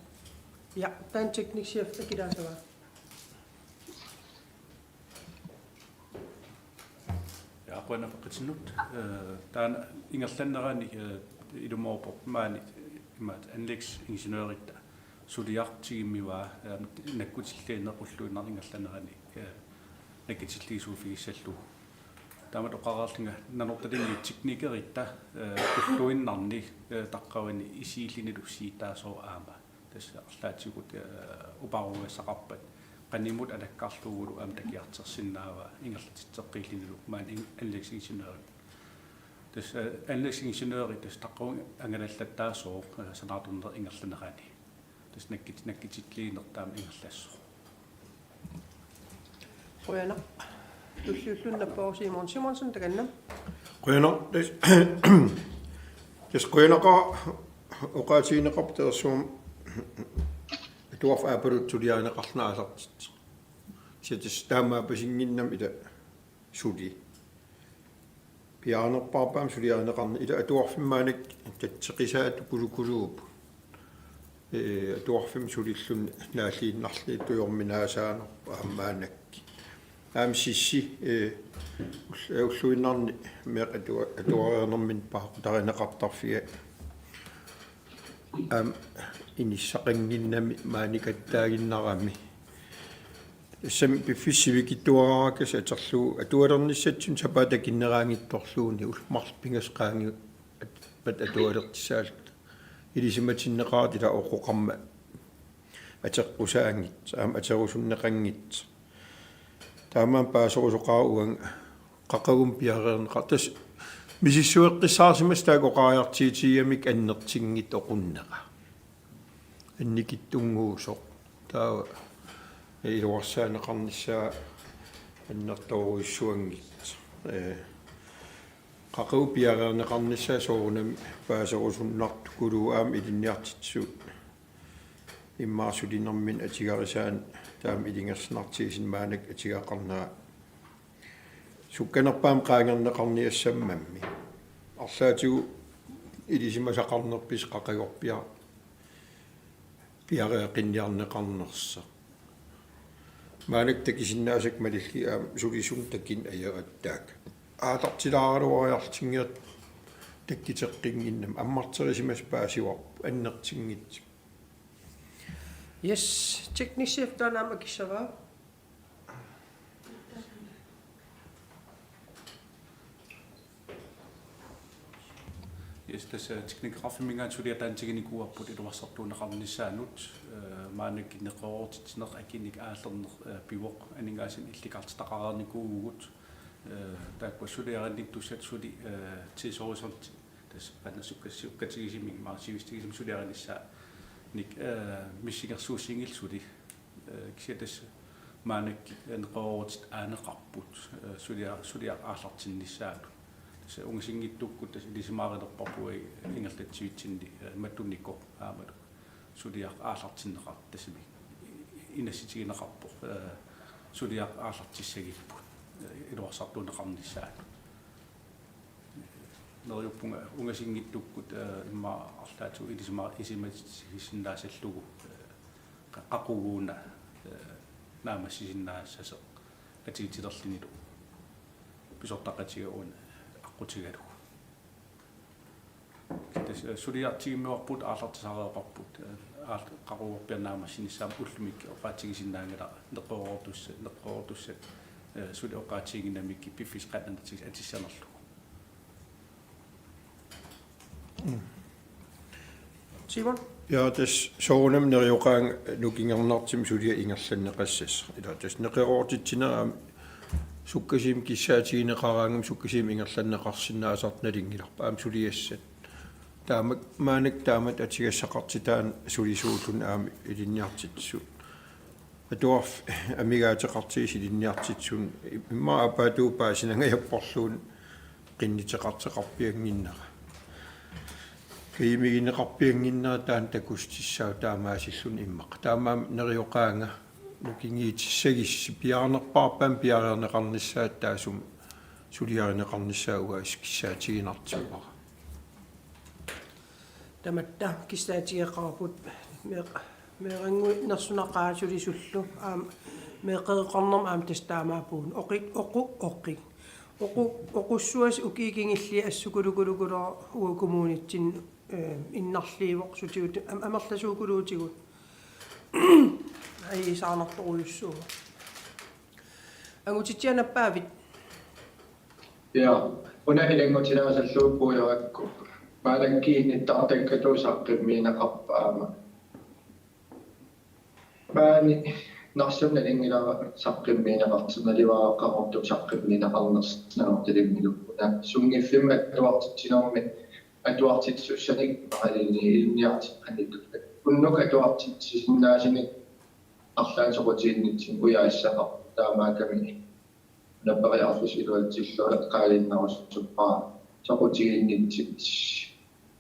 ja tan teknikchef takidaasava ja aqwana paqitsinut taan ingerlannerani ilumorpo maani imat anlægsingeniøritta suliartigimiwa nakkutilleernequlluinnar ingerlannerani nakkitilliisuufigissallu taamat oqararlinga nanortalingi teknikeritta qulluinnarni taqqavani isiillinilu siitaasoo aama tassa arlaatigut uparugassaqarpat qannimut alakkaarlugulu aam takiartersinnaava ingerlatitteqqillinilu maan anlægsingeniøri tassa anlægsingeniøri tassa taqqavun angalallattaasoo sanartunner ingerlannerani tassa nakkitilliinertaam ingerlassoo qoyana tulluullunnappao Simonsen takanna qoyana des qoyanaqa oqaatiineqartersum tuaf aapalut tuliaaneqarnaalartit sitis taammaa pasinginnam ila suli piaanerparpaam suliaaneqarni ila atuarfimmaanik tatseqisaat kulukuluup atuarfim sulillun naaliinnarli tuyorminaasaano aammaanakki aam sissi ulluinnarni meq atuarianermin paqutarinеqartarfiga aam inissaqanginnami maanikattaaginnarami sam pifissivikittuaraakas aterluu atualernissatsun sapatakinneraangittorluuni ulmarpingasqaangi pat atualertissaalt ilisimatinneqaatila oqoqarma ateqqusaangit aam aterusunneqangit taamaan paasorusoqaauang qaqagum piareerneqartas misissueqqissaarsimas taakoqaajartiitiiamik annertingit oqunneqa annikittunguusoq taa iluarsaaneqarnissaa annertoruissuangit qaqagu piareerneqarnissaa soorunam paasorusunnartu kuluu aam ilinniartitsuut immaarsulinermin atigarisaan taam ilingersnartiisin maanak atigaqarnaa sukkanerpaam qaangerneqarniassammammi arlaatigu ilisimasaqarnerpis qaqagorpia piareaqinniarneqarnersa maanak takisinnaasik malilli aam sulisun takin ayerattaak aatartilaaruariartingiat takkiteqqinginnam ammarterisimas paasiuarpu annertingit yes teknikchef taanaama kissavaa yes tässä teknikgraffimingaan suliataantiginikuarput iluarsartuuneqarnissaanut maanakkinneqorortitneq akinnik aallerneq pivoq aningaasin illikartitaqararnikuugut taakwa suliarannittussat suli tidshorisont tässä pannassukkatsigisimik maarsivistigisum suliarannissaa nik missingersuussingil suli kisiatas maanakki neqorortit aaneqarput suliar aallartinnissaanu se ungsinngittukkut tas ilismaarelerparpui ingerlatsivitsinni mattunnikko aamalu suliaq aallartinneqart tasmi inassitigineqarpoq suliaq aallartissagippu iluarsartuuneqarnissaat nerjuppunga ungasinngittukkut imma arlaatu isimatsigissinnaassallugu qaquguuna naamassisinnaassaseq qatigitillerlinilu pisortaqatigauna qutigalu tässä suliartigimmiorput aallartisaareeqarput qaquorpiannaamassinissaam ullumik oqaatigisinnaangala neqorortussat suli oqaatiginnamikki piffisqaannertigis atissanerlu Simon ja tas soorunam nerioqaang nukingernertim sulia ingerlanneqassas ila tas neqerortitsineraam sukkasim kissaatigineqaraangam sukkasim ingerlanneqarsinnaasartnalingilarpa aam suliassat taamak maanak taamat atigassaqartitaan sulisuullun aami ilinniartitsuut atuarf amigaateqartiis ilinniartitsun imma apaatuupaasinangajapporluun qinniteqarteqarpianginnera kiimigineqarpianginnera taan takustissaa taamaasillun immaq taamaam nerioqaanga nukingiitissagis piarnerparpam piareerneqarnissaat taasum сулиаринеқарниссаауга искиссаатигинартиммара таматта кистаатигеқарпут меэрингуи нерсунақаасулисуллу меэқеқарнерм тастаамаапуун оқуссуас укиикингилли ассукулукулукулера уукумуунитсин иннарливоқ сутигут амерласуукулуутигут аисаарнарторуйуссуу агутитсианаппаавит Ja, unahilangutilaasalluuppuujorakku maalankkiinnittартаккатуусаққиммиинақарпаама маани нарсунна ингилара саққиммиинақартуналивааққаморту саққиммиинақарнерснаортилиммилуппуна сунгиффимма атуартитсинорми атуартитсуссаник маалини илниарти каниттут уннук атуартитсиннаасиник арлаансоқутииннитсин уяассақар таамааками напариарфус илуатсиллуат qaalinnarussuppaa soqutiginnitsit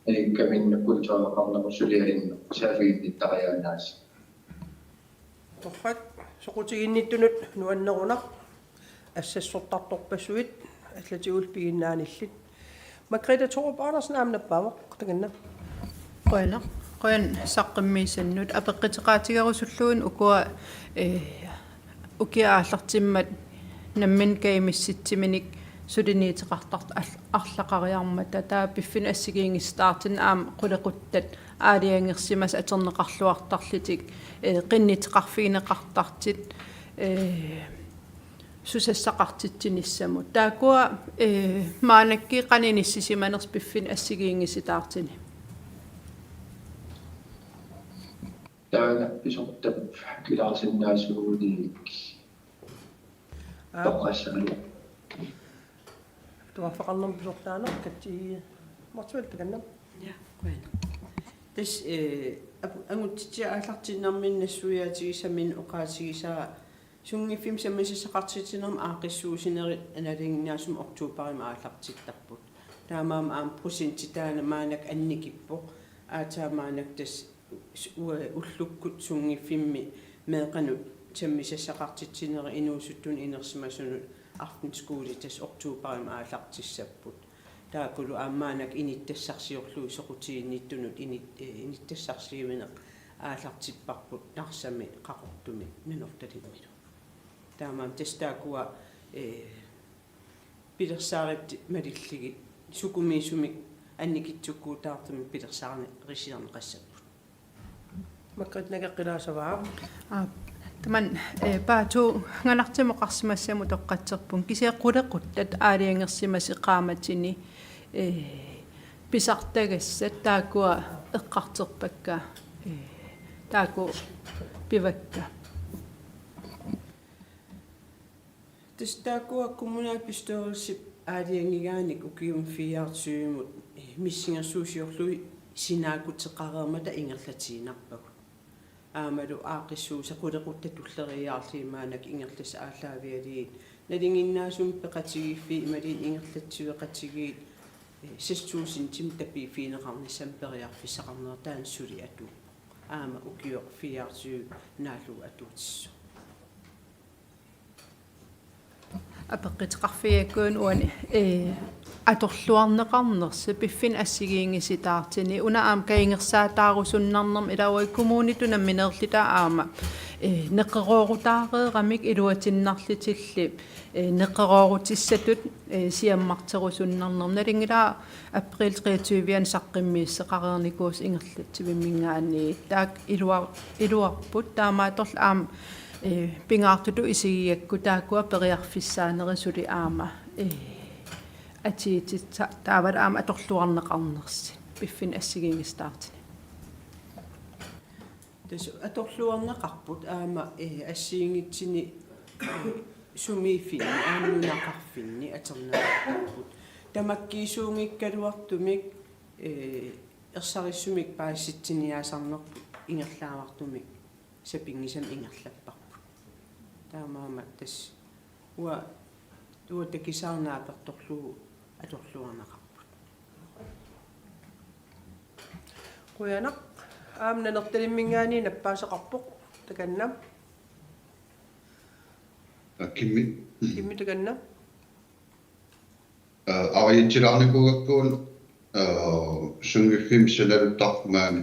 eikkaminnukultuaqarnarusuliainnu saafiinnittariaanaas торфак соqutiginnittunut nuannerunaq ассассортарторпассуит аллатигул пигиннааниллит Margrethe Thorup Andersen амнаппаавоқ таганна qoyan saqqimmiisannut apeqqitiqaatigerussulluun ukua ukiaallartimmat наммин каимисситсиминик сулиниитеқартарт арлақариармата таа пиффин ассигиингистаартин аама қулеқуттат аалиангерсимас атернеқарлуартарлитик қиннитеқарфигинеқартартит сусассақартитсиниссамут таакуа маанакки қаниниссисиманерс пиффин ассигиингиситаартини таана писортап килаарсиннаасууни тоққассаани туафақарнерм писортаанер катти мартуэл таганна я қуяна тас ангуттиа ааллартиннэрминнассуяатигисамин оқаатигисаа сунгиффим саммисақартитинерм аақиссуусинери аналингиасум октообарима ааллартиттарпут таамаама аам процентитаана маанак анникиппо аатаамаанак тас уллуккут сунгиффимми меэқанут саммисақартитинери инуусуттун инерсимасунут артинскуули тас октообарима ааллартиссаппут таакулу аамаанак иниттассарсиорлуу соқутиинниттунут иниттассарсиимина ааллартиппарпут нарсами қақортуми нунорталиммилу таамаам тастаакуа пилерсаарит малиллиги сукумиисумик анникитсуккуутаартами пилерсаарни рисиарнеқассаппут Margrethe нагаққилаасаваа таман паату нганартимоқарсимассаму тоққатсерпун кисеққулеқуттат аалиангерсимаси qaamатини писартагассат таакуа эққартерпакка тааку пивакка тестаакуа коммунааписторисип аалиангигааник укиум фиартсуимут миссингерсуусиорлуи синаакутеқареермата ингерлатиинарпагу аамалу аақиссууса қулеқуттатуллериаарлимаанак ингерлас ааллаавиалиит налингиннаасум пеқатигиффи ималин ингерлатсуеқатигиит сестуусин тим тапииффиинеқарнissam периарфисақарнер таансули ату аама укиоқ фиартсуу наалу атуутиссу апеққитеқарфиаккуун уани аторлуарнеқарнерса пиффин ассигиингиситаартини уна аам каингерсаатаарусуннарнерм илауи коммуниту намминерлита аама неққероорутаареерамик илуатиннарлитилли неққероорутиссатут сиаммартерусуннарнерм налингилаа април 23 саққиммииссеқареерникуус ингерлатсивиммингаани таак илуарпут таамааторл аама пингаартуту исигиакку таакуа периарфиссаанерисули аама атиити таавал аама аторлуарнеқарнерси пиффин ассигингистаартини тас аторлуарнеқарпут аама ассиингитсини сумифи аамнунақарфинни атернеқарпут тамаккиисуунгиккалуартумик ерсариссумик паасситсиниаасарнерпут ингерлаавартумик сапингисам ингерлаппарпут таамаама тас уа такисаарнааперторлуу аторлуарнеқарпут Quyanaq аамнанерталиммингаани наппаасеқарпоқ таканна Kimmi таганна Ariittilaarnikuugakkuun sungifim senaluttarmaani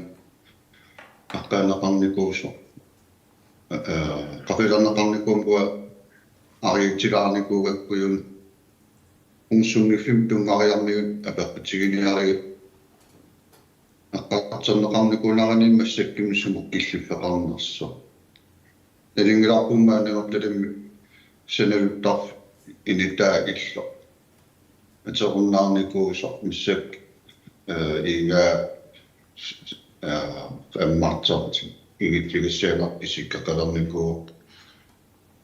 аққаанеқарникуусо қақилернеқарникуумпуа ариитtilaarnikuugakкуйун унсунгифим тунгаариармигут апеққутигиниаригут аққартэрнеқарникууларани массаккимсумук киллиффеқарнерсо элингиларпуммаанеорталимми senaluttar инитаа илло атеруннаарникуусо миссак ига аммартэрти игитсигассаанер исиккақалерникуу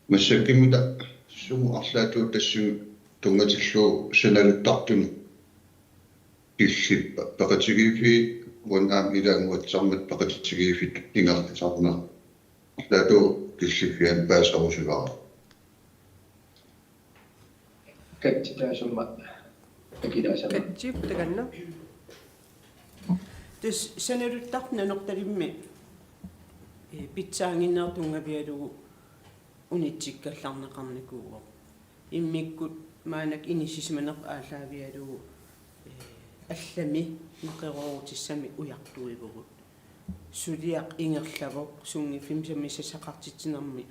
массаккимута суму арлаатуу тассуми тунгатиллуу senaluttartuni киллиппа пеқатигиифи вунаам илаангуатсармат пеқатигиифит ингерлисарнер арлаатуу киллиффиан паасарусулаа каттитаасумма акилаасама катсип таганна тэс саналуттарна норталимми питсаангиннертунгавиалугу унитсиккалларнеқарникууго иммиккут маанак инисисиманеқ аалаавиалугу аллами неқерорутиссами уяртуивгут сулиақ ингерлавоқ сунгифим самисасақартитсинерми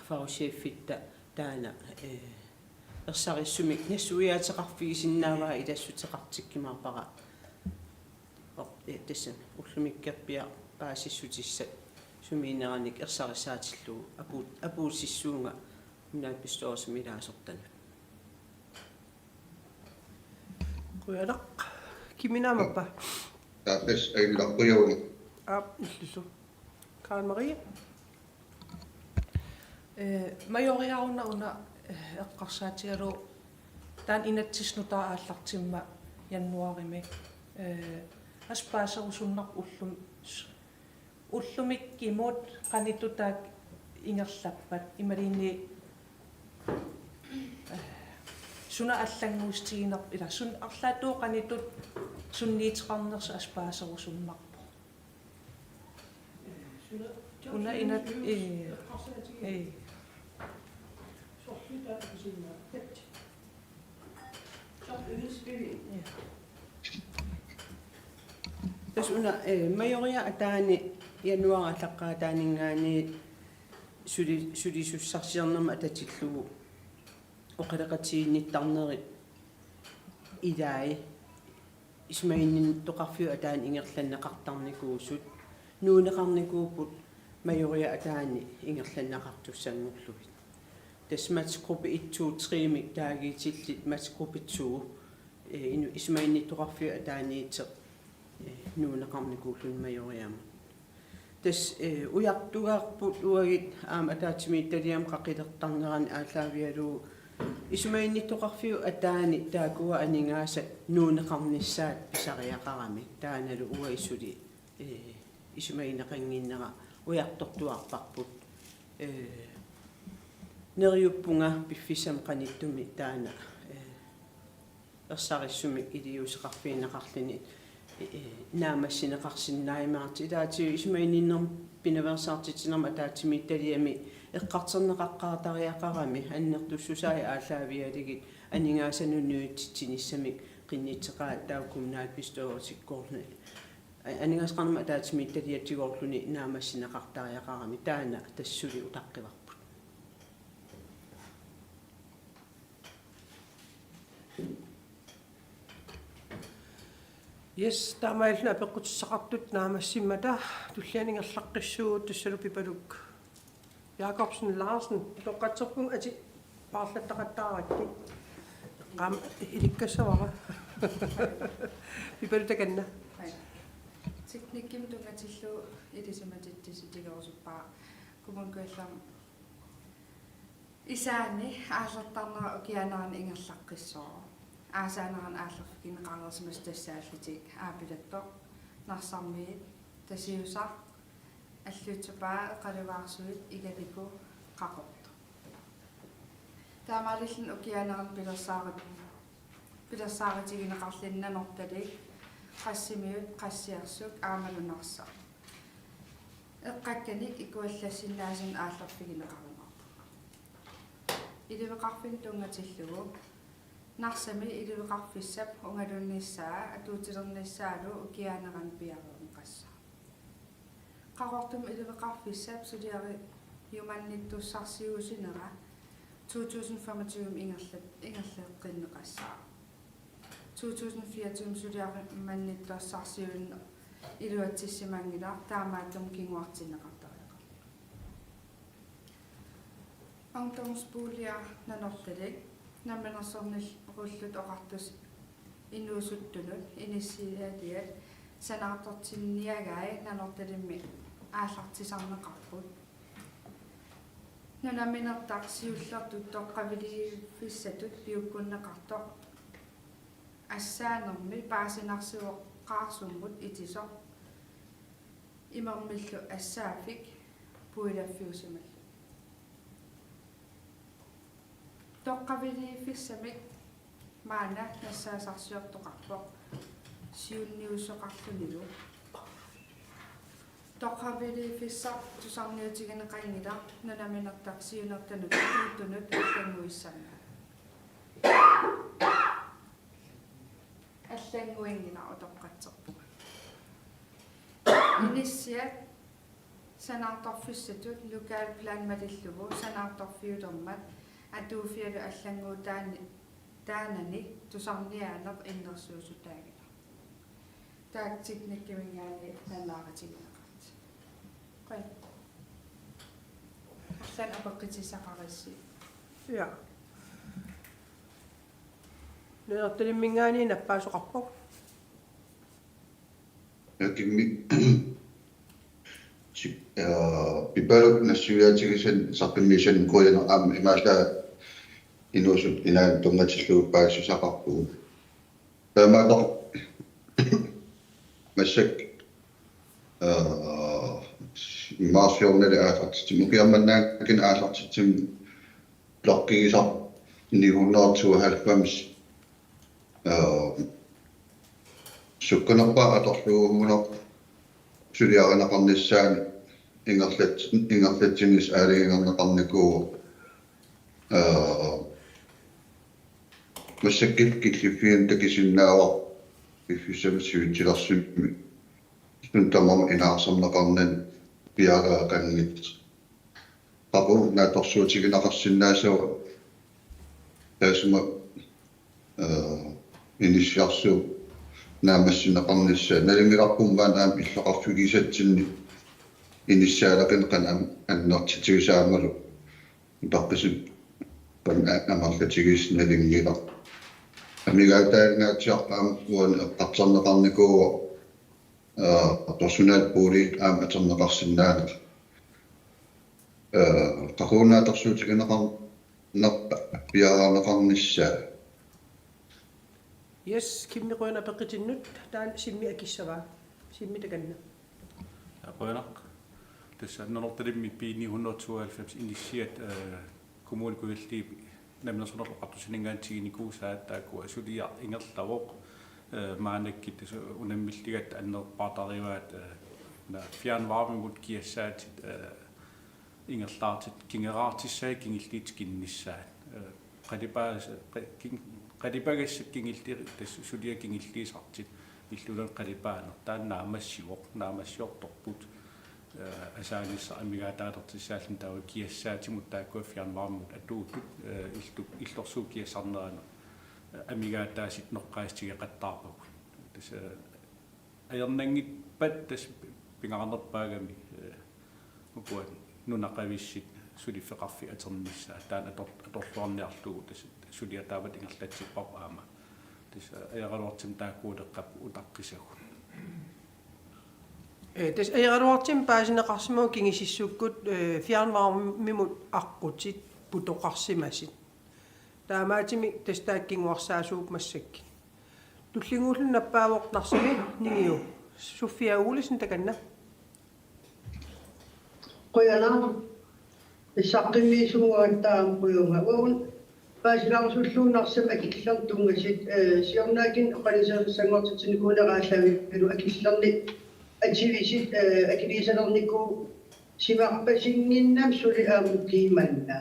фаусииффитта таана ерсариссумик нассуиаатеқарфигисиннааваа илассутеқартиккимаарпара тасса уллумиккерпиа паасиссутисса сумиинераник ерсарисаатиллуу апуусиссуунга минааппистоорсми илаасортана Kuyanak. Kiminamappa. Taapes aillarpujauni. Illusu. Karen Marie. Majoriauna una eqqarsaatigalu taan inatsisnutaa aallartimma januarimi аспаасерусуннар уллумик кимут qanitutaak ingerlappat imaliini suna аллангуустигинер ила сун арлаатуу qanitut sunniiteqarnersa аспаасерусуннарпо уна инат тас уна майориа атаани януара лаққаатаанингаани сулисуссарсиарнерма ататиллугу оқалеқатиинниттарнери илаи исмаиннин тоқарфиу атаани ингерланнеқартарникуусут нуунеқарникууппут майориа атаани ингерланнеқартуссангорлугит тас матсгруппи 1 2 3 таагиитиллит матсгруппи 2 исмаинни тоқарфиу атааниитеқ нуунеқарникууллун майориама тас уяртугаарпут уагит аама таатимиитталиам қақилертарнерани аалаавиалуу исмаинниттоқарфиу атаани таакуа анингааса нуунеқарниссаат писариақарами тааналу уа исули исмаинеқангиннера уяртортуарпарпут нериуппунга пиффисам қаниттуми таана ерсариссуми илиусеқарфиинеқарлини наамассинеқарсиннаимаарти таати исмаининнерм пинаверсаартитинерма таатимиитталиами эққартернеқаққаатариақарами аннертуссусаи аалаавиалигит анигаасанунуутитсиниссамик қиннитеқаа таукумнаат пистоорсиккоорни анигаасқарнама таатимиитталиатсигоорлуни наамассинеқартариақарами таана тассули утаққиварпут Yes, taamailna peqqutissaqartut naamassimmata tullianigerlaqqissuut tussalu pipaluk Jakobsen Larsen toqqatserpun ati paarlattaqattaarakki qam ilikkassavara pipalutakanna teknikkim tungatillu ilisimatittisitigerusuppaa kumunkuallam isaani aallertarnera ukianaarni ingerlaqqissoo аасаанаан ааллерфикинеқарнерсимас тассааллитик аапилатто нарсармиит тасиусар аллуутсапаа эқаливаарсуит игалику қақорто таамаалиллин укианеран пилерсааратигинеқарлиннанорталик qassimiut qassiarsuк аамалунарса эққакканик икуаллассиннаасин ааллерфигинеқарнерпу иливеқарфин тунгатиллугу narsami iluqarfissap ungalunnissaa atuutilernissaalo ukianeran piaruun qassa qaqortum iluqarfissap suliari yumannittussarsiusinera 2025 ingerleqqinneqassaa 2024 suliari mannittuassarsiunna iluatissimangila taamaattum kinguartinneqartariqa антомспуулиа нанерлалик намминерсорнил руллут оқартус инуусуттунут иниссиалиат санаартортинниагай нанорталимми ааллартисарнеқарпут нунаминертарсиуллертут тоққавилифиссатут пиуккуннеқарто ассаанерми паасинарсуоққарсуммут итисо имермиллу ассаафик пуилаффиусимал тоққавилифиссамик маана нассаасарсиортоқарпоқ сиунниусоқарлунилу тоққавилифиссар тусарниутигинеқаингила нунаминертарсиунертанут туутунут аллангуиссанна аллангуингина утоққатсерпу иниссиат санаарторфиссатут локал план малиллугу санаарторфиулермат атууфиалу аллангуутаани тусарниаанер иннерсуусутаагила таактикниккимингаани нанааратигинеқарт қой аллан апеққитисақарисси ja нэртэлиммингаани наппаасоқарпоқ якимми пипалук нассуяатигисан сарпиммисан кояна аама имаалаа инуусут инаан тунгатиллуу паассусақарпуу таамаатор массак марсиорнали аасартитим укиарманнааккин аасартитим блоккигисар 992 сукканерпаа аторлуугунер сулиаринақарнissaани ингерлатсинис аалигингернеқарникуу массаккит киллиффиин такисиннаава иффисамсиутиларсимми тунтамам инаарсарнеқарнан пиагаақангит папу нааторсуутигинақарсиннаасава таасма иниссиарсуу наамассинеқарнissaа налингиларпуммаан аам иллоқарфигисатсинни иниссаалакин аннертитигисаамалу ипаққисип пан амарлатигис налингила амигаатаагаатсиарпаам уан эққарсарнеқарникуу персонал пули аам атернеқарсинаанер тахунаатерсуутигинеқар наппа пиараарнеқарнissaа yes kimmiqoina peqitinnut taan simmi akissavaa simmi takanna aqoinaq tassannertortalimmi piini 192 initiat kommunikuilliip namnersonerloqartusiningaantiginikuusaat taakua sulia ingerlavoq maanakkit unammilligat annerpaatarivaat na fjernvarmimut kiassaatit ingerlaartit kingeraartissaa kingilliit kinnissaat qalipaas qalipagassakkingilli tassulia kingilliisartit illulan qalipaaner taannaamassiortorput асаанисса амигаатаалертиссааллин таа киассаатимут тааккуа фиарнвармут атуутут иллорсуу киассарнерана амигаатаасит ноққаастигеқаттаарпагут тас аернангиппат тас пингаранерпаагами укуат нунақависсит сулиффеқарфи атернissaа таана аторлуарниарлугу тас сулиатаават ингерлатсиппар аама тас аералуартим тааккуулеққап утаққисагу тас аералуартим паасинеқарсимау кингисиссууккут фиарнвармимут аққутит путоқарсимасит таамаатими тас тааккингуарсаасууп массакки туллингууллун наппаавоқнарсими нигиу Sofia Olesen takanna qoyana issaqqimmisuugaattaa quyunga uun paasilarsulluunnarsam akillartungasit siornaakin qalisarsangortitsinikuuneraallavilu akillarni ativisit akilisalerniku simarpasinninnam suli aamukkiimanna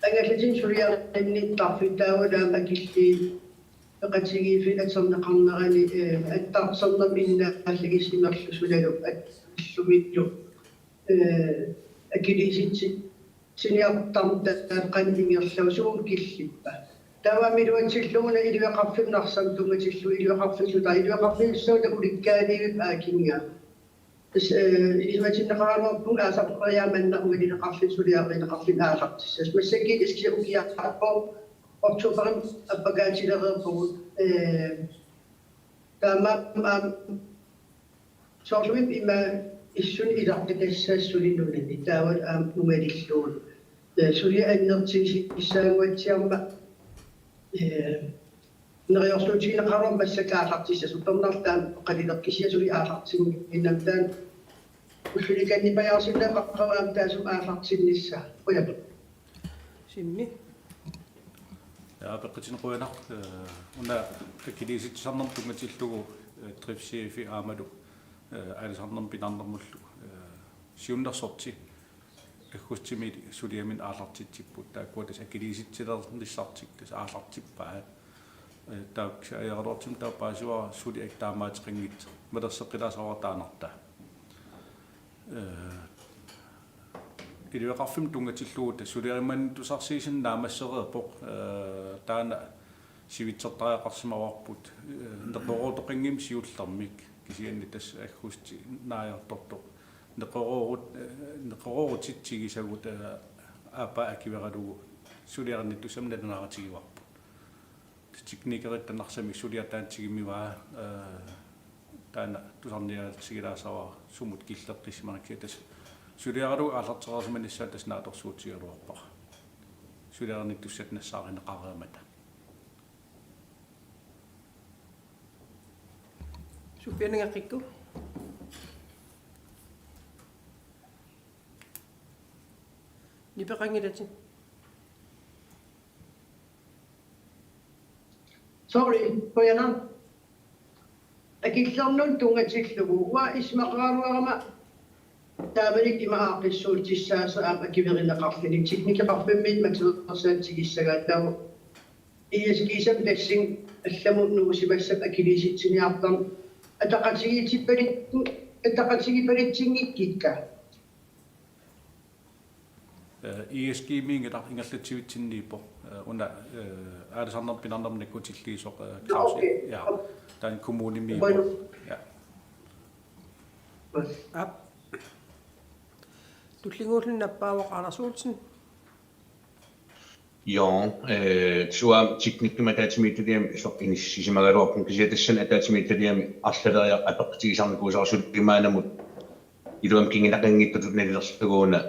ангаллатин сулиарнинниттарфиттаавалаама акилли эқатигиифи атсернеқарнерани аттарсернам иннааллагисимерлу сулалу ассумитту акилиситси синиартарм тааққаннингерлау суум киллиппа тавамилуатсиллугуна илуақарфимнарсам тунгатиллу илуақарфиллута илуақарфиллуссуута уликкаанивип аакинга исматиннеқарамарпун аасаққариааманна уилинеқарфин сулиаринеқарфин аасартиссас массакки искиукиартарпоо октоберин аппагаатилереерпугут таама соорлуип има иссун илартикассаассулиннулани таавал нумалиллуун сули аннертиси иссаагуатсиарма нериорсуутигинеқарам массакаалартиссас упернартаан қалилеркисиасули аалартигни иннамтаан улликаннипаяарсиннааққараам таасум аалартиннисса уяпа симми Ja, beqitinequyanaq una kakkilisitsarnerm tungatillugu tripsiifi aamalu aalisarnerm pinarnermullu siunnersorti аггустими сулиамин аалартитсиппут тааккуатас аккилиситсилернissartik тас аалартиппаа таак аярортим таапаасуа сули актаамаатеқингит малерсеққилаасавартаанарта илуақарфим тунгатиллугута сулиариман тусарсиисин наамассереерпоқ таана сивитсертариақарсимаварпут неқоротоқингим сиуллермик кисианни тас аггусти нааярторто неқорорутитсигисагут аапа акивералугу сулиарниттусамнанааратигиварпут техникериттанарсами сулиатаатсигимиваа таана тусарниаатсигилаасава сумут киллеққиссиманаккиатас сулиаралу аалартерерсиманиссаа таснааторсуутсигалуарпара сулиарниттуссат нассааринеқареамата супианангаққикку нипеқангилати sorry пояна акиллернун тунгатиллугу уа исмақаралуарама таавалик имааққиссуутиссааса аама киверинеқарлини техникеқарфиммит матуерсаатсигиссагааттау иэскисам тассин алламут нуусимассап акилиситсиниартам атақатигитиппалитту атақатигипалитсингиккикка ESG-мингилар ингерлатсивитсиннииппо уна аалисарнер пинарнерниккутиллиисоқ клауси я таан коммуними я ап туллингууллиннаппаавоқ арсуутсин Ja, suam teknikkimataatimitudiam inissimagaluarpun kisiatassan ataatimiitudiam arlaleria apeqtigisarnikuusarsullimaanamut iluam kinginaqangittutut nalilersuguuna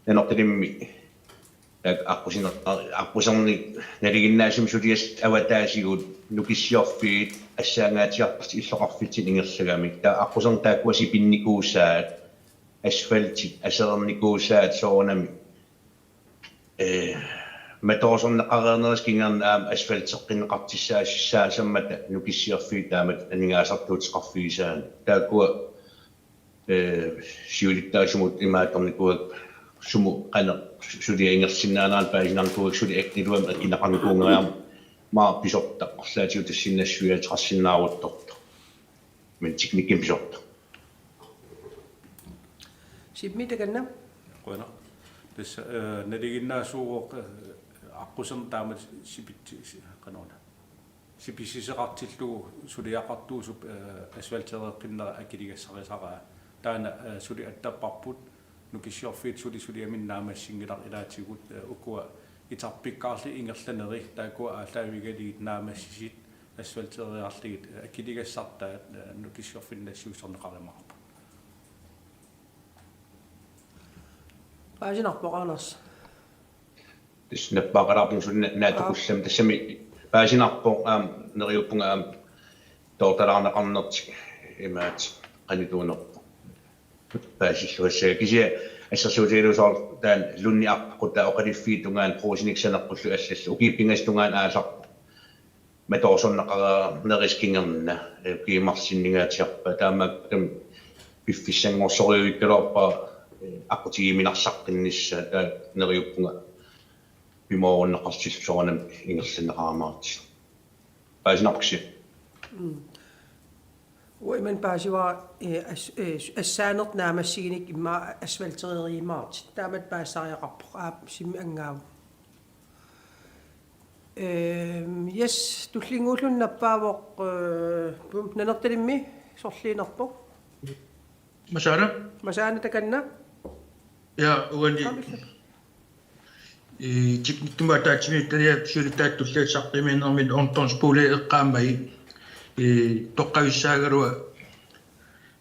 nanortalimmi аққусарни налигиннаасим сулиас аватаасигут нукиссиорфиит ассаангаатиарпарти иллоқарфитсин ингерлагамик таа аққусарн тааккуаси пинникуусаат асфальти асерникуусаат соорнами метоорсорнеқарернерис кингернаам асфальтеққинеқартиссаассаасаммата нукиссиорфиит таамат анигаасартуутеқарфигисаан тааккуа сиулиттаасумут имаатторникуак суму қана сулиа ингерсиннаанеран паасинарникуак сули акнилуам акинақарникуунгераам маа писортақ орлаатиу тассиннассуя қарсиннааруутторто мен техникким писорто симмитаганна қуна тас налигиннаасууоқ аққусерн таамат сипит канона сиписисеқартиллугу сулиақартуусуп асфальтереққиннера акилигассарисараа таана сули аттаппарпут нукиссиорфиит сулиаминнаамассингилар илаатигут укуа итарпиккаарли ингерланери таакуа аалаавигалигит наамассисит асфальтереарлигит акилигассартаат нукиссиорфиннассуусорнеқаримаарпа паасинарпоqarners снаппақаларпун сулна наатукуллам тассами паасинарпо нериуппунга тооталаарнеқарнерти имаат qanituunerpo паасиллуассаа кися ассерсуутиилусоор таан лунниарпаққута оқалиффиитунгаан проосиниксанеққуллу аллаллу укиппингастунгаан ааларпу метоорсорнеқара нерискингерна киимарсиннигаатиарпа таамааккам пиффиссангорсориуиккалоорпа аққутигиминарсаққиннisса таа нериуппунга пимооруннеқарсиссуарнам ингерлинеқарамаати паасинарпси Uiman paasiwa assaanert naamassiginik imma asfalterieriimaart taamat paassariaqarpoq aap simmi angaavu yes tullinguullun nappaavoq nanertalimmi sorliinerpoq masaana takanna ja uani tiknikkuma taatimi tania sulitaattullaasaqqiminnermin ortonspuule eqqaammai toqqavissaagaruа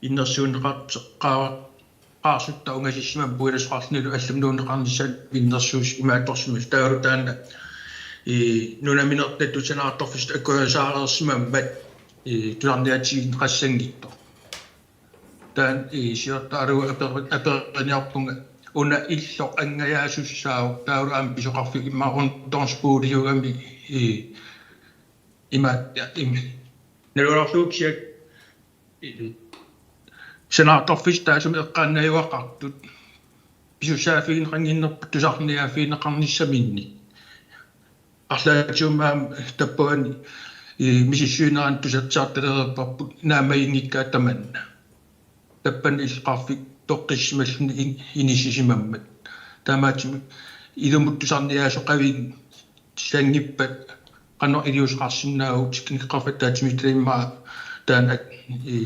иннерсуунеқарсutta унгасиссиман пуиласқарлнилу алламнуунеқарнissaat иннерсуус имаатторсимас таару таана нунаминертатту санаартарфис аккуасаарерсимаммат туларниатигин qassangittor таан сиортаару аперниарпунга уна иллоқ ангаяасуссаау тауру аам писоқарфик иммаарун торспуулиугами имаат нэрорсууксиак санаартарфис таасум эққааннаюақартут писусаафигин қангиннерпут тусарниаафиинеқарниссаминни арлаатиумаам таппуани мисиссуинеран тусатсаарталерерпарпут наамаингиккаа таманна таппан иллеқарфик тоққиссималлуни инисисимаммат таамаатими илумут тусарниаасоқавин сангиппат qanno iliusqarsinnaagu tikniqqarfattaatimi taimmaa taana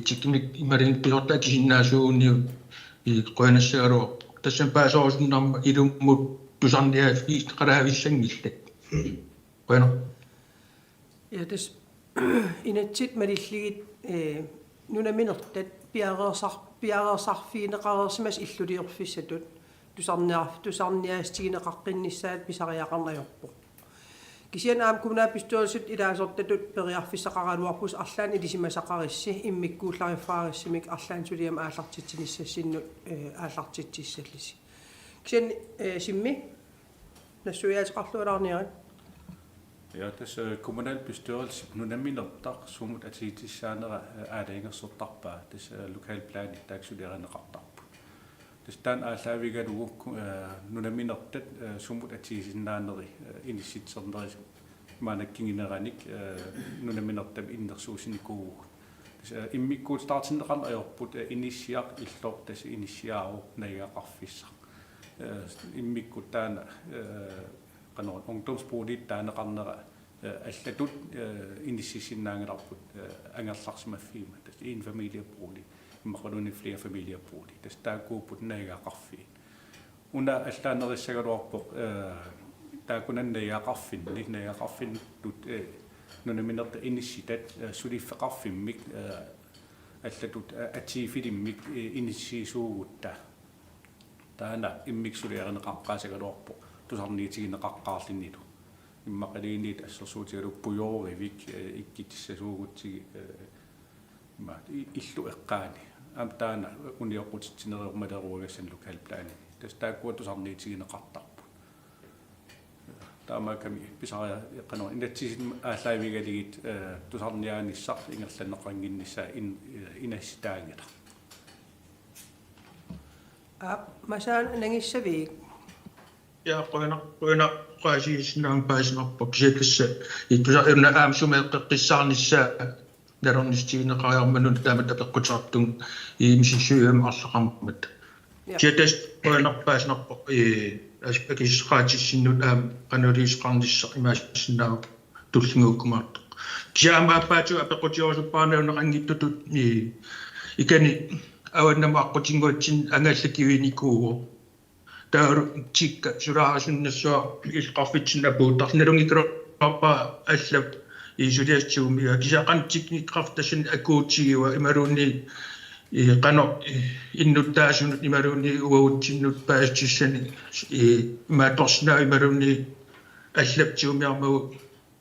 tiknik imarin pisorta kisinnaasuunniu qoyanassaaru tassan paasorusunnarma ilummut tusarniaa qalaavissangillat qoyana ja des inatsit malilligit nunaminertat piareersarfiineqarersimas illuliorfissatut tusarniaastigineqaqqinnissaat pisariaqarnajorpoq Kisian aam kommunalbestyrelset ilaasortatut periarfissaqaraluarpus arlaan ilisimasaqarissi immikkuullarifaarissimik arlaansuliam aallartitsinissassinnu aallartitsissallisi. Kisian simmi nassuyaatiqarluulaarniaran. Ja, tässä kommunalbestyrelse nunaminertaq sumut atiitissaanera aalaingersortarpaa tässä lokalplaanit taaksuliaranneqartarpu. Tästä aalaavigalugu nunaminertat sumut atiisinnaaneri inissitserneris maanakkingineranik nunaminertam innersuusinikuugu. Tässä immikkuut startinneqarn ajorput inissiaq illor tässä inissiaaru naigaqarfissa. Immikkuut taana qanoon ungdomsboolit taaneqarnera allatut inissisinnaangelarput angerlarsimaffiima tässä in familiebolig imaqaluni flere familiebolig tässä taakuuput naigaqarfiin una allaanerissagaluarpoq taakunannaigaqarfin naigaqarfin tut nunaminerta inissitat suliffeqarfimmik allatut atiifilimmik inissiisuugutta taana immiksuliareneqaqqaasagaluarpoq tusarniitigineqaqqaarlinnilu immaqaliiniit assersuutigaluppujoorivik ikkitissasuugutsigi ma illu eqqaani am taana unioqutitsineriormaleruagassan lokalplaani tastaakkuat tusarniitigineqartarpu taamaakami pisaria qano inatsisin aalaavigaligit tusarniaanissaq ingerlanneqanginnissaa inassitaangila masaan nangissaviik ja qoina qaasiisnaam paasinerpok sikassa ittusairna aamsumeeqqissаарnissaa narornistigineqariarmanun taamat apeqqutaartung imisissuuam arlaqarmat jetas qoina paasinerpok aspakisqaatissinnut aam qanuliisqarnissaq imaassinaaq tullinguukkumaartoq kiaama appaatu apeqqutiorusuppaanauneqangittutut ikani awannama aqqutinnguatsin angaallakiuinikuugu taaru tikka suraasunnassuа ilqarfitsinnapuutarnalungikroorpa allap isuliastuumia kisaqan tikniqqartassun akuutigiwa imaluunni qano innuttaasunut imaluunni uagutsinnut paastissani imaatorsinaa imaluunni allaptiumiarmagu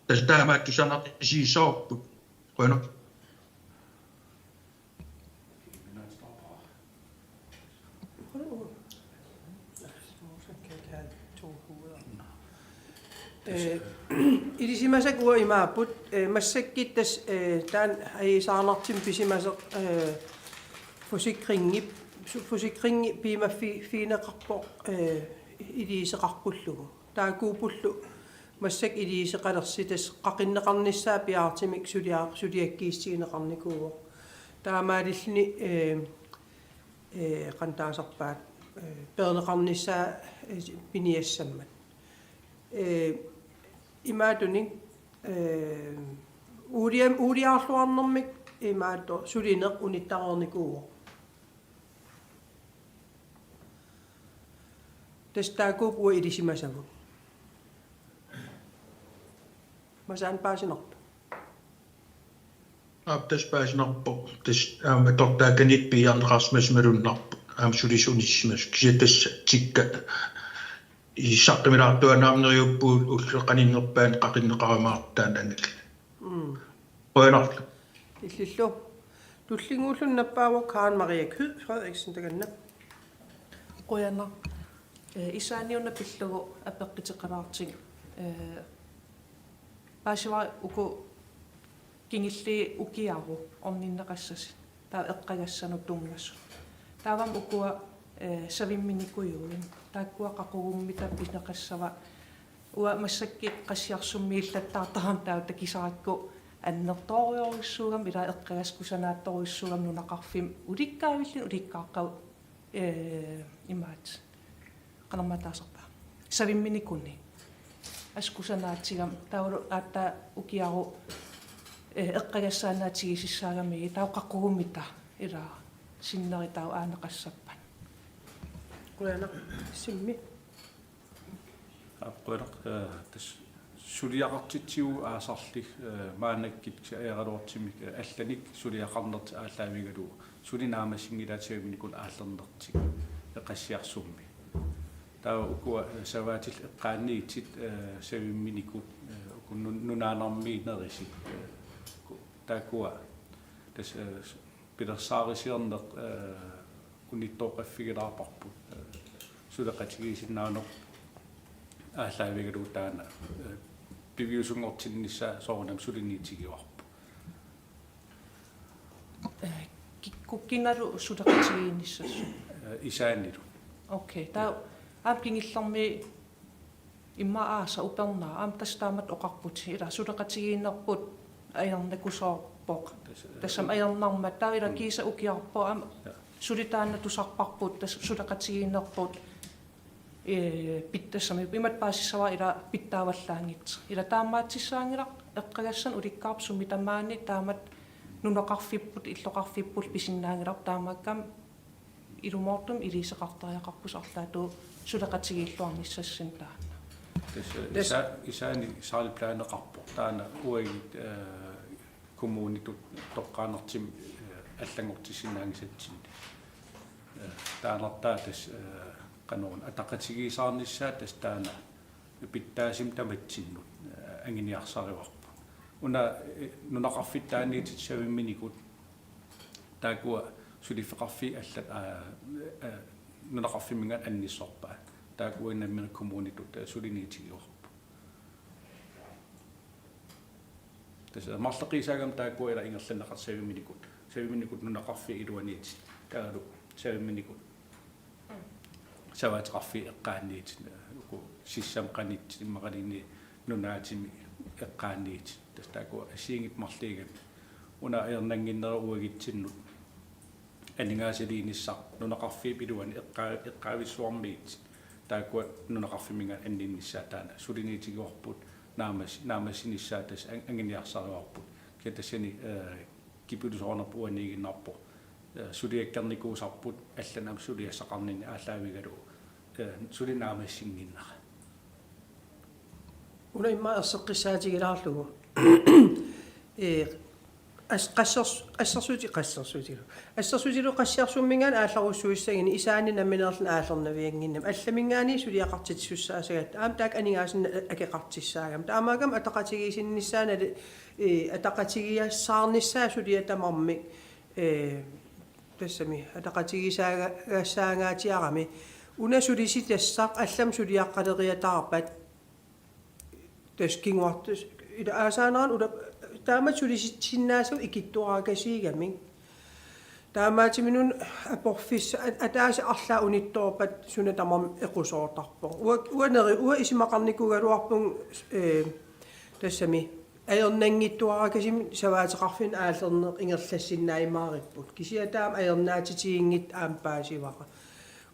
tastaamaattusanaq isiisoorput qano Ilisimasak uimaaput massakkittas taan aisaarnartim pisimaseq fusikringi piimaffi fiineqarpoq iliiseqarpullugu таакуупуллу массак илиисеқалерситас қақиннеқарнissaа пиаартимик сулиаккииссигинеқарникууо таамаалиллни қантаасарпаат пернеқарнissaа пиниассаммат имаатуни уулиаарлуарнэрмик имаато сулинеқ униттароорникууо тестаакууп уа илисимасагу масаан паасинерпа аптас паасинерпо тас тортааканик пиарнеқарсмас малуннарпу сулисуниссимас кисатас тикка исаққимилаартуанаамнериуппуут уллеқанингерпаан қақиннеқарамаартаананал қойнарлу иллиллу туллингууллун наппаавок Karen Maria Kyed Frederiksen таганна qoyana isaaniuna pillugu apeqqiteqalaartig paasiva uku kingilli ukiaru orninneqassasi taa eqqagassanu tungassu taavam ukua savimminikuyuin taakkua qaqugummita pineqassava ua massakki qassiarsummiillattaartaram tauta kisarakku аннерториорissugam ила эққагасқусанаатториссugam нунақарфим уликкаавиллин уликкааққав имаат канаматаасарпа савимминикунни аскусанаатсигам таулу аатта укиару эққагассаанаатигисиссаагами таоқаққугуммита ила синнери тау аанеқассаппан куяна симми апқойлақ тас сулиақартитсиу аасарли маанаккит аяралуортимик алланик сулиақарнерти ааллаавигалу сулинаамассингилаатиаминикун ааллернертик эқассиарсумми таа укуа саваатил эққаанниитит савимминикут нунаанармиинериси таакуа тас пилерсаарисиернеқ униттоқаффигилаарпарпут сулеқатигисиннаанер ааллаавигалу таана пивиусунгортиннissaа соорнам сулиниитигиуарпу куккингалу сулеқатигиинниссассу исааннилу окей таа аапкингиллэрми имма ааса упернаа аам тастаамат оқарпути ила сулеқатигииннерпут аярнакусоорпоқ тассам аярнарма таа ила киса укиарпо аама сулитаанна тусарпарпут тас сулеқатигииннерпут питтассами имат паасиссава ила питтааваллаангит ила таамаатсисsaangila эққагассан уликкаарпсумми тамаани таамат нунеқарфиппут иллоқарфиппул писиннаангилар таамааккам илумоортум илисеқартариақарпус арлаату сулеқатигииллуарниссассин таана исаани саалиплаанеқарпо таана уагит коммунитут тоққаанертим аллангортисиннаангисатсин таанертаа тас канон атақатигисаарниссаа тас таана питтаасим таматсиннут ангиниарсариварпу уна нунақарфиттааниитит савимминикут таакуа сулифеқарфи аллат нунақарфимингат анниссорпаа таакуа инаммери коммунитут сулиниитигиорпу тас марлеқисаагам таакуа ила ингерланеқар савимминикут нунақарфи илуаниит таалу савимминикут саваатеқарфи эққаанниит уку сиссам қанит иммақалини нунаатими эққаанниит тастаакуа асиингит марлигат уна аернангиннера уагитсиннут анингаасилииниссар нунақарфи пилуани эққаависсуармиит таакуа нунақарфиминга аннинниссаа таана сулиниитигиорпут наамассиниссаа тас ангиниарсаруарпут китасини кипулусоорнерпу уанигиннарпо сулиаккерникуусарпут алланам сулиассақарнини ааллаавигалу сулинаамассингиннара уна имма ерсеққиссаатигилаарлугу ассерсуутилу qassiarsuummingaan aallarussuissaagini isaani nammineerlun aallernavianginnam алламингаани сулиақартитсуссаасагат аам таак анигаасын акеқартиссаагам таамаагам атақатигисиннissaanали атақатигиассаарниссаа сулиатамармик тассами атақатигисаагассаангаатиарами унасулиситассаақ аллам сулиаққалериатаарпат таскингуартус ила аасаанеран ула таамат сулиситсиннаасу икиттуаакасиигамин Taamaati minun aporfissa ataasi arlaa unittorpat sunatamam equsoortarpo. Uaneri isimaqarnikugaluarpun tassami ajernangittuarakasim savaateqarfin aallerneq ingerlassinnaimaaриpput. Kisiataam ajernaatitiingit aampaasivaqa.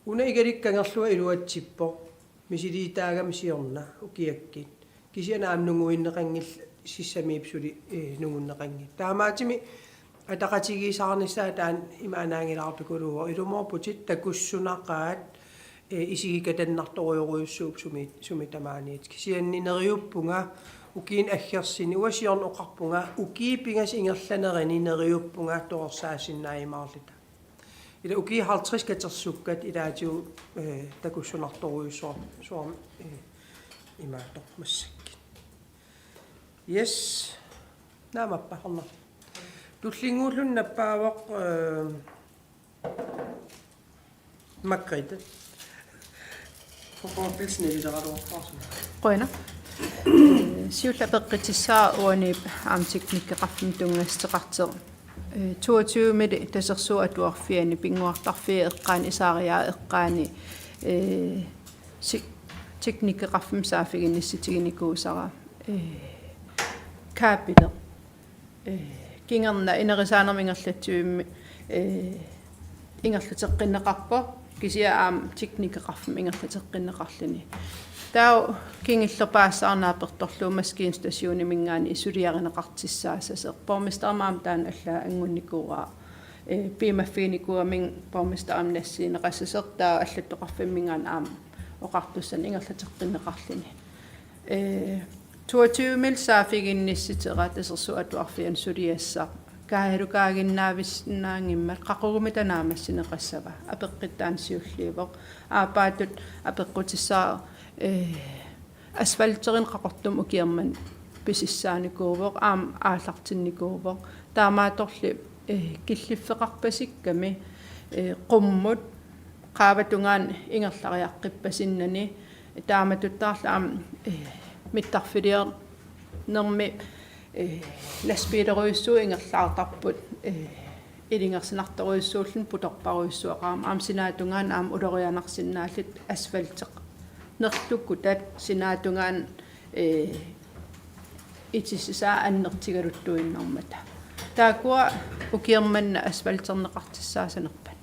Una igalikkangerlua iluatsippo misiliitaagam siorna ukiakkit. Kisianaam nunguinneqangill sissamiipsuli nungunneqangit. Taamaatimi атақатигисаарнissaа таан имаанаангилаарпикулуо илумоорпутит такуссунақаат исигикатаннарторуйоруйуссууп суми тамааниит кисианнинериуппунга укиин аггерсини уасиорн оқарпунга укиипингас ингерланерини нериуппунга тоорсаасиннаимаарлита ила уки 50 катерсуккат илаатиу такуссунарторуйуссуар суам имаатор массакки yes наамаппа хорна Tullingullun nappaavaq makkrit. Forpilsne literaturfarsun. Qoina. Siulla peqqitissaa uanip aamtiknikkeqarfum tungasteqarteq. 22 mili tasersu atuarfiani pinguartarfia eqqaani isaariaa eqqaani teknikkeqarfum saafiginnissitiginikuusara. Kaapile. Kingerna inerisaanarmingerlatsuimmi ingerlateqqinneqarpo kisia aam teknikkeqarfum ingerlateqqinneqarluni tau kingillerpaassarnaapertorluu maskiinstasiuni mingaani isuliarineqartissaasase pormistermaam taan allaa angunnikuuraa piimaffiinikuaming pormisteram nassiineqassaseq taa allattoqarfimmingaan aam oqartussan ingerlateqqinneqarluni 22 mil saafiginnissitera tasersu atuarfian suliassa kaahirukaaginaavissnaangimmat qaqugumitaanaamassineqassava apeqqittaan aapaatut apeqqutissaa asfalterin qaqortum ukierman pisissaanikuuvoq aam aallartinnikuuvoq taamaatorli killifeqarpasikkami qummut qaabatungaan ingerlariaqqippassinnani taamatuttaarla aam mittarfilier nermi laspiileruissuu ingerlaartarput ilingersinartoruissuullun putorparuissuaqaam aam sinaatungaan aam ulorianarsinnaallit asfalteq nerlukku tat sinaatungaan itisisaa annertigaluttuinnarmata taakua ukiermanna asfalterneqartissaasanerpan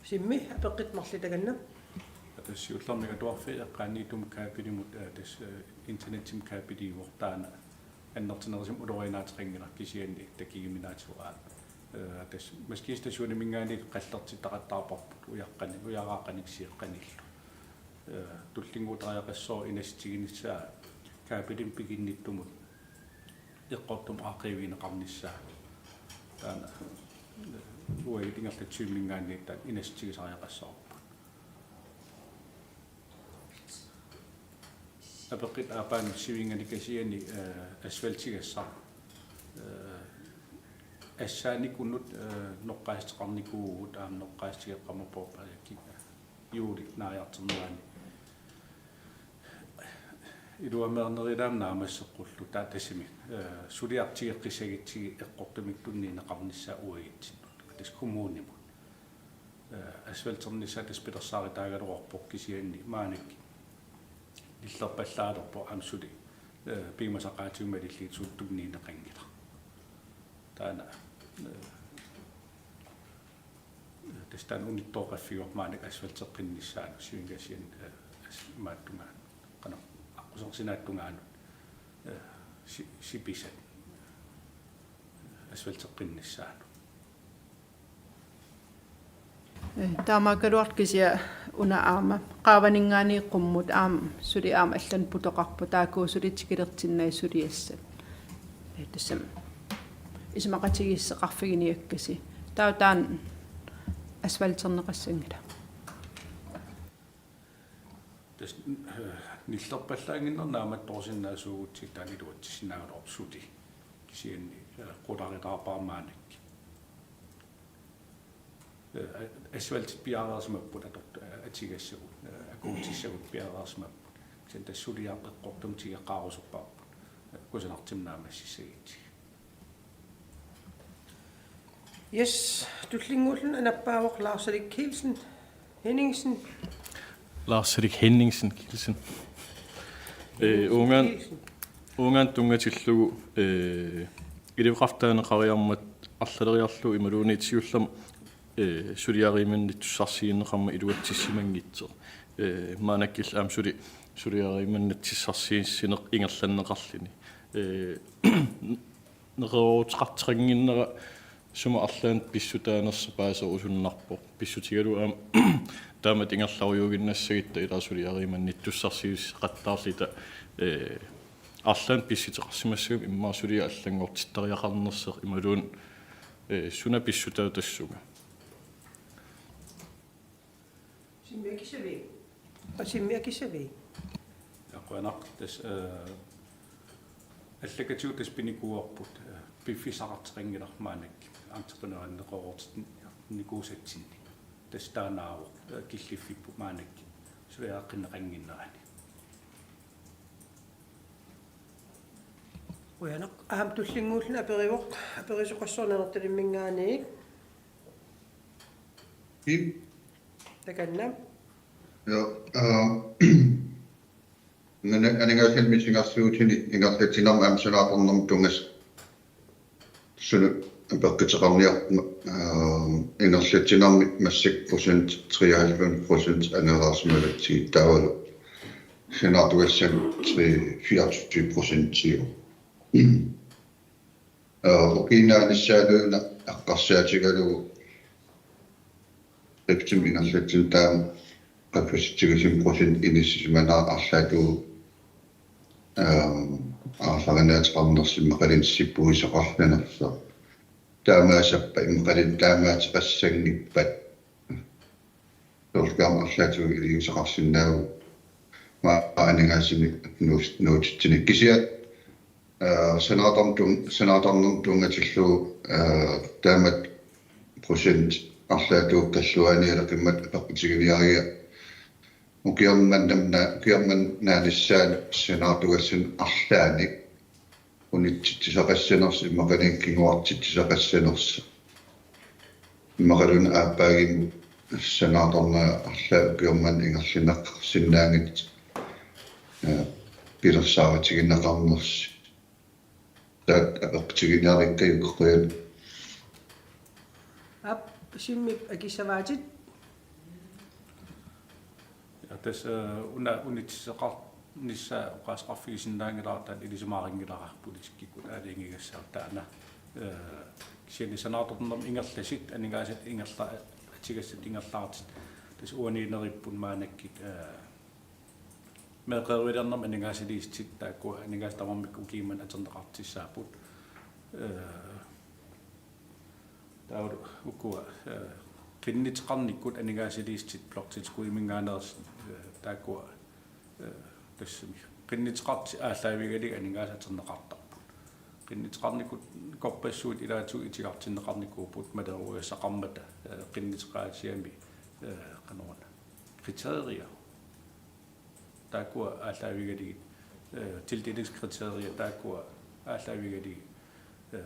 simmi apeqqitmarlitaganna siullarniga tuarfia qaanniitum kaapilimut tas internetsim kaapiliuortaana annertinerisum uloriinaateqinngila kisianni takigiminaatsuaa tas maskiinstasiuni mingaani qallertitaqattaarparput uyaaqaaniksieqqanillu tullinguutariaqassoo inastiginissaa kaapilim piginnittumut eqqortum aaqiviineqarnissaa taana uagitingerlatsium mingaani taan inastigisariaqassoo apeqit aapaan sivinganikasiani asfaltigassar assaanikkunnut noqqaasteqarnikuugut aam noqqaastigeqqamapoop juulit naajarternerani iluameernerilaam naamasseqqullu taatasimi suliartigeqqisagitsigi eqqortumiktunniineqarnissaa uagitsinut tas kommunimut asfalternissaa tas pilersaaritaagaluorpoq kisianni maanikki illerpallaalerpo amsuli piimasaqaatiumalilliit suuttumniineqanngila taana tastaan unittoqaffiormaanik asfalteqqinnissaanu siingasian maattungaan qana aqusorsinaattungaaну sipisat asfalteqqinnissaanu таамаакалуаркisia уна аама qaavaningaani qummut aam suli aam аллан путоqarpu taakkuusulitsikilертиннай сулиассат тассам исмақатигиссеқарфигиниаккаси таутаан асфальтернеқассангила тас ниллерпаллаангиннернаамат торсиннаасуугутсик таанилуатсинаагулорп сути кисианни qularitaapaarmaanik asfaltit piaraasmapпут атигассагут акуутиссагут piaraasmapпут сен тассулиааққорtum тигеққарусуппаарпут кусанартимнаамассисагити Yes, tullingullen anappaavoq Lars-Erik Henningsen. Lars-Erik Henningsen. Ungan tungatillugu илиуқартаанеқариармат арлалериарлу ималуунитсиуллам сулиариманни туссарсииннеқарма илуатсиссимангитсо маанаккил аам сулиариманнатсиссарсииссинеқ ингерланнеқарлини неқеруутеқартеқангиннера сума арлаан писсутаанерса паасер усуннарпо писсутигалу аам таамат ингерларуйугиннассагитта илаасулиариманни туссарсиис қаттаарлита арлаан писситеқарсимассагам иммаасулиа аллангортиттариақарнерсеқ ималуун суна писсутаа тассуга Симмиакисавей ақуанақ тас аллакатиутас пиникуарпут пиффисақартеқингилармаанак антеқунераннеқорортит никуусатсинни тас таанаавоқ киллиффиппу маанак сулиааққиннеқангиннерани уянақ аам туллингуулна аперивоқ аперисоқассорнерталиммингаанеик таканна Ja, aningasen misingarsuutini ingarlatinam amsunaatornam tungas sunu aperkiteqarniar ingerlatinarmi massik 93% aneraarsumalatti taavalu sinaartugassan 24% tio okinaanissaluuna aqqarsaatigalu eptim ingerlatin taam kapasitigisim% inissisimanaa arlaatu арлаганаатеқарнерсиммақалинсиппуисоқарланерса таамаасаппа иммақалин таамаатеқассангиппат торкаам арлаатуг илиусеқарсинаагу маанингаасини нуутитсини кисиат санааторнум тунгатиллу таамат процент арлаатуг каллуаниалакиммат апартигивиария укиарман наалиссаан сенаартугасsun арлаани унитсисақассанерс иммақалинкингуартитсисақассанерс иммақалун ааппаагин сенааторна арлаа укиарман ингерлинеқ синнаангит пилерсааратигиннеқарнерс таат апартигиниариккаюққуян ап симми акисаваатит тас унитсеқар нисса оқаасқарфигисиннаангилаартаат илисумаарингиларарпулитиккиккут аалингигассаа таана кисианисанааторнерм ингерласит анигаасат ингерла атигассат ингерлаартит тас уанинериппун маанаккит меқэрвилернерм анигаасалиистит таакку анигаас тамармик укииман атернеқартиссаапут таавру укуа киннитеқарниккут анигаасалиистит плортитку имингаанерс таакку тассами киннитеқарти ааллаавигалиг анигаасатернеқартарпут киннитеқарникут корпассуут илаату итигартиннеқарникуупут малеруйассақармата киннитеқаатиами канорна критерия таакку ааллаавигалиг тилдиликскритерия таакку ааллаавигалиг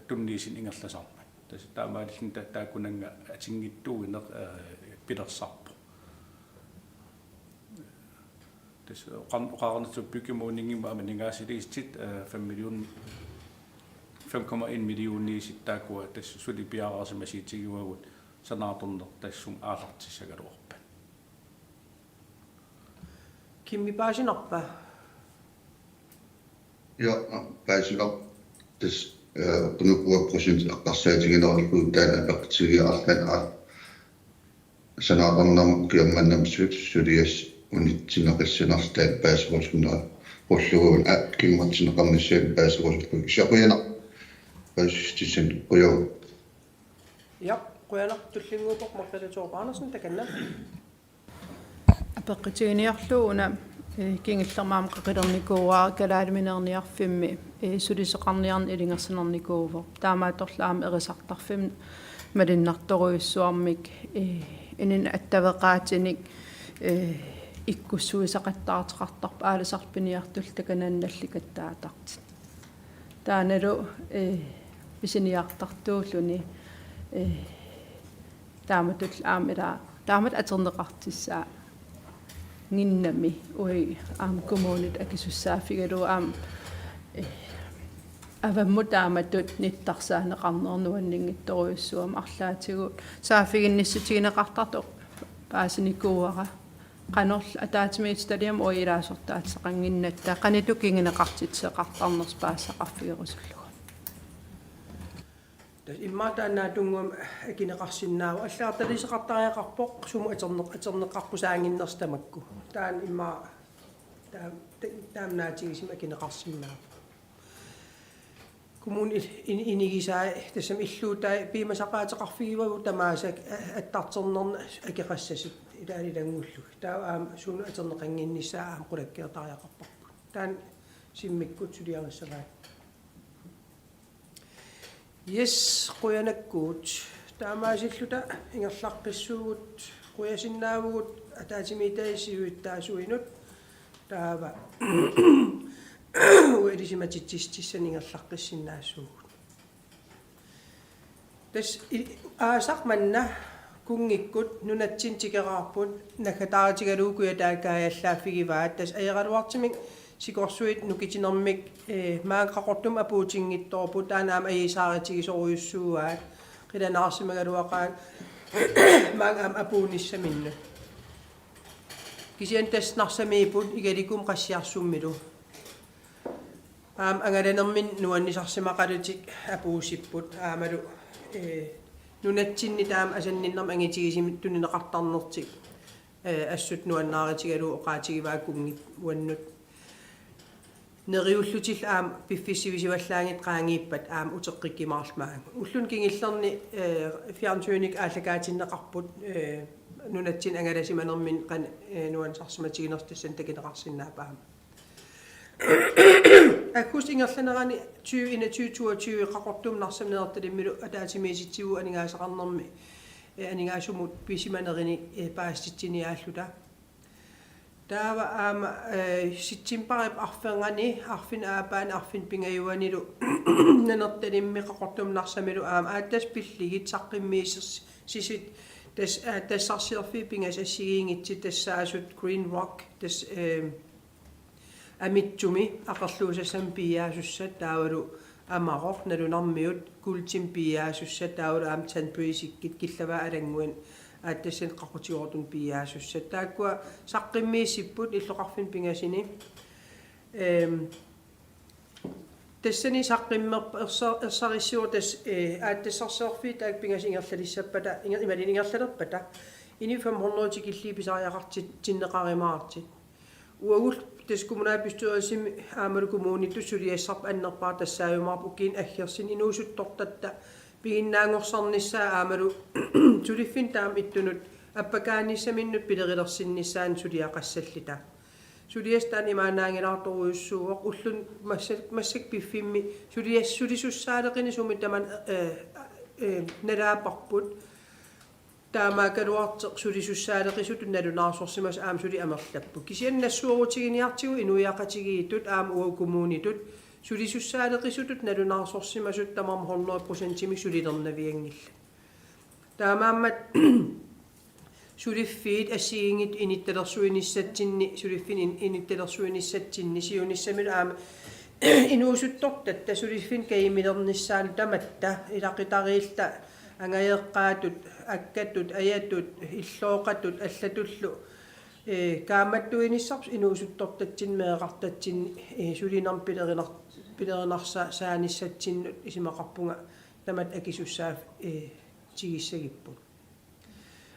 тунниисин ингерласарма тас таамааллин тааккунанга атингиттууинеқ пилерсарпо тас оқарнату бикимунингима аманигаасилиистит 5 миллионниисит таакуа тас сулипиаарасимасиитигуагут санааторнер тассум аалартиссагалуарпа кимми паасинарпа ja паасинар тас пунукуа процент аққарсаатигинераллуу таана апартигиарлан санааторнам киамманнам сулиас унитсинеқиссинарлаат паасуусунера уллугуун кимматсинеқарниссаат паасуусуллу исақуяна паасистисин қуйо ja қуянақ туллингуупоқ маққалатуоқ Andersen таканна апеққитигиниарлууна кингиллермаам қақилерникууаа калаалминерниарфимми сулисеқарниарни илингерсинерникуувоо таамааторлаама ерисартарфим малиннарторуйуссуармик инин аттавеқаатиник иккуссуисақаттаартеқартарпа ааласарпиниартул таканаанналликаттаатарт тааналу писиниартартууллуни taamatut aamira taamat aterneqartissaa nginnami ui kommunit akisussaaffigalu avammut taamatut nittarsaanneqarnernuanninngittoriussuam arlaatigut saaffiginnissutigineqartartoq paasinikuuara qanorl ataatimiitstadiam uilaasortaatseqanginnatta qanitukingineqartitseqartarners paassaqarfigerusullugu иммаатаанаа тунгуам акинеқарсиннаава аллаарталисеқартариақарпоқ суму атернеқарпусаангиннерстамакку таан имма таамнаатигисим акинеқарсиннаава коммун инигисаа тассам иллуутаа пимасақаатеқарфигивагу тамаасак аттартернерна акеқассасит илаалилангуллуг таа аама сууну атернеқангиннissaа аама қулаккиертариақарпарпу таан симмиккут сулиариссаваа Yes, qoyanakkuut taamaasилluta ingerlaqqissuugut qoyasinnaavgut ataatimiitaisiuittaasuinut taava uedisimatitsistissan ingerlaqqissinnaassuugut tas aasaqmanna kungikkut nunatsin tikeraarput nakataaratigaluukuya taakaayallaaffigivaat tas ajaqaluartimik sikorsuit nukitinermik maaqaqortum apuutingittorpu taanaam ayisaaritigisoruyussuugaat qilanaarsимагалуaqaat maangam apuunissaminnu kisian tasnarsamiiput igalikum qassiarsummilu angalanermin nuannisarsimaqalutik apuusipput aamalu nunatsinni taam asanninnerm angitigisimit tunineqartarnertik assut nuannaaritigalu oqaatigivaa kungit uannut neriullutil aam piffissivisivallaangit qaangiippat aam uteqqikkimaarlmaang ullun kingillerni fiarnsyynik aallakaatinneqarput nunatsin angalasimanermin qan nuansarsimatiginerstassan takineqarsinnaapaam akkus ingerlanerani 2022 qaqortum narsamneertalimmilu ataatimiisittigu anigaasaqarnermi anigaasumut pisimanerini paastitsiniaalluta taava aama sitsimparip arfengani arfin aapaan arfin pingajuanilu nanertalimmi qaqortumnarsamilu aama aattas pilligit saqqimmiisers sisit tassarsiorfi pingas assigiingitsi tassaasut Green Rock tas amitsumi aqerluusassam piyaasussat taavalu amaqor nalunarmiut kultim piyaasussat taavalu aam Tanbury-sikkit killavaa alanguin аттасин qaqutiortun piyaasussat taakkua saqqimmiissipput illoqarfin pingasini tassani saqqimmerpa ersarissuur tas aattassarseorfi taak pingasingerlalissapata imalin ingerlalerpata ini 500 tikillipisariaqartit tinneqarimaartit uagul tas kommunalbestyrelsen aamalu kommunittu suliassarp annerpaa tassaajumaarp ukiin aggersin inuusuttortatta piginnaangorsarnissaa aamalu suliffin taam ittunut appakaanissaminnut pilerilersinnissaan suliaqassallita suliastaan imaanaangilaartoruyussuuq ullun massak piffimmi sulisussaadeqini sumitaman nalaaparput taamaakaluarteq sulisussaadeqisut nalunaasorsimas aam suli amerlappu kisiannassuurutiginiartigu inuiaqatigiitut aam uakummuunitut sulisussaadeqisutut nalunaasorsimasut tamarm 100% sulilernaviangilla taamaammat suliffiit assiingit inittalersuinissatsinni suliffin inittalersuinissatsinni siunissamilu aama inuusuttortatta suliffin kaimilernissaan tamatta ilaqitariilta angajeqqaatut akkatut ajatut illooqatut allatullu kaamattuinissarps inuusuttortatsin meeqartatsin sulinerm pilerinarsa saanissatsinnu isimaqarpunga tamat akisussaaf tigissagipput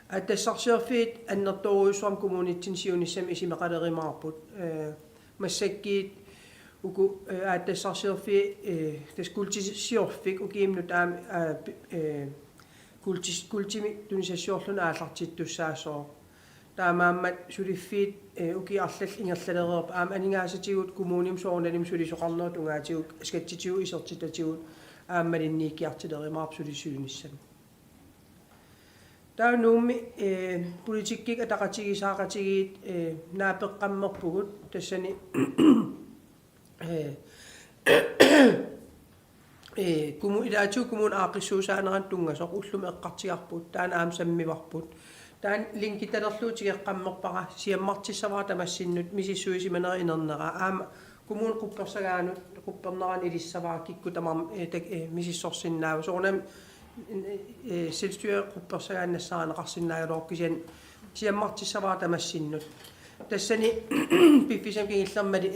attassarsiorfiit annertoruussuam kommunitsin siunissam isimeqalerimaarput massakkiit uku attassarsiorfi tas kultisiorfik ukiimnu taam kultimi tunisassuorluna aallartittussaasoo taamaammat suliffiit ukiarlall ingerlalererp aam aningaasatigut kommunim soornalim sulisoqarneut ungaatigut skattitigu isertitatigut aammalinniikkiartilerimaarp sulisuunissam taanuummi politikkik ataqatigisaaqatigiit naapeqqammerpugut tassani kumun ilaatu kumun aaqissuusaaneran tungasoq ullumi eqqartigarput taana aam sammivarput taan linkitalerluutigeqqammerpara siammartissavara tamassinnut misissuisimanera inernera aama kumun quppersagaanut qupperneran ilissavara kikku tamam misissorsinnaavu soornam selvstyre quppersagaannassaanaqarsinnaajuloorkisian siammartissavara tamassinnut tassani piffisam kingillermali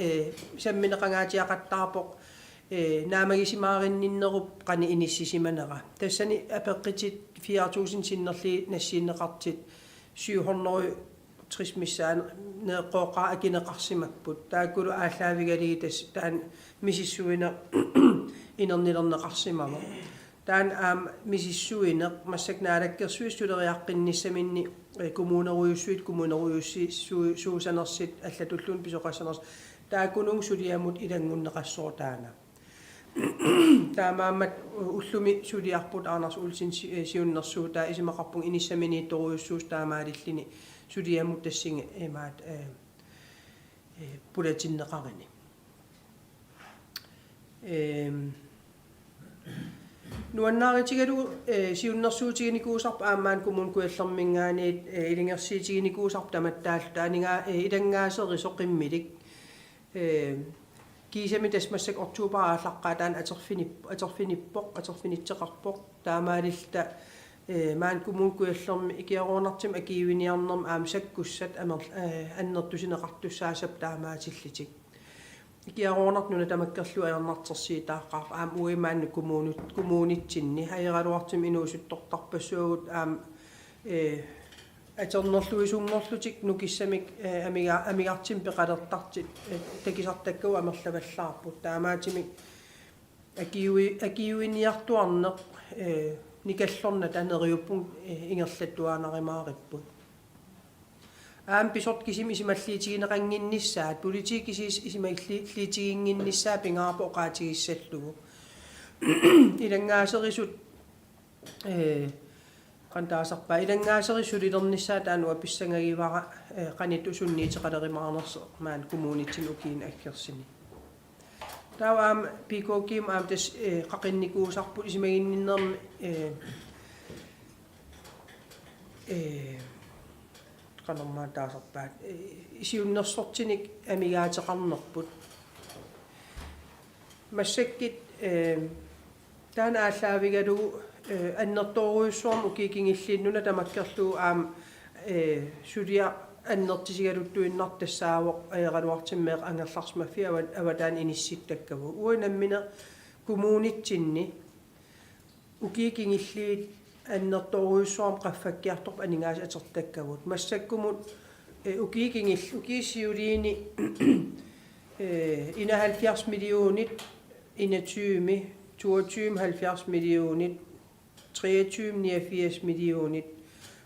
sammineqangaatiaqattaarpoq naamagisimaarinnиннеруп qani inissisimanera tassani apeqqitit 4000 sinnerli nassiinneqartit 760 missaan neeqqooqaa akineqarsimapput taakulu ааllaавигалиги тас таан мисиссуине инернилернеқарсимава таан аам мисиссуине массакнаалаккерсуиссулериаққинниссаминни коммунеруйуссуит коммунеруйусси суусанерсит аллатуллуун писоқассанерс таакунун сулиамут илангуннеқассоо таана таамаамат уллуми сулиарпут аарнарс улсин сиуннерсуу таа исимақарпун иниссаминиитторуйуссуус таамаалиллини сулиамут тассинга эмаат пулатиннеқарини нуаннааритигалу сиуннерсуутигиникуусарп аамаан кумун куаллермингаанит илингерсиитигиникуусарп таматтааллу таанингаа илангаасерисоқиммилик кисами тасмассак октубарааллаққаа таан атерфинитсеқарпоқ таамаалилта маан кумун куаллерми икиаруунартим акиивиниарнерм аам саккуссат аннертусинеқартуссаасап таамаатиллитик икиаруунарт тамаккерлу аернартерсиитааққар аам уимаанну коммунитсинни хаералуартим инуусуттортарпассуугут аам атернерлуисунгорлутик нукиссамик амигартим пеқалертартит такисартаккау амерлаваллаарпут таамаатимик акиуиниартуарнеқ никаллорна танериуппун ингерлаттуаанаримаариппут аам писорт кисим исималлиитигинеқангиннissaat политик кисис исималлиитигингиннissaа пингаарпо оқаатигиссаллугу илангаасерисут qantaasarpa ilangaaserisulilernissaa taanua pissangagivara qanit usunniiteqalerimаарnerse maan kommunitsin ukiin akkersini taam pikokim aam tas qaqinnikuusarpu isimaginninnermi qanormaa taasarpaat isiunnersortinik amigaateqarnerput massakkit taana ааllaавигалугу аннерторуйуссуарм укикингиллииннуна тамаккерлуу аам сулиа аннертисигалуттуиннартассаавоқ аералуартиммеэқ ангерларсмаффиа аватаан инисситтаккаву уинаммина коммунитсинни укикингиллиит аннерторуйуссуарм qaffakkiartorp aningaas atertakkavut massakkumut ukisiuliini ina 70 millionit inatyymi 22 70 millionit 23 millionit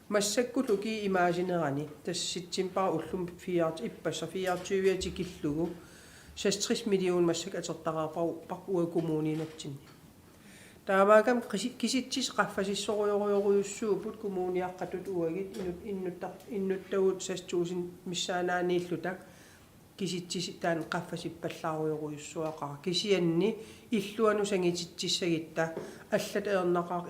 массаккулуки имаажинерани тасситсимпара уллум 4 иппаса 24 тикиллугу 60 миллион массак атертараарпару паруа коммунинатсинни таамаагам киситсис qaffasissoruyoruyoruйуссуупут коммуниаққатут уагит иннуттагут 6000 миссаанааниллута киситсис таан qaffasippallaruyoruйуссуақара кисианни иллуану сангититсагитта аллат ернақар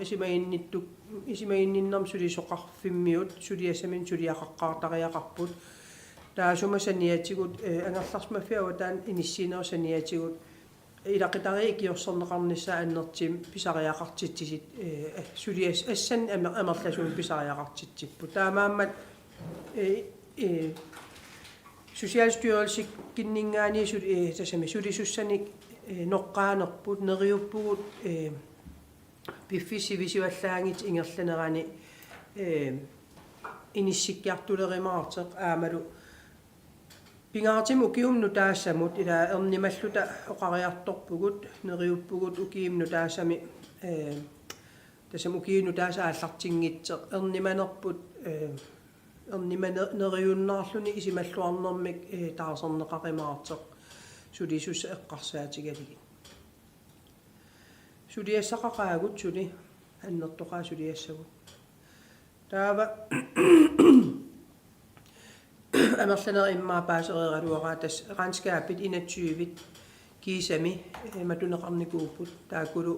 исимагинниннерм сулисоқарфиммиут сулиасамин сулиақаққаартариақарпут таасума саниатигут ангерларсмаффиава таан иниссинерсаниатигут илақитари киорсернеқарнissaа аннертим писариақартитсисит сулиас ассан амерласуун писариақартитсиппу таамааммат Socialstyrelsen kinningaani tasami sulissussanik noqqaanerput neriuppugut piffisivisuallaangit ingerlanerani inissikkiartulerimaarteq aamalu pingaartim ukiumnu taassamut ila ernimalluta oqariartorpugut neriuppugut ukiimnu taassami tasam ukiinu taasa allartinngitseq ernimanerput ernimaneriunnaarluni isimalluarnermik taarserneqarimaarteq sulisussa eqqarsaatigaligi suliassaqaqaagut suli annertoqaa suliassagut taava amerlaneri immaa paasereeraluaraa tas ranskaapit inatyuvit kiisami matuneqarnikuupput taakulu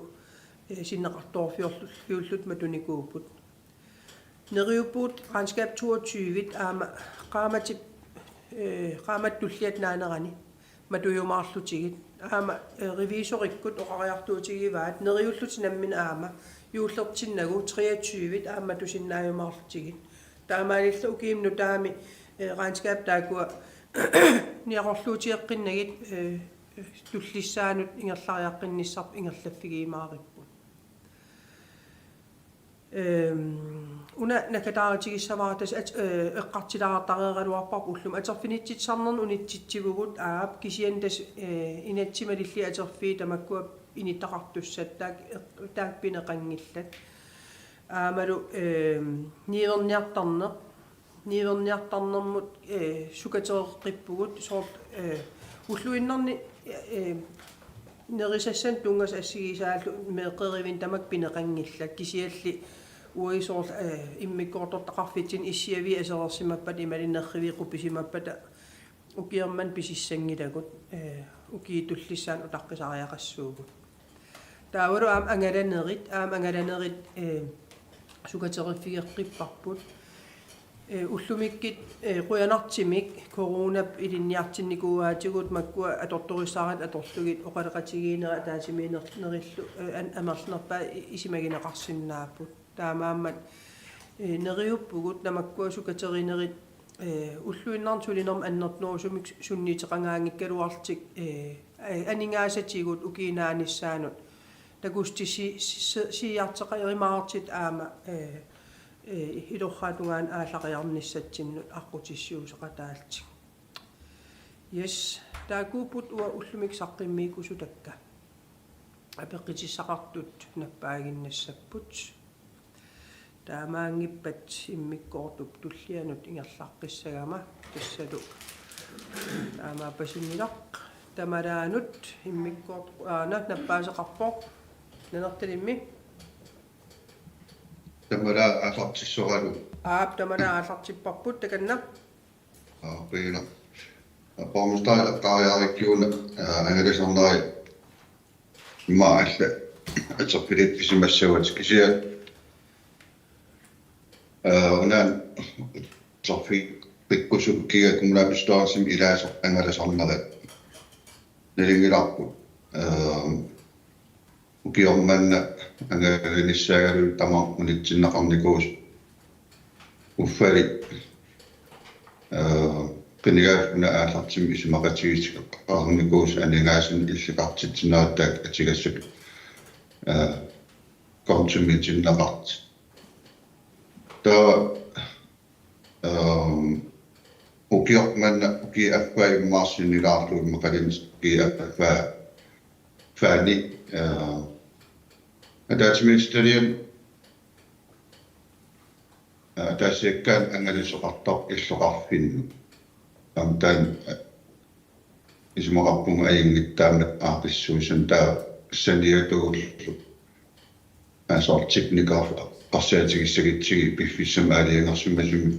sinneqartoorfiullut matunikuuput neriuppuut regnskab 22 aama qaamatulliat naanerani matujumaarlutigit aama revisorikkut oqariartuutigivaat neriullut nammina aama juullertinnagu 23 aama tusinnaajumaarlutigit taamaalilla ukiimnu taami regnskab taakua niaqorluutigeqqinnagit tullissaanut ingerlariaqqinissarp ingerlaffigiimaaripput una nakataaritigissavartas eqqartilaartareeraluarparp ullum aterfinitsitsarnernu unitsitsigugut aap kisiantas inatsimalilli aterfii tamakkua inittaqartussattaak taakpineqangillat aamalu niiverniartarnermut sukatereqqippugut soort уллуиннарни нерисассан тунгас ассигисааллу меэкъеривин тамак пинеқангиллак кисиалли уисоор иммиккоортортақарфитсин иссиави асерерсимаппат ималиннерривиқу писимаппата укиерман писиссангилагут укиитуллиссаан утаққисариақассуугут таавару аам ангаланерит сукатериффигеққиппарпут уллумиккит қуянартимик коронап илинниартинникууаатигут маккуа аторториссаарат аторлугит оқалеқатигиинера таатимиинерлу амерлерпаа исимагинеқарсиннааппут таамааммат нериуппугут намаккуа сукатеринерит уллуиннартулинерм аннертнуусумик сунниитеқангаангиккалуарлтик анигаасатигут укинааниссаанут такустиси сиартеқаеримаартит аама илорраатунгаан ааллариарниссатсиннут аққутиссуусеқатаалтик yes таакуупут уа уллумик саққиммиикусу такка апеққитиссақартут наппаагиннассаппут таамаангиппат иммиккоортуп туллианут ингерлаққиссагама тассалу таамаапасингилақ тамараанут иммиккоорт наппаасеқарпоо нанерталимми тамара аасартиссораlu тамара аасартиппарпут таканна пиила апомстаа тааяариккиуна ангалисарнери имаалла атерпилит писимассават кисиа унан трофи пиккусуккига кумлапистуарсим илаасо ангаласарнерат нелингиларпут укиорманна ангалиниссаагалу тамаа унитсиннақарникуус уффали пенигафна аалартим исмақатигис арникуус анингаасин илликартитсинааттаак атигассак консумитиннақарт та укиорманна уки аффаи марсинилаарлу мақалинс ки аффа фани атаатимисталиан атаасиаккаан ангалисоқартар иллоқарфинну амтан исмоқарпунга аингиттаамат ааписсуусан таа саниатугуллу асоор техникаф qarsaatigissagiitsigi piffissama aliangarsummasumi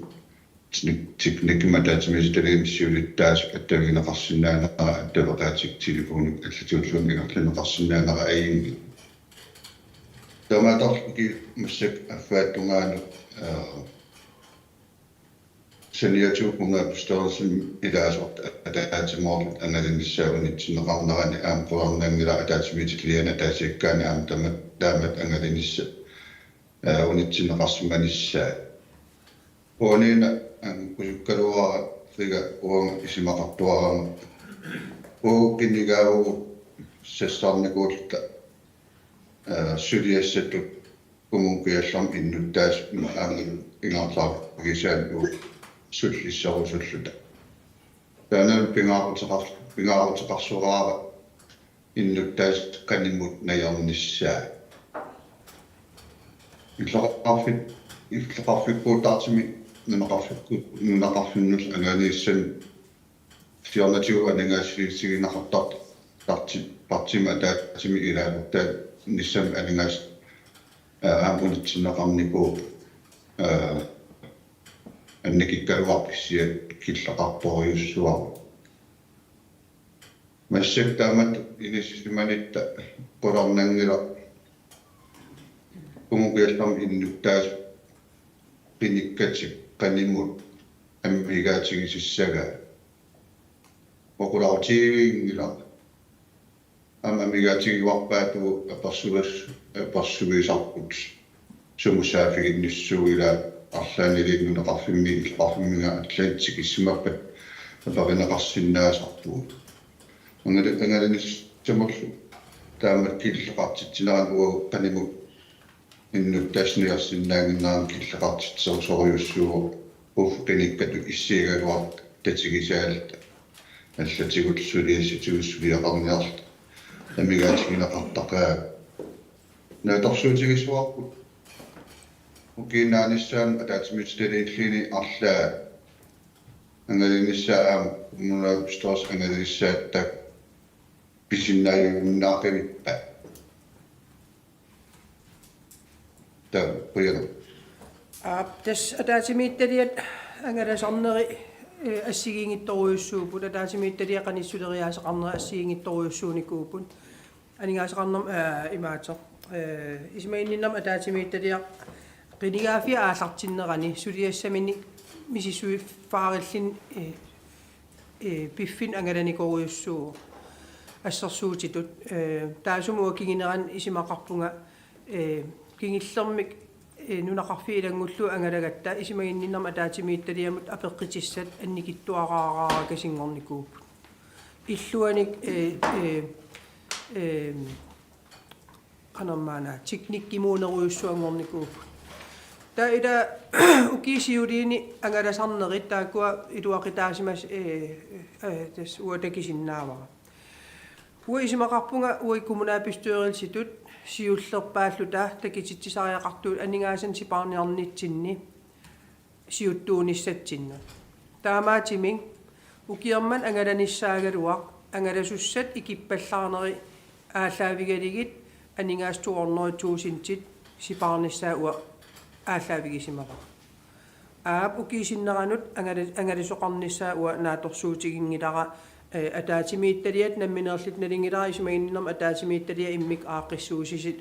teknikmataatimistalian siulittaas attavigineqarsinnaanera attavaqaatik telefonik allatuulluungigarlineqarsinnaanera ayiingi tamatarki massak affaattungaanu saniatuukunga pistoosin ilaasort ataatimorlut angalinissaaunitsinneqarnerani aamquarnangila ataatimitikliana taasiakkaani aam taamat angalinissa unitsinneqarsumanissaa ooniina kusukkaluara figa uanga isimaqartuarama uukkinigaavugu sassarnikuullta suliassattu kumunkiallarm innuttaas aangil ingaarlaarpagisaan sullissarussulluta taanaan pingaaruteqarsuaraara innuttaas qanimmut najarnissaa иллақарфиккуутаартими нунақарфиннус анганииссан фиорнатиу анангаассигинақартарт партима таатими илаавутта ниссам анангаас аамунитсиннеқарникуу анникиккалуарписсиа киллақарпориуссуару массак таамат инисиманитта qulornangila kumugiyastam innuttaas pinikkatik qanimut ammigaatigisissaga oqulaartigiingila ammigaatigiwarpaatu apersugisarput sumusaafiginnissuugila арлаанилингунеқарфимми иллақарфиммига атлантик иссумаппат апаринеқарсиннаасартуут ангаланис тамерлу таамат киллеқартитсинеран уа паниму иннуттаасниарсиннаангиннаам киллеқартитсерусориуссуо уффениккату иссиигалуар татигисаалат аллатигулсулиасситигуссулиақарниарлут амигаатигинеқартақаа наторсуутигисуарпут укинааниссаан атаатимитстерииллини арлаа ангалиниссаам мунаапстос ангалиссааттак писиннааюннаақивиппа та пиера тас атаатимитталиат ангаласарнери ассигингитторуйуссуупут атаатимитталиақаниссулериаасеқарнера ассигингитторуйуссууникуупут анигаасеқарнам имаатсо исмаинниннам атаатимитталиақ qinigaafia aallartinnerani suliassamini misisui faarillin piffin angalanikoruussuu ассерсуутитут таасумуа кингинеран исимақарпунга кингиллэрмик нунақарфиилангуллу ангалагатта исимагинниннерма таатимиитталиамут апеққитиссат анникиттуараараа касингорникууппут иллуаник канаммаана техниккимуунеруйуссуангорникууппут таида укисиулиини ангаласарнерит таакуа илуақитаасимас тас уатакисиннаавара уисимақарпунга уиккумунаапистуерилситут сиуллерпааллута такититсисариақартуут анингаасан сипаарниарнитсинни сиуттууниссатсинна таамаатимин укиерман ангаланиссаагалуақ ангаласуссат икиппаллаарнери ааллаавигалигит анингаастуорнеритуусинтит сипаарниссаа уа ааллаавигисимава аап укисиннеранут ангалисоқарниссаа уа нааторсуутигингилара атаатимиитталиат намминерлит налингилара исмагиннерма атаатимиитталиа иммик ааққиссуусисит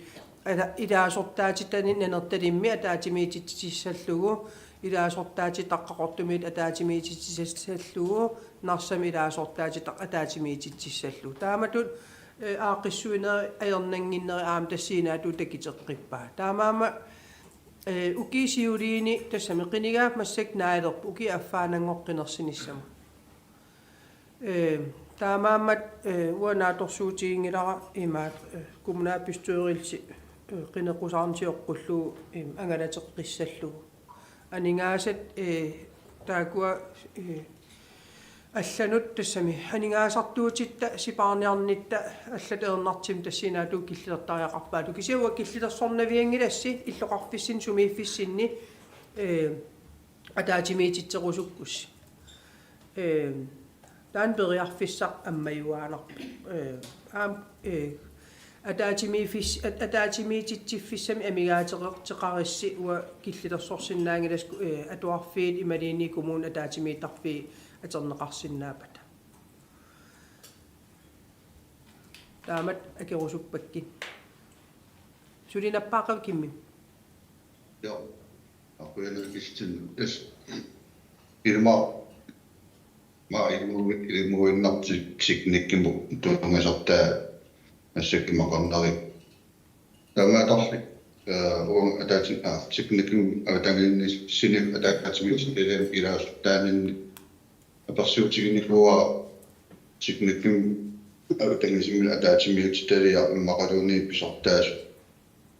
илаасортаатитани нанерталимми атаатимиититсиссаллугу илаасортаати таққақортумит атаатимиититсиссаллугу нарсами илаасортаати атаатимиититсиссаллу тааматут ааққиссуинери аернангиннери аам тассиинаату такитеққиппаа таамаама укисиулиини тассами қинигаап массак наалерпу уки аффаанангоққинерсиниссама таамааммат уанааторсуутиингилара имаат кумунаапистуерилси qinеқусаарнтиоққуллуу ангалатеққиссаллугу анингаасат таакуа алланут тассами анингаасартуутитта сипаарниарнитта аллатернартим тассинаату киллилертариақарпаату кисиуа киллилерсорнавиангиласси иллоқарфиссин сумииффиссинни атаатимиититсерусуккус таан периарфиссақ аммаюааларпу аам атаатимиититсиффиссами амигаатерертеқарисси уа киллилерсорсиннаангилас атуарфиит ималиини коммун атаатимиитарфи атернеқарсиннаапата таамат акерусуппаккин сулинаппаақав кимми я апуянеркистин тас ирма ма илмуиннарти техниккиму тунгасартаа ассаккимақарнери таамаатарли уун атаати техникким атангинни синиф атаатимис илаас таанинни аперсуутигинникуа техникким атангисимил атаатимиутиталиа иммақалууни писортаас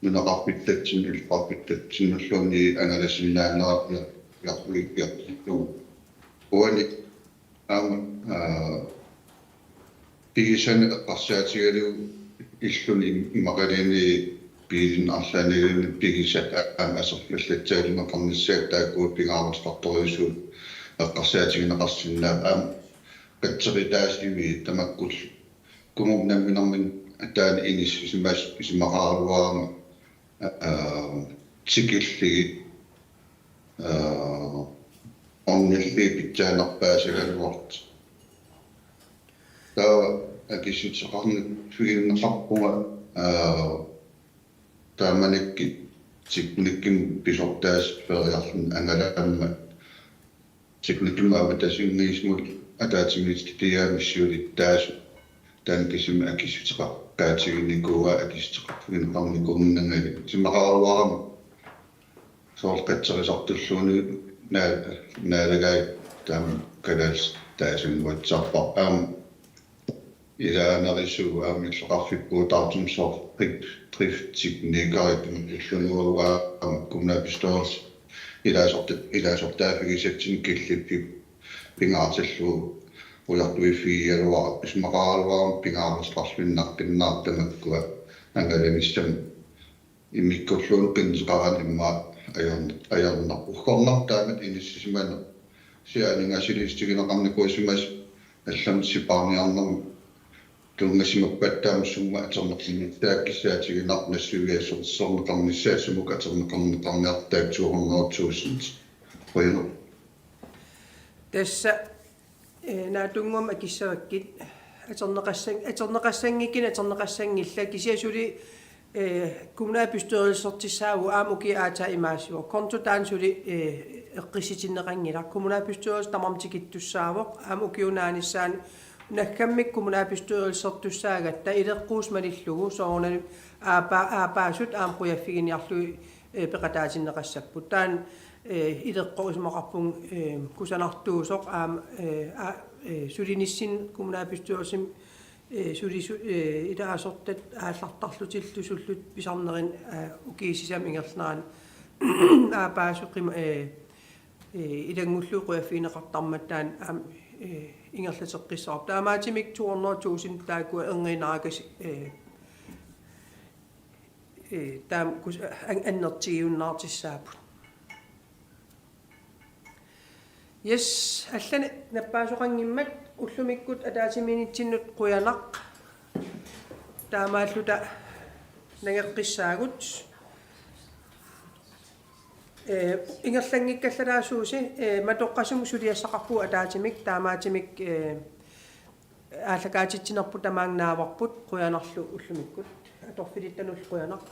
нунақарпиттатсин илпарпиттатсиннуллууни аналасиннаанерапна ярпуликкиарту уани пигисан эққарсаатигалу иллуни иммақалини пиилин арлаанилини пигисат асерллатсаалимақарниссаат тааккуут пигаарутеқарторюсуут эққарсаатигинеқарсиннаа катсеритаасими тамаккул кумумнамминармин атаани инис исимаас исимақаралуарама тикиллиги оннилли питсаанерпаасагалуарт таа акисутсеқарник фигиннеқарпунга тааманикки teknikken pisortaas feriarlun angalamma teknikkuma avatasungiismut ataatimit tiaamissuulit taasu tankisima akissutaqaatiginnikuuga akissutaqaffugin simaqaruarama soorqatserisartulluuni naalagai taam kalaas taasunguatsarpa ilaanarisuu aamilloqarfippuutaatumsoor driftiknikarit illunuugaa kumnapistoors ilaasortaafigisatsin killippi pingaartalluu ujartuifiialuara ismaqaaluaram pingaarusqarluinnarpinnaartamakkua angalamissam immikkulluun qinseqaran immaa ajornarpu ukornartaamat inissisimana sianingasilistigineqarnikuisimas аллам сипаарниарнерми тунгассимаппаттаамассума атернерлимиттааккисаатигинар нассугиассорсорнеқарниссаасумук атернеқарнеқарниартааксуурнерутсуусинт қойно тасса наатунгум акиссаваккит атернеқассангиккин атернеқассангилла кисиасули kommunalbestyrelsessortissaavu aamuki aata imaasivo konto taansuli eqqisitineqangila kommunalbestyrelse tamartikittussaavoq aamukiunaanissaan nakkammik kommunalbestyrelsessortussaagatta ileqquusmalillugu soornanu aapaasut aamquyaffiginiarlui peqataatineqassappu taan ileqqorismaqarpun kusanartuusoq sulinissin kommunalbestyrelsen sulisu idaasortat aallartarlutillusullut pisarnerin ukiisisam ingerlneraan aapaasoqima ilangulluuqiaffiineqartarmattaan ingerlateqqissaar taamaatimik 200,000 taakua ernginaakas taam annertigiunnaartissaaput yes аллани наппаасоқангиммат уллумиккут атаатиминитсиннут қуянақ таамааллута нагеққиссаагут ингерлангиккаллараасууси матоққасум сулиассақарпу атаатимик таамаатимик ааллакаатитсинерпу тамааннааварпут қуянарлу уллумиккут аторфилиттанул қуянақ